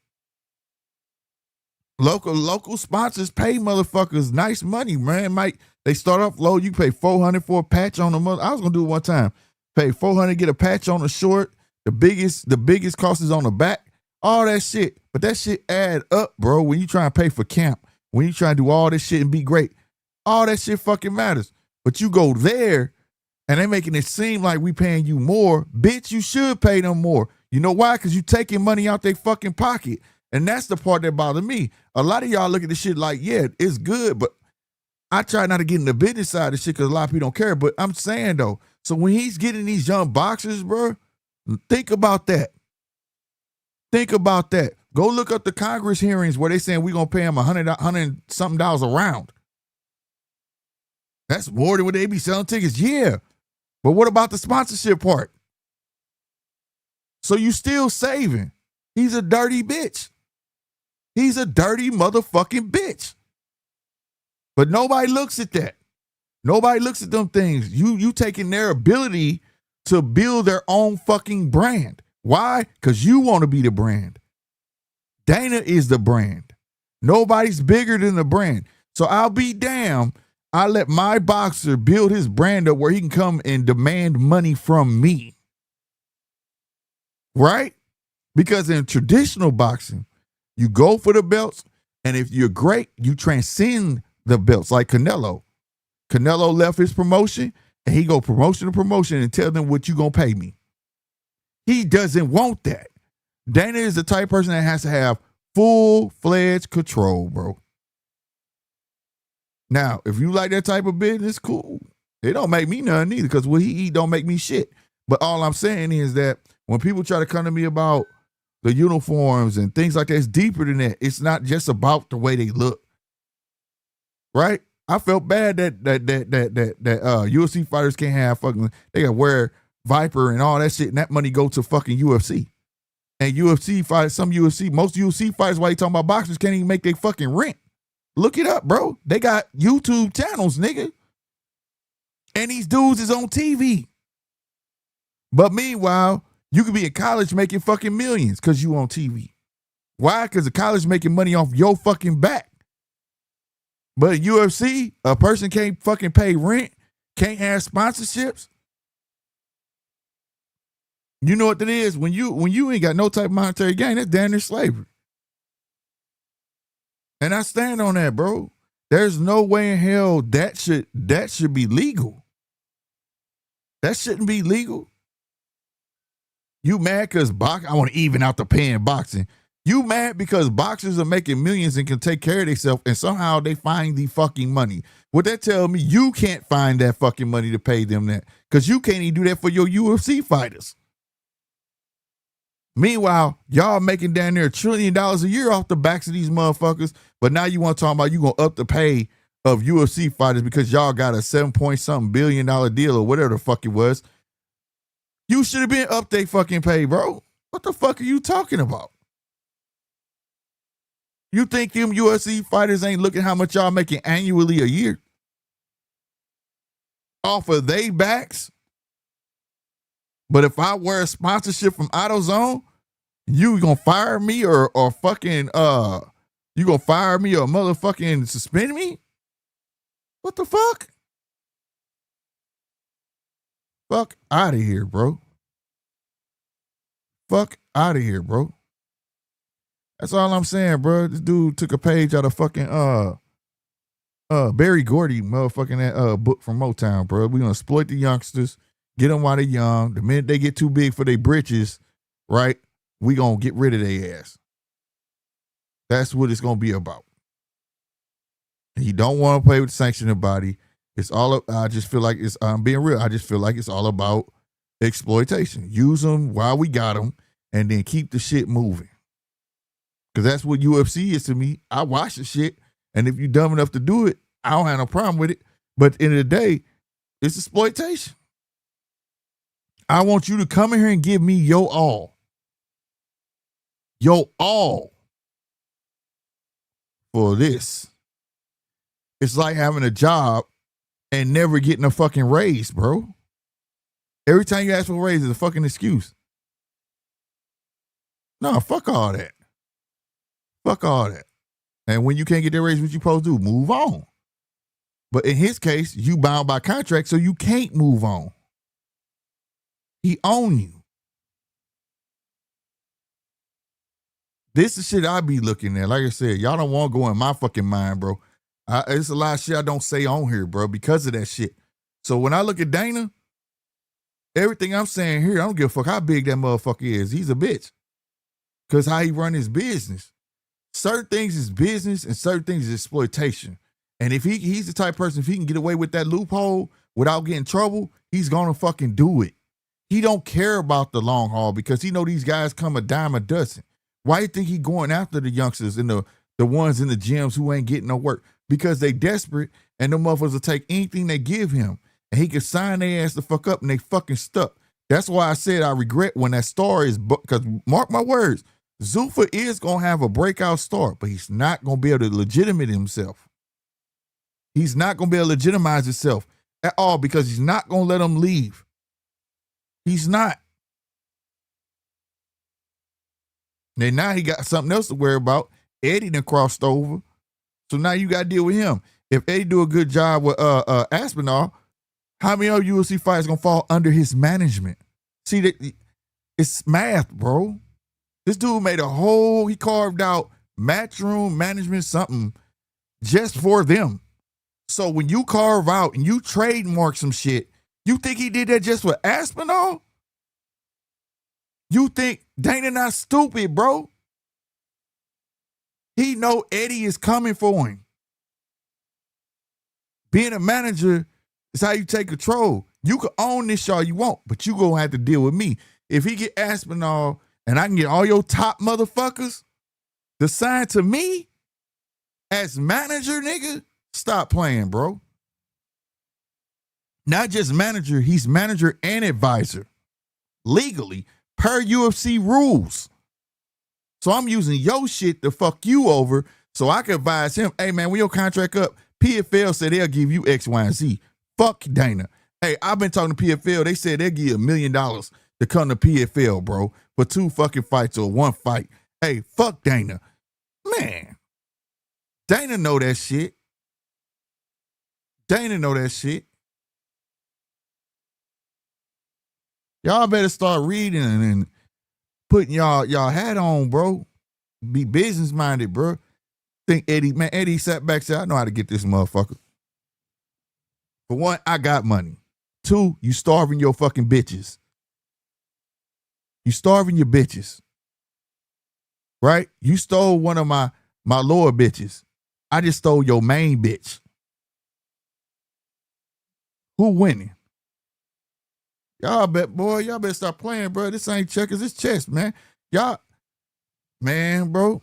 S2: Local sponsors pay motherfuckers nice money, man. They start off low. You pay $400 for a patch on the month. I was gonna do it one time. Pay $400, get a patch on the short. The biggest cost is on the back. All that shit, but that shit add up, bro. When you try and pay for camp, when you try and do all this shit and be great. All that shit fucking matters. But you go there and they making it seem like we paying you more. Bitch, you should pay them more. You know why? Because you taking money out their fucking pocket. And that's the part that bothered me. A lot of y'all look at this shit like, yeah, it's good, but I try not to get in the business side of this shit because a lot of people don't care. But I'm saying though, so when he's getting these young boxers, bro, think about that. Think about that. Go look up the Congress hearings where they saying we gonna pay him $100 something a round. That's more than what they be selling tickets. Yeah. But what about the sponsorship part? So you still saving. He's a dirty bitch. He's a dirty motherfucking bitch. But nobody looks at that. Nobody looks at them things. You taking their ability to build their own fucking brand. Why? Because you want to be the brand. Dana is the brand. Nobody's bigger than the brand. So I'll be damned. I let my boxer build his brand up where he can come and demand money from me. Right? Because in traditional boxing, you go for the belts, and if you're great, you transcend the belts. Like Canelo. Canelo left his promotion, and he go promotion to promotion and tell them what you gonna pay me. He doesn't want that. Dana is the type of person that has to have full-fledged control, bro. Now, if you like that type of business, cool. It don't make me none either because what he eat don't make me shit. But all I'm saying is that when people try to come to me about the uniforms and things like that, it's deeper than that. It's not just about the way they look. Right? I felt bad that UFC fighters can't have fucking, they got to wear Viper and all that shit, and that money go to fucking UFC. And UFC fighters, most UFC fighters, while you talking about boxers, can't even make their fucking rent. Look it up, bro. They got YouTube channels, nigga. And these dudes is on TV. But meanwhile, you could be in college making fucking millions because you on TV. Why? Because the college making money off your fucking back. But UFC, a person can't fucking pay rent, can't have sponsorships. You know what that is? When you ain't got no type of monetary gain, that's damn near slavery. And I stand on that, bro. There's no way in hell that should be legal. That shouldn't be legal. You mad because I want to even out the pay in boxing. You mad because boxers are making millions and can take care of themselves and somehow they find the fucking money. What that tell me, you can't find that fucking money to pay them that because you can't even do that for your UFC fighters. Meanwhile, y'all making down there $1 trillion a year off the backs of these motherfuckers, but now you want to talk about you going to up the pay of UFC fighters because y'all got a $7 billion deal or whatever the fuck it was. You should have been up they fucking pay, bro. What the fuck are you talking about? You think them UFC fighters ain't looking how much y'all making annually a year? Off of they backs? But if I wear a sponsorship from AutoZone, You gonna fire me or fucking you gonna fire me or motherfucking suspend me? What the fuck? Fuck out of here, bro. Fuck out of here, bro. That's all I'm saying, bro. This dude took a page out of fucking Barry Gordy motherfucking that book from Motown, bro. We gonna exploit the youngsters, get them while they're young. The minute they get too big for their britches, right, we gonna get rid of their ass. That's what it's gonna be about. And you don't want to play with the sanctioning body. It's all. I just feel like it's. I'm being real. I just feel like it's all about exploitation. Use them while we got them, and then keep the shit moving. Because that's what UFC is to me. I watch the shit, and if you're dumb enough to do it, I don't have no problem with it. But at the end of the day, it's exploitation. I want you to come in here and give me your all. Your all for this. It's like having a job and never getting a fucking raise, bro. Every time you ask for a raise is a fucking excuse. No, fuck all that. Fuck all that. And when you can't get that raise, what you supposed to do? Move on. But in his case, you bound by contract, so you can't move on. He own you. This is shit I be looking at. Like I said, y'all don't want to go in my fucking mind, bro. It's a lot of shit I don't say on here, bro, because of that shit. So when I look at Dana, everything I'm saying here, I don't give a fuck how big that motherfucker is. He's a bitch. Because how he run his business. Certain things is business and certain things is exploitation. And if he's the type of person, if he can get away with that loophole without getting in trouble, he's gonna fucking do it. He don't care about the long haul because he know these guys come a dime a dozen. Why you think he going after the youngsters and the ones in the gyms who ain't getting no work? Because they desperate and the motherfuckers will take anything they give him. And he can sign their ass the fuck up and they fucking stuck. That's why I said I regret when that star is, because mark my words, Zuffa is going to have a breakout star, but he's not going to be able to legitimate himself. He's not going to be able to legitimize himself at all because he's not going to let him leave. He's not. And now he got something else to worry about. Eddie done crossed over. So now you got to deal with him. If Eddie do a good job with Aspinall, how many other UFC fighters going to fall under his management? See, that it's math, bro. This dude made he carved out matchroom management something just for them. So when you carve out and you trademark some shit, you think he did that just for Aspinall? You think Dana not stupid, bro? He know Eddie is coming for him. Being a manager is how you take control. You can own this all you want, but you gonna have to deal with me. If he get Aspinall and I can get all your top motherfuckers to sign to me as manager, nigga, stop playing, bro. Not just manager, he's manager and advisor. Legally, per UFC rules. So I'm using your shit to fuck you over so I can advise him, hey man, when your contract up, PFL said they'll give you X, Y, and Z. Fuck Dana. Hey, I've been talking to PFL. They said they'll give you $1 million to come to PFL, bro, for 2 fucking fights or 1 fight. Hey, fuck Dana. Man, Dana know that shit. Dana know that shit. Y'all better start reading and putting y'all hat on, bro. Be business minded, bro. Think Eddie sat back and said, I know how to get this motherfucker. For one, I got money. 2, you starving your fucking bitches. You starving your bitches. Right? You stole one of my lower bitches. I just stole your main bitch. Who winning? Y'all better stop playing, bro. This ain't checkers, it's chess, man. Y'all, man, bro.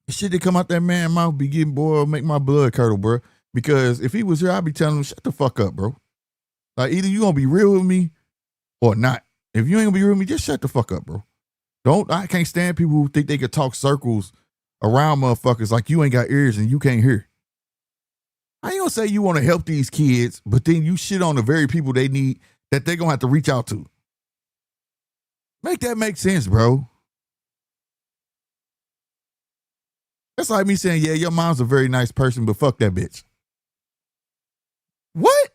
S2: The shit that come out that man mouth be getting, boy, make my blood curdle, bro. Because if he was here, I'd be telling him, shut the fuck up, bro. Like, either you gonna be real with me or not. If you ain't gonna be real with me, just shut the fuck up, bro. I can't stand people who think they could talk circles around motherfuckers like you ain't got ears and you can't hear. How you gonna say you want to help these kids, but then you shit on the very people they need that they're gonna have to reach out to? Make that make sense, bro. That's like me saying, yeah, your mom's a very nice person, but fuck that bitch. What?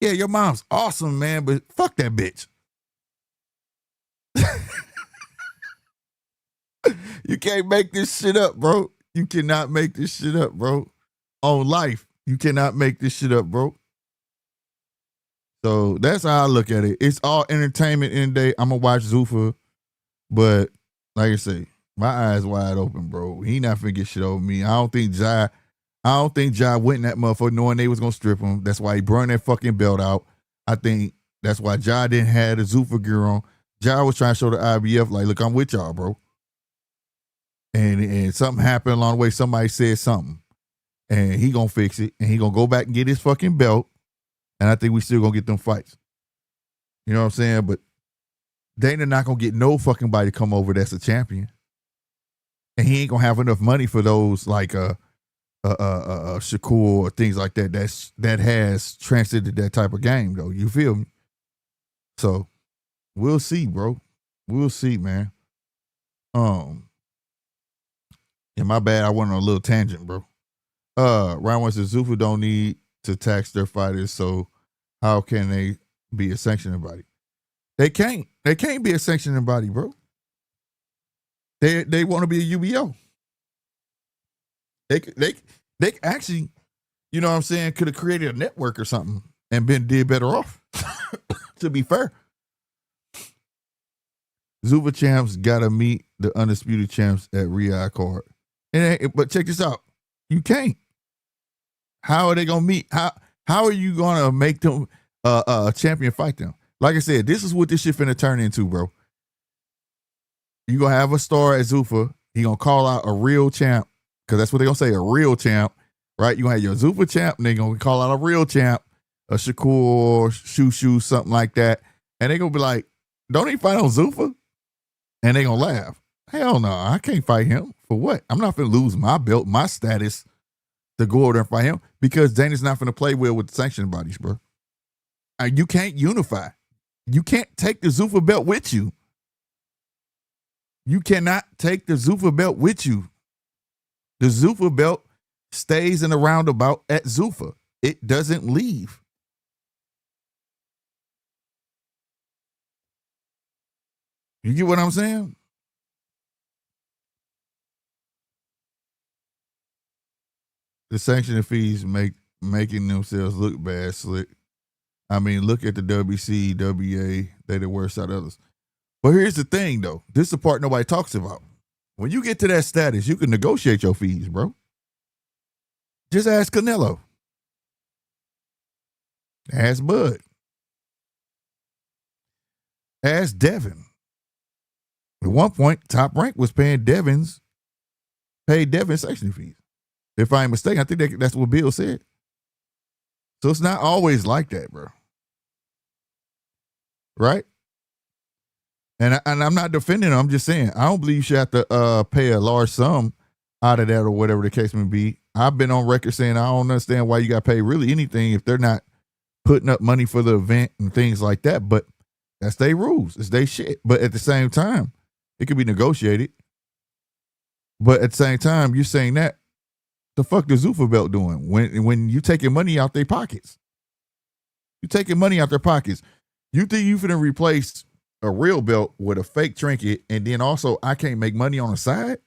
S2: Yeah, your mom's awesome, man, but fuck that bitch. You can't make this shit up, bro. You cannot make this shit up, bro. On life, you cannot make this shit up, bro. So that's how I look at it. It's all entertainment in the day. I'm going to watch Zuffa, but like I say, my eyes wide open, bro. He not finna get shit over me. I don't think Ja went in that motherfucker knowing they was gonna strip him. That's why he burned that fucking belt out. I think that's why Ja didn't have the Zuffa gear on. Ja was trying to show the IBF, like, look, I'm with y'all, bro. And something happened along the way. Somebody said something. And he gonna fix it. And he gonna go back and get his fucking belt. And I think we still gonna get them fights. You know what I'm saying? But Dana not gonna get no fucking body to come over that's a champion. And he ain't gonna have enough money for those like Shakur or things like that. That has transcended that type of game though. You feel me? So we'll see, bro. We'll see, man. Yeah, my bad. I went on a little tangent, bro. Ryan wants to Zuffa don't need to tax their fighters, so how can they be a sanctioning body? They can't. They can't be a sanctioning body, bro. They want to be a UBO. They actually, you know what I'm saying, could have created a network or something and did better off. To be fair. Zuffa champs gotta meet the undisputed champs at Riyadh card. But check this out. You can't. How are they gonna meet? How are you gonna make them a champion fight them? Like I said, this is what this shit finna turn into, bro. You gonna have a star at Zuffa. He gonna call out a real champ, because that's what they gonna say, a real champ, right? You gonna have your Zuffa champ, and they gonna call out a real champ, a Shakur, Shushu, something like that, and they gonna be like, "Don't he fight on Zuffa?" And they gonna laugh. Hell no, I can't fight him. For what? I'm not gonna lose my belt, my status, to go over there and fight him, because Dana's not gonna play well with the sanctioning bodies, bro. And you can't unify. You can't take the Zuffa belt with you. You cannot take the Zuffa belt with you. The Zuffa belt stays in the roundabout at Zuffa. It doesn't leave. You get what I'm saying? The sanctioning fees making themselves look bad, slick. I mean, look at the WC, WA, they the worst out of others. But here's the thing, though. This is the part nobody talks about. When you get to that status, you can negotiate your fees, bro. Just ask Canelo. Ask Bud. Ask Devin. At one point, Top Rank was paid Devin sanctioning fees. If I'm mistaken, I think that's what Bill said. So it's not always like that, bro. Right? And I'm not defending him. I'm just saying, I don't believe you should have to pay a large sum out of that or whatever the case may be. I've been on record saying I don't understand why you got to pay really anything if they're not putting up money for the event and things like that. But that's their rules. It's their shit. But at the same time, it could be negotiated. But at the same time, you're saying that, the fuck the Zuffa belt doing when you taking money out their pockets? You taking money out their pockets. You think you finna replace a real belt with a fake trinket, and then also I can't make money on the side?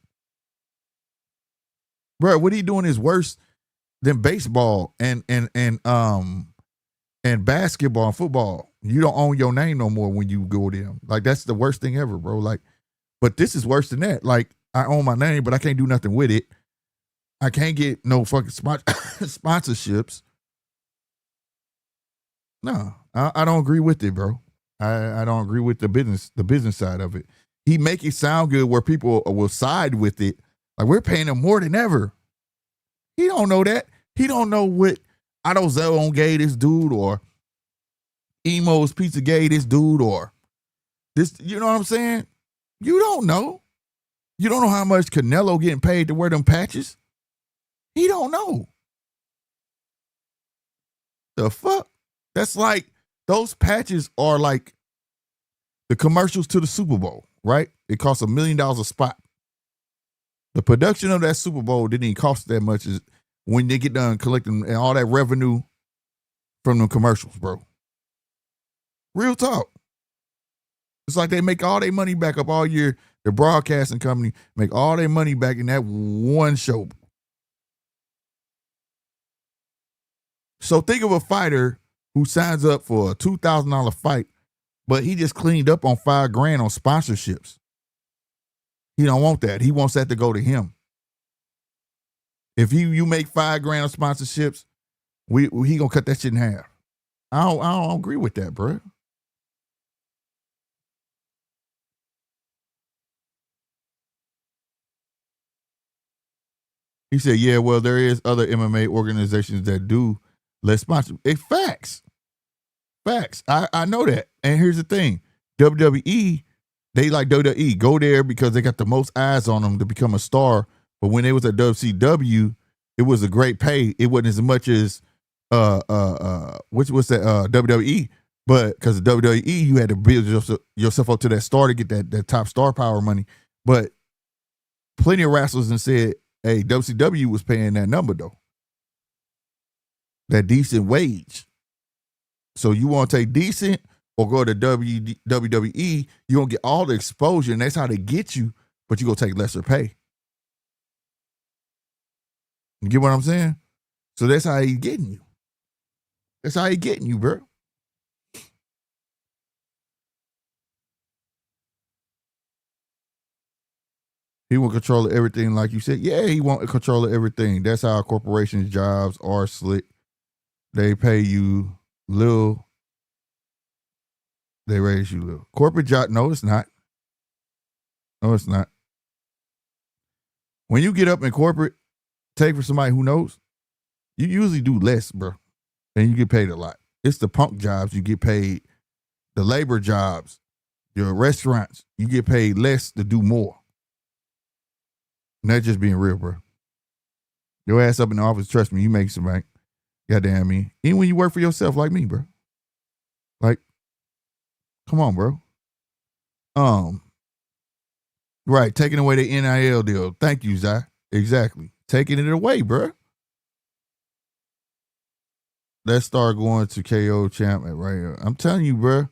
S2: Bro, what he doing is worse than baseball and basketball and football. You don't own your name no more when you go there. Like, that's the worst thing ever, bro. Like, but this is worse than that. Like, I own my name, but I can't do nothing with it. I can't get no fucking sponsorships. No, I don't agree with it, bro. I don't agree with the business side of it. He make it sound good where people will side with it. Like, we're paying him more than ever. He don't know that. He don't know what Otto Zone gave this dude, or Emo's Pizza gave this dude, or this, you know what I'm saying? You don't know. You don't know how much Canelo getting paid to wear them patches. He don't know. The fuck? That's like, those patches are like the commercials to the Super Bowl, right? It costs $1 million a spot. The production of that Super Bowl didn't even cost that much as when they get done collecting and all that revenue from the commercials, bro. Real talk. It's like they make all their money back up all year. The broadcasting company make all their money back in that one show. So think of a fighter who signs up for a $2,000 fight, but he just cleaned up on $5,000 on sponsorships. He don't want that. He wants that to go to him. If you make $5,000 on sponsorships, he gonna cut that shit in half. I don't agree with that, bro. He said, yeah, well, there is other MMA organizations that do less sponsor. It's facts. Facts. I know that. And here's the thing. WWE, they like WWE. Go there because they got the most eyes on them to become a star. But when they was at WCW, it was a great pay. It wasn't as much as which was that WWE. But because of WWE, you had to build yourself up to that star to get that top star power money. But plenty of wrestlers and said, hey, WCW was paying that number though. That decent wage. So you want to take decent or go to WWE, you don't get all the exposure, and that's how they get you, but you go take lesser pay. You get what I'm saying? So that's how he's getting you. That's how he's getting you, bro. He want control of everything, like you said. Yeah, he want control of everything. That's how corporations' jobs are slick. They pay you little. They raise you little. Corporate job, no, it's not. No, it's not. When you get up in corporate, take for somebody who knows, you usually do less, bro, and you get paid a lot. It's the punk jobs you get paid. The labor jobs, your restaurants, you get paid less to do more. And that's just being real, bro. Your ass up in the office, trust me, you make some bank. Goddamn me. Even when you work for yourself like me, bro. Like, come on, bro. Right, taking away the NIL deal. Thank you, Zai. Exactly. Taking it away, bro. Let's start going to KO champ right here. I'm telling you, bro.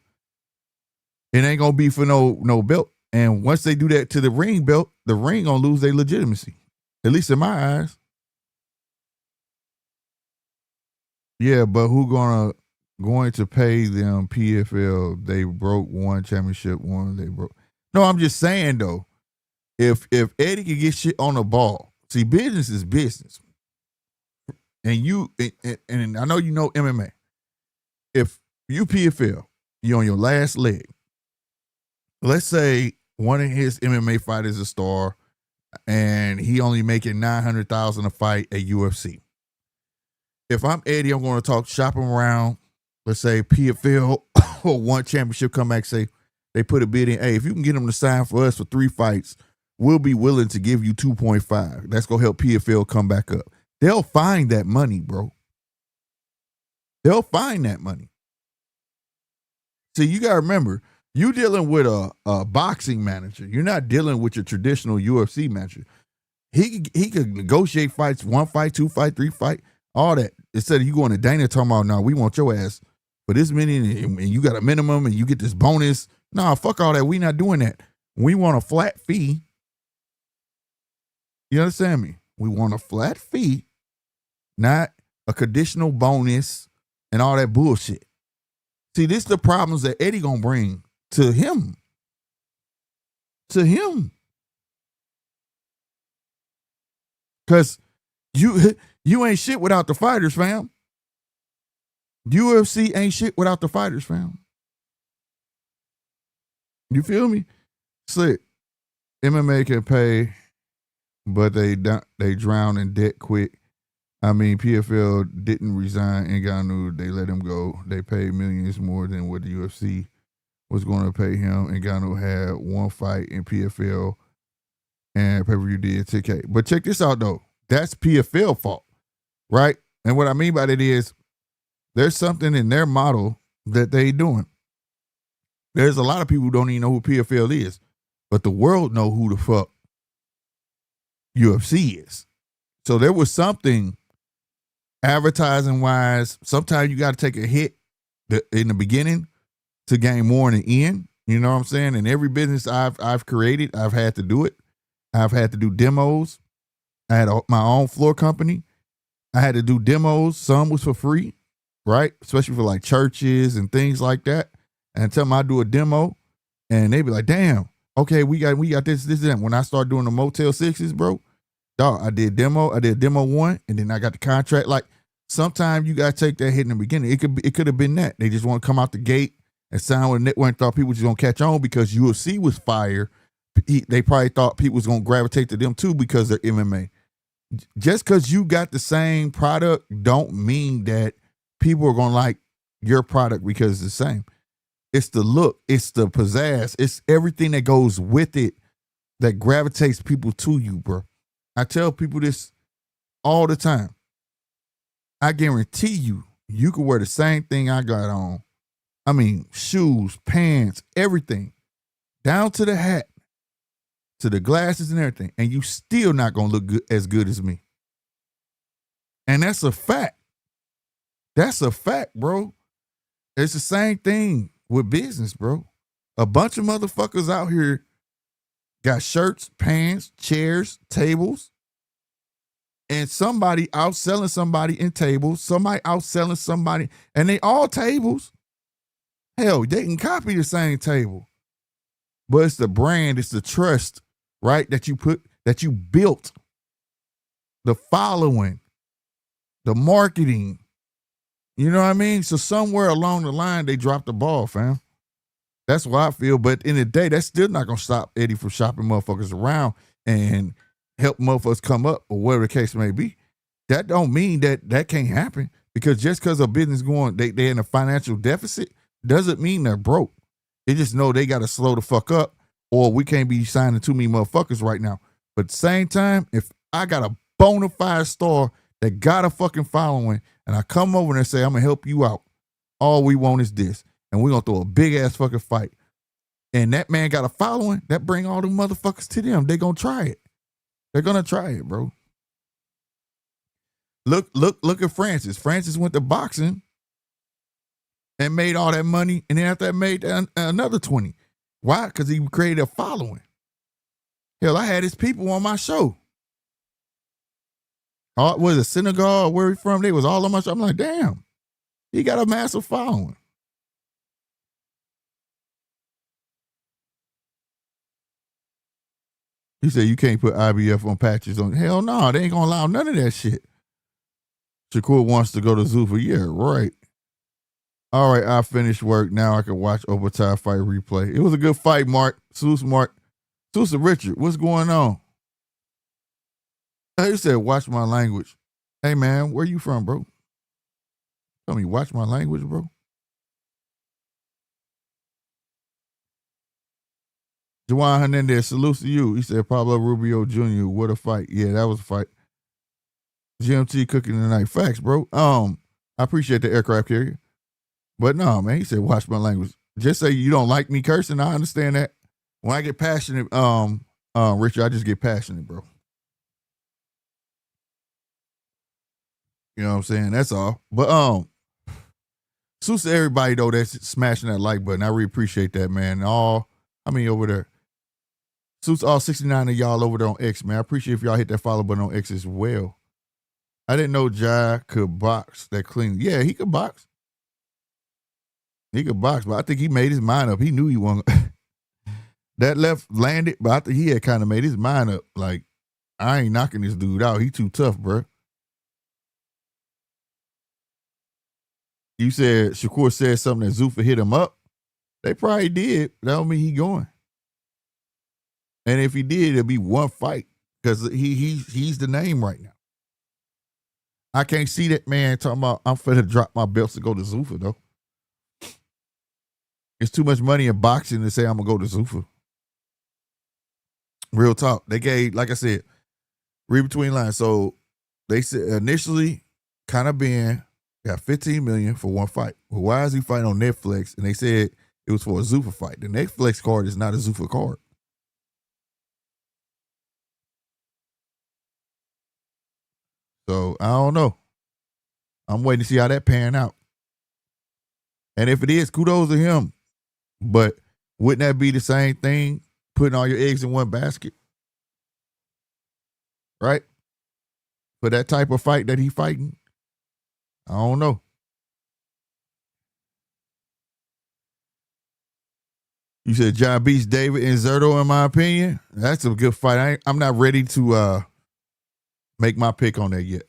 S2: It ain't gonna be for no belt. And once they do that to the ring belt, the ring gonna lose their legitimacy. At least in my eyes. Yeah, but who going to pay them PFL? They broke one championship, one they broke. No, I'm just saying though, if Eddie could get shit on the ball, see, business is business. And and I know you know MMA. If you PFL, you're on your last leg. Let's say one of his MMA fighters is a star, and he only making $900,000 a fight at UFC. If I'm Eddie, I'm going to talk shop him around. Let's say PFL or one championship come back, say they put a bid in. Hey, if you can get him to sign for us for 3 fights, we'll be willing to give you 2.5. That's going to help PFL come back up. They'll find that money, bro. They'll find that money. See, you got to remember, you dealing with a boxing manager. You're not dealing with your traditional UFC manager. He could negotiate fights, 1 fight, 2 fight, 3 fight, all that. Instead of you going to Dana talking about, no, we want your ass for this many, and you got a minimum, and you get this bonus. Nah, fuck all that. We not doing that. We want a flat fee. You understand me? We want a flat fee, not a conditional bonus and all that bullshit. See, this is the problems that Eddie gonna bring to him. To him. Because you ain't shit without the fighters, fam. UFC ain't shit without the fighters, fam. You feel me? Slick. MMA can pay, but they drown in debt quick. I mean, PFL didn't resign Ngannou. They let him go. They paid millions more than what the UFC was going to pay him. Ngannou had 1 fight in PFL, and pay-per-view did 10K. But check this out, though. That's PFL fault, right? And what I mean by that is there's something in their model that they doing. There's a lot of people who don't even know who PFL is, but the world know who the fuck UFC is. So there was something advertising wise. Sometimes you got to take a hit in the beginning to gain more in the end. You know what I'm saying? In every business I've created, I've had to do it. I've had to do demos. I had my own floor company. I had to do demos. Some was for free, right? Especially for like churches and things like that. And tell them I do a demo, and they be like, "Damn, okay, we got this, and when I start doing the Motel 6s, bro, dog, I did demo 1, and then I got the contract. Like sometimes you gotta take that hit in the beginning. It could have been that they just want to come out the gate and sign with a network and thought people just gonna catch on because UFC was fire. They probably thought people was gonna gravitate to them too because they're MMA. Just because you got the same product don't mean that people are gonna like your product because it's the same. It's the look, it's the pizzazz, it's everything that goes with it that gravitates people to you, bro. I tell people this all the time. I guarantee you can wear the same thing I got on. I mean, shoes, pants, everything, down to the hat, to the glasses and everything, and you still not gonna look as good as me. And that's a fact. That's a fact, bro. It's the same thing with business, bro. A bunch of motherfuckers out here got shirts, pants, chairs, tables, and somebody outselling somebody in tables, somebody outselling somebody, and they all tables. Hell, they can copy the same table. But it's the brand, it's the trust, right? That you built, the following, the marketing. You know what I mean? So somewhere along the line, they dropped the ball, fam. That's what I feel. But in the day, that's still not gonna stop Eddie from shopping motherfuckers around and help motherfuckers come up or whatever the case may be. That don't mean that can't happen, because just because a business going, they're in a financial deficit doesn't mean they're broke. They just know they got to slow the fuck up, or we can't be signing too many motherfuckers right now. But at the same time, if I got a bona fide store that got a fucking following, and I come over and say, I'm going to help you out, all we want is this, and we're going to throw a big-ass fucking fight, and that man got a following, that bring all the motherfuckers to them. They going to try it. They're going to try it, bro. Look at Francis. Francis went to boxing and made all that money, and then after that made another 20. Why? Because he created a following. Hell, I had his people on my show. Was it Senegal, where he from? They was all on my show. I'm like, damn, he got a massive following. He said you can't put IBF on patches on. Hell no, they ain't gonna allow none of that shit. Shakur wants to go to Zuffa. Yeah, right. All right, I finished work. Now I can watch Opetaia fight replay. It was a good fight, Mark. Mark. Sousa Richard, what's going on? He said, watch my language. Hey, man, where you from, bro? Tell me, watch my language, bro. Juwan Hernandez, salutes to you. He said, Pablo Rubio Jr., what a fight. Yeah, that was a fight. GMT cooking tonight. Facts, bro. I appreciate the aircraft carrier. But no, man, he said, watch my language. Just say you don't like me cursing. I understand that. When I get passionate, Richard, I just get passionate, bro. You know what I'm saying? That's all. But salute to everybody though that's smashing that like button. I really appreciate that, man. Over there. Salute to all 69 of y'all over there on X, man. I appreciate if y'all hit that follow button on X as well. I didn't know Jai could box that clean. Yeah, he could box. He could box, but I think he made his mind up. He knew he won. That left landed, but I think he had kind of made his mind up. Like, I ain't knocking this dude out. He too tough, bro. You said Shakur said something that Zuffa hit him up. They probably did. That don't mean he going. And if he did, it'll be one fight because he's the name right now. I can't see that man talking about I'm finna drop my belts to go to Zuffa though. It's too much money in boxing to say I'm gonna go to Zuffa. Real talk. They gave, like I said, read between lines. So they said initially, kind of being got $15 million for one fight. Well, why is he fighting on Netflix? And they said it was for a Zuffa fight. The Netflix card is not a Zuffa card. So I don't know. I'm waiting to see how that pan out. And if it is, kudos to him. But wouldn't that be the same thing, putting all your eggs in one basket? Right? For that type of fight that he fighting? I don't know. You said John beats David and Zerto, in my opinion. That's a good fight. I'm not ready to make my pick on that yet.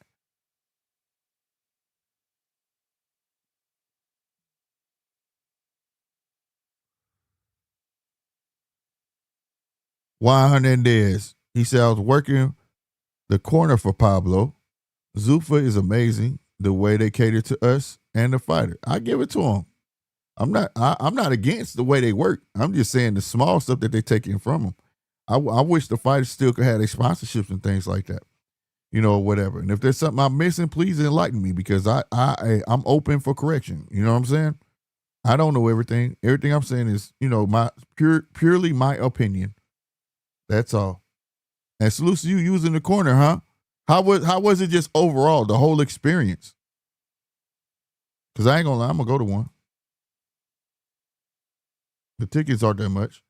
S2: Juan Hernandez. He said, I was working the corner for Pablo. Zuffa is amazing, the way they cater to us and the fighter. I give it to him. I'm not against the way they work. I'm just saying the small stuff that they're taking from them. I wish the fighters still could have their sponsorships and things like that. You know, whatever. And if there's something I'm missing, please enlighten me, because I'm open for correction. You know what I'm saying? I don't know everything. Everything I'm saying is, my purely my opinion. That's all. And salute to you using the corner, huh? How was it just overall, the whole experience? Because I ain't gonna lie, I'm gonna go to one. The tickets aren't that much.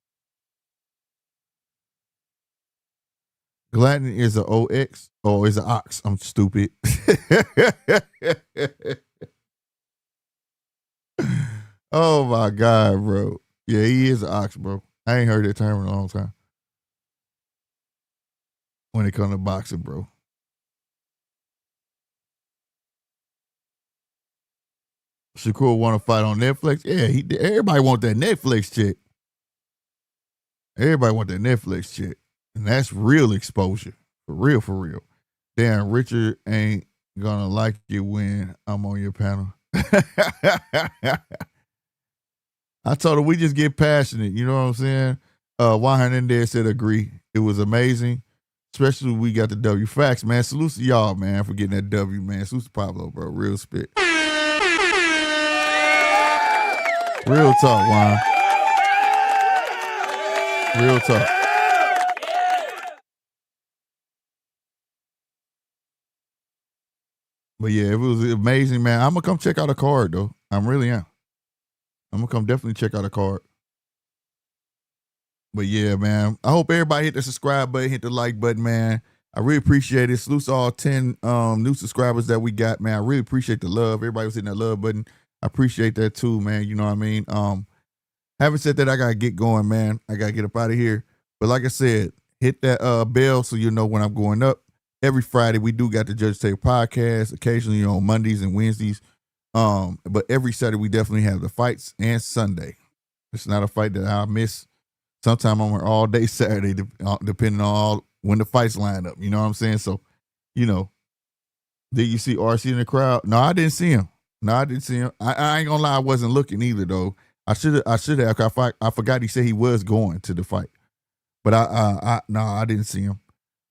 S2: Glanton is an OX. Oh, is an ox. I'm stupid. Oh my God, bro. Yeah, he is an ox, bro. I ain't heard that term in a long time. When it comes to boxing, bro. Shakur want to fight on Netflix? Yeah, everybody want that Netflix chick. Everybody want that Netflix chick. And that's real exposure. For real, for real. Damn, Richard ain't gonna like you when I'm on your panel. I told her we just get passionate. You know what I'm saying? Juan Hernandez said agree. It was amazing. Especially when we got the W. Facts, man. Salute to y'all, man, for getting that W, man. Salute to Pablo, bro. Real spit. Real talk, Juan. Real talk. But yeah, it was amazing, man. I'm gonna come check out a card though. I really am. I'm gonna come definitely check out a card. But yeah, man. I hope everybody hit the subscribe button, hit the like button, man. I really appreciate it. Salute to all 10 new subscribers that we got, man. I really appreciate the love. Everybody was hitting that love button. I appreciate that too, man. You know what I mean? Having said that, I gotta get going, man. I gotta get up out of here. But like I said, hit that bell so you know when I'm going up. Every Friday we do got the Judge Table podcast. Occasionally on Mondays and Wednesdays. But every Saturday we definitely have the fights, and Sunday. It's not a fight that I miss. Sometimes I'm here all day Saturday, depending on when the fights line up. You know what I'm saying? So, did you see RC in the crowd? No, I didn't see him. I ain't gonna lie, I wasn't looking either though. I should have. I forgot he said he was going to the fight, but I didn't see him.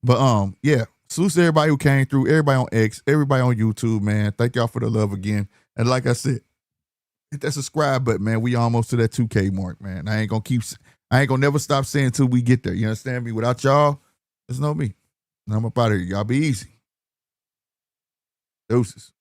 S2: But yeah, salute to everybody who came through, everybody on X, everybody on YouTube, man. Thank y'all for the love again. And like I said, hit that subscribe button, man. We almost to that 2K mark, man. I ain't gonna never stop saying until we get there. You understand me? Without y'all, there's no me. And I'm up out of here. Y'all be easy. Deuces.